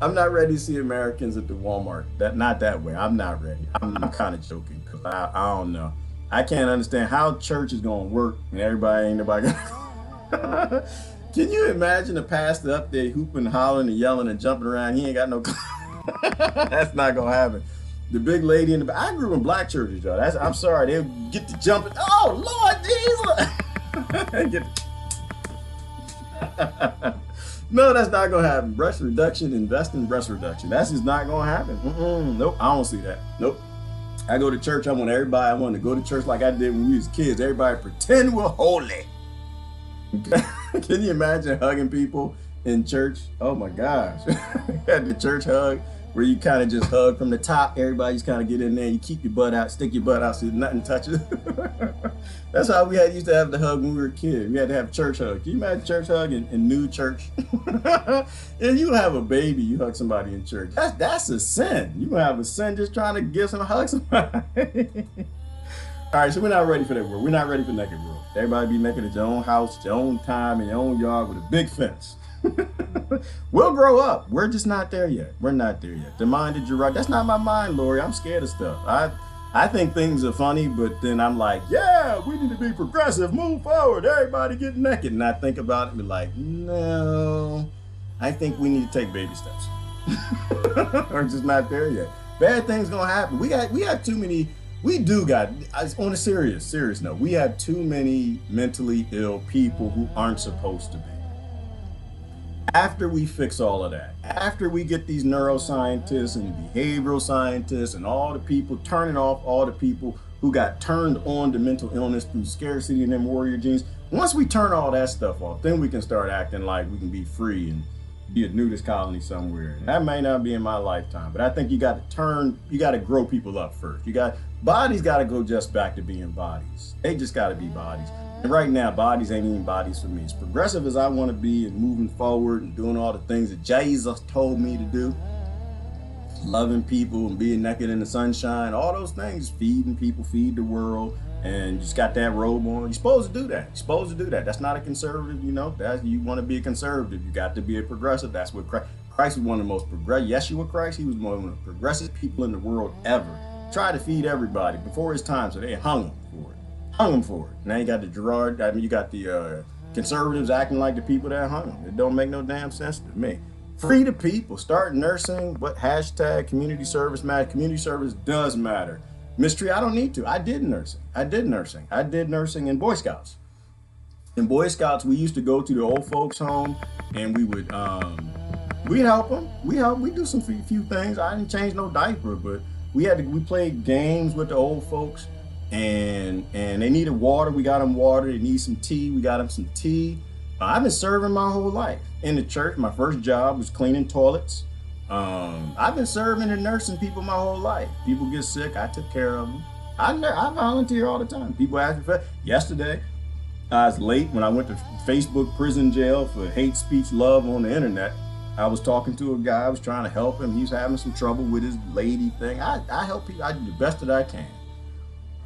I'm not ready to see Americans at the Walmart. Not that way. I'm not ready. I'm kind of joking because I don't know. I can't understand how church is gonna work and ain't nobody gonna. Can you imagine a pastor up there hooping, hollering, and yelling and jumping around? He ain't got no. That's not gonna happen. The big lady in the back. I grew up in black churches, y'all. I'm sorry. They'll get to jumping. Oh Lord Jesus! No, that's not gonna happen. Breast reduction, invest in breast reduction. That's just not gonna happen. Nope, I don't see that. Nope. I go to church. I want to go to church like I did when we was kids. Everybody pretend we're holy. Can you imagine hugging people in church? Oh my gosh. Had the church hug where you kind of just hug from the top. Everybody just kind of get in there. You keep your butt out, stick your butt out so nothing touches. That's how we used to have the hug when we were kids. We had to have church hug. Can you imagine church hug in new church? And you have a baby, you hug somebody in church. That's a sin. You have a sin just trying to give some hug somebody. All right, so we're not ready for that world. We're not ready for naked world. Everybody be naked at your own house, your own time, in your own yard with a big fence. We'll grow up. We're just not there yet. We're not there yet. The mind that you're right. That's not my mind, Lori. I'm scared of stuff. I think things are funny, but then I'm like, yeah, we need to be progressive, move forward, everybody get naked. And I think about it and be like, no, I think we need to take baby steps. We're just not there yet. Bad things gonna happen. We have too many. On a serious note, we have too many mentally ill people who aren't supposed to be. After we fix all of that, after we get these neuroscientists and behavioral scientists and all the people turning off all the people who got turned on to mental illness through scarcity and them warrior genes, once we turn all that stuff off, then we can start acting like we can be free and be a nudist colony somewhere. And that may not be in my lifetime, but I think you got to grow people up first. Bodies got to go just back to being bodies. They just got to be bodies. And right now, bodies ain't even bodies for me. As progressive as I want to be and moving forward and doing all the things that Jesus told me to do, loving people and being naked in the sunshine, all those things, feeding people, feed the world, and you just got that robe on. You're supposed to do that. You're supposed to do that. That's not a conservative, you want to be a conservative. You got to be a progressive. That's what Christ was one of the most progressive. Yeshua Christ, he was one of the progressive people in the world ever. Tried to feed everybody before his time, so they hung him for it. hung him for it. Now you got the Gerard, I mean, you got the conservatives acting like the people that hung him. It don't make no damn sense to me. Free the people, start nursing, what hashtag community service matter? Community service does matter. Mystery, I don't need to. I did nursing. I did nursing in Boy Scouts. In Boy Scouts, we used to go to the old folks home and we would, we'd help them. We do some few things. I didn't change no diaper, but we played games with the old folks and they needed water. We got them water. They need some tea. We got them some tea. I've been serving my whole life in the church. My first job was cleaning toilets. I've been serving and nursing people my whole life. People get sick, I took care of them. I volunteer all the time. People ask me for, yesterday, I was late when I went to Facebook prison jail for hate speech love on the internet. I was talking to a guy, I was trying to help him. He's having some trouble with his lady thing. I help people, I do the best that I can.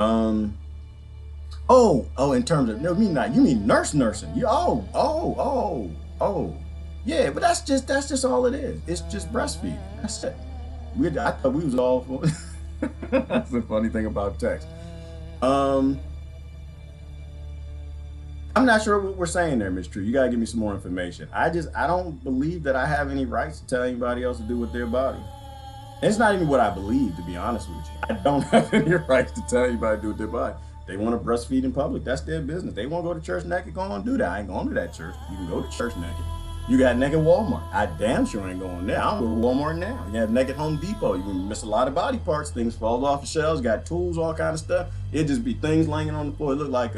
In terms of, no, you mean nursing. Yeah, but that's just all it is. It's just breastfeeding. That's it. I thought we was all for that's the funny thing about text. I'm not sure what we're saying there, Miss True. You gotta give me some more information. I don't believe that I have any rights to tell anybody else to do with their body. And it's not even what I believe, to be honest with you. I don't have any rights to tell anybody to do with their body. They want to breastfeed in public. That's their business. They want to go to church naked, go and do that. I ain't going to that church. You can go to church naked. You got naked Walmart. I damn sure ain't going there. I don't go to Walmart now. You have naked Home Depot. You can miss a lot of body parts. Things fall off the shelves. Got tools, all kind of stuff. It just be things laying on the floor. It look like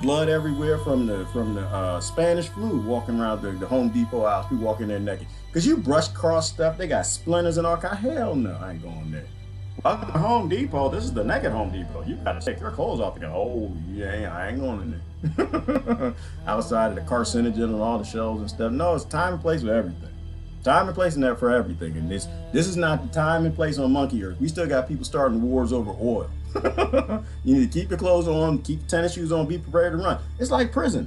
blood everywhere from the Spanish flu walking around the Home Depot house. People walking there naked. Because you brush cross stuff. They got splinters and all kind. Hell no, I ain't going there. Welcome to Home Depot. This is the naked Home Depot. You gotta take your clothes off again. Oh yeah, I ain't going in there. Outside of the carcinogen and all the shelves and stuff. No, it's time and place for everything. Time and place in there for everything. And this is not the time and place on Monkey Earth. We still got people starting wars over oil. You need to keep your clothes on, keep your tennis shoes on, be prepared to run. It's like prison.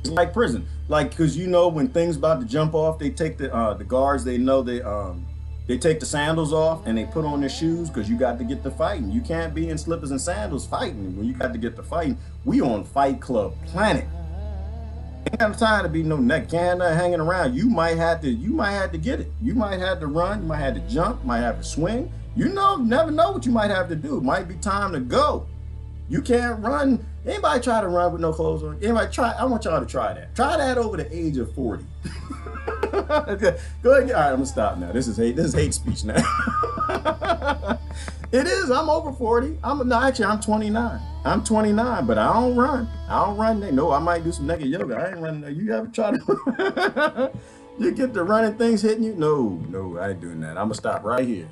It's like prison. Like, cause you know when things about to jump off, they take the guards. They know they take the sandals off and they put on their shoes because you got to get to fighting. You can't be in slippers and sandals fighting when you got to get to fighting. We on Fight Club planet. Ain't got time to be no neck canna hanging around. You might have to get it. You might have to run. You might have to jump. You might have to swing. You never know what you might have to do. It might be time to go. You can't run. Anybody try to run with no clothes on? Anybody try? I want y'all to try that. Try that over the age of 40. Go ahead. All right, I'm gonna stop now. This is hate speech now. It is. I'm over 40. I'm 29. I'm 29, but I don't run. No, I might do some naked yoga. I ain't running. You ever try to? You get the running things hitting you? No, I ain't doing that. I'm gonna stop right here.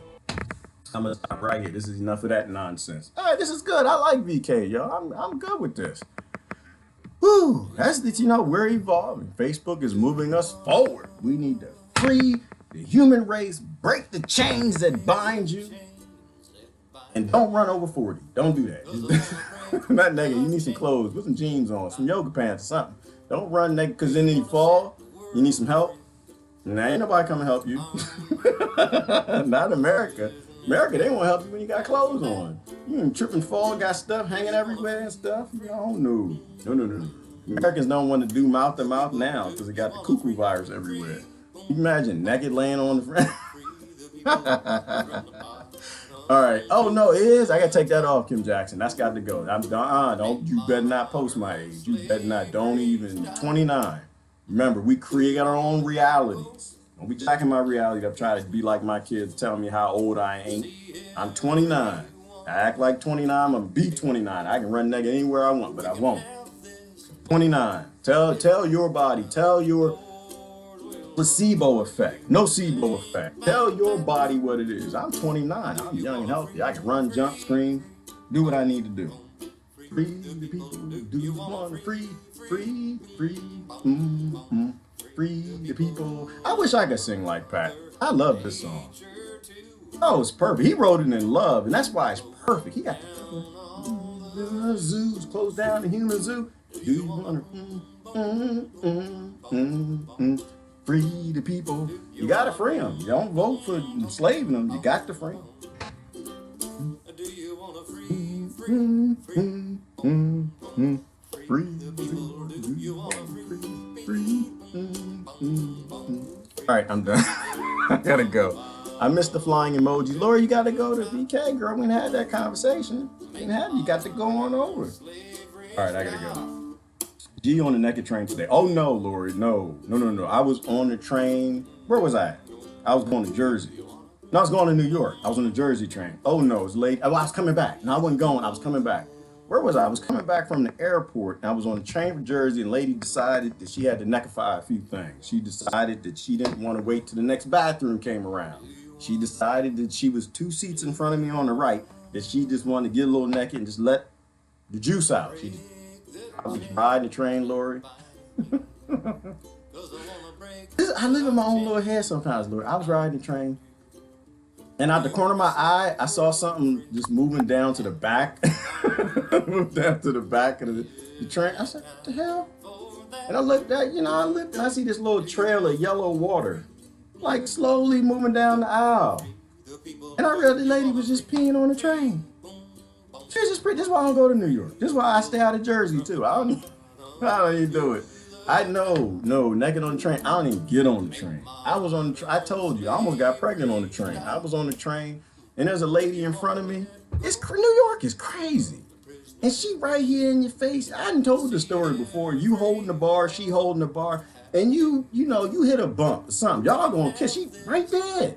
This is enough of that nonsense. All right, this is good. I like VK, y'all. I'm good with this. Whew, we're evolving. Facebook is moving us forward. We need to free the human race, break the chains that bind you, and don't run over 40. Don't do that. Not naked. You need some clothes. Put some jeans on, some yoga pants or something. Don't run naked because then you fall. You need some help. Now ain't nobody come to help you. Not America. America, they won't help you when you got clothes on. You can trip and fall, got stuff hanging everywhere and stuff. No. Americans don't want to do mouth to mouth now because they got the cuckoo virus everywhere. You imagine naked laying on the front. All right. Oh no, it is. I gotta take that off, Kim Jackson. That's got to go. You better not post my age. You better not. Don't even. 29. Remember, we create our own realities. Don't be jacking my reality up trying to be like my kids telling me how old I ain't. I'm 29. I act like 29. I'm gonna be 29. I can run naked anywhere I want, but I won't. 29. Tell your body. Tell your placebo effect. Nocebo effect. Tell your body what it is. I'm 29. I'm young and healthy. I can run, jump, scream, do what I need to do. Free the people. Do you want to free? Free the people. I wish I could sing like Pat. I love this song. Oh, it's perfect. He wrote it in love, and that's why it's perfect. He got the zoos closed down, the human zoo. Do you want to free the people? You gotta free them. You don't vote for enslaving them. You got to free them. Free. All right, I'm done. I gotta go. I missed the flying emoji. Laura, you gotta go to VK, girl. We didn't have that conversation. You got to go on over. All right, I gotta go. G on the naked train today. Oh no, Lori, no. I was on the train. Where was I? I was going to Jersey. No, I was going to New York. I was on the Jersey train. Oh no, it was late. Oh, I was coming back. No, I wasn't going. I was coming back. Where was I? I was coming back from the airport, and I was on the train for Jersey, and lady decided that she had to neckify a few things. She decided that she didn't want to wait till the next bathroom came around. She decided that she was 2 seats in front of me on the right, that she just wanted to get a little naked and just let the juice out. I was riding the train, Lori. I live in my own little head sometimes, Lori. I was riding the train, and out the corner of my eye, I saw something just moving down to the back. Moved down to the back of the train. I said, what the hell? And I looked at, and I see this little trail of yellow water, like slowly moving down the aisle. And I realized the lady was just peeing on the train. She was just pretty. This is why I don't go to New York. This is why I stay out of Jersey too. I don't even do it. No, naked on the train. I don't even get on the train. I told you, I almost got pregnant on the train. I was on the train, and there's a lady in front of me. New York is crazy. And she right here in your face. I done told the story before. You holding the bar, she holding the bar, and you hit a bump or something. Y'all gonna kiss. She right there.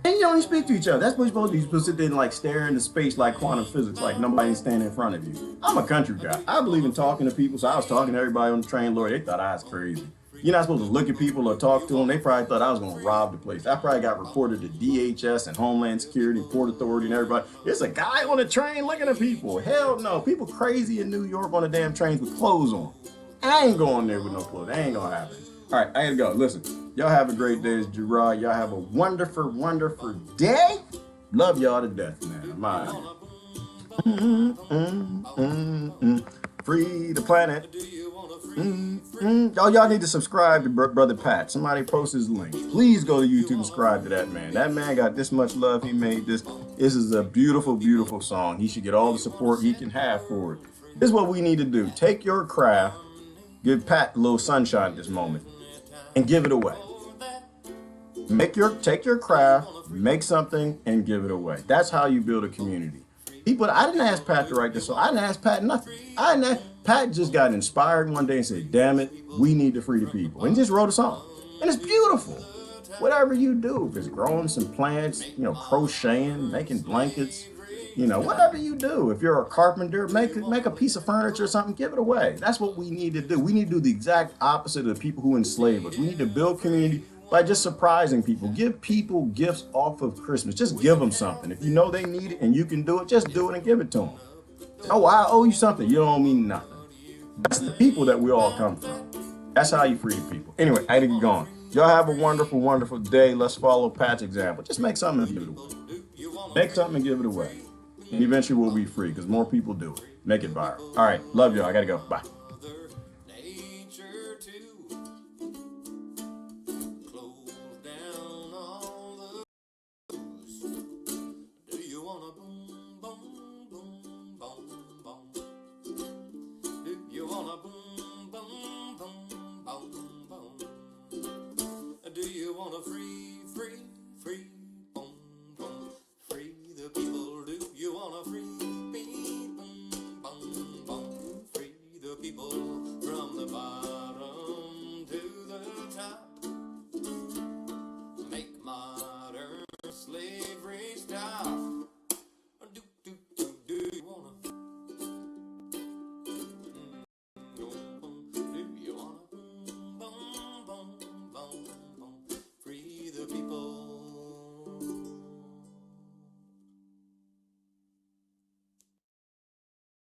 And you don't even speak to each other. That's what you're supposed to do. You're supposed to sit there and like stare into space like quantum physics, like nobody's standing in front of you. I'm a country guy. I believe in talking to people, so I was talking to everybody on the train. Lord, they thought I was crazy. You're not supposed to look at people or talk to them. They probably thought I was going to rob the place. I probably got reported to DHS and Homeland Security, Port Authority, and everybody. There's a guy on the train looking at people. Hell no. People crazy in New York on the damn trains with clothes on. I ain't going there with no clothes. That ain't going to happen. All right, I got to go. Listen, y'all have a great day. It's Gerard. Y'all have a wonderful, wonderful day. Love y'all to death, man. I'm out. Free the planet. Y'all need to subscribe to Brother Pat. Somebody post his link. Please go to YouTube and subscribe to that man. That man got this much love. He made this. This is a beautiful, beautiful song. He should get all the support he can have for it. This is what we need to do. Take your craft. Give Pat a little sunshine at this moment. And give it away. Take your craft, make something, and give it away. That's how you build a community. I didn't ask Pat to write this song. I didn't ask Pat nothing. Pat just got inspired one day and said, damn it, we need to free the people. And just wrote a song. And it's beautiful. Whatever you do, if it's growing some plants, crocheting, making blankets, whatever you do. If you're a carpenter, make a piece of furniture or something, give it away. That's what we need to do. We need to do the exact opposite of the people who enslave us. We need to build community by just surprising people. Give people gifts off of Christmas. Just give them something. If you know they need it and you can do it, just do it and give it to them. Oh, I owe you something. You don't mean nothing. That's the people that we all come from. That's how you free the people. Anyway, I had to get going. Y'all have a wonderful, wonderful day. Let's follow Pat's example. Just make something and give it away. Make something and give it away. And eventually we'll be free because more people do it. Make it viral. All right. Love y'all. I got to go. Bye.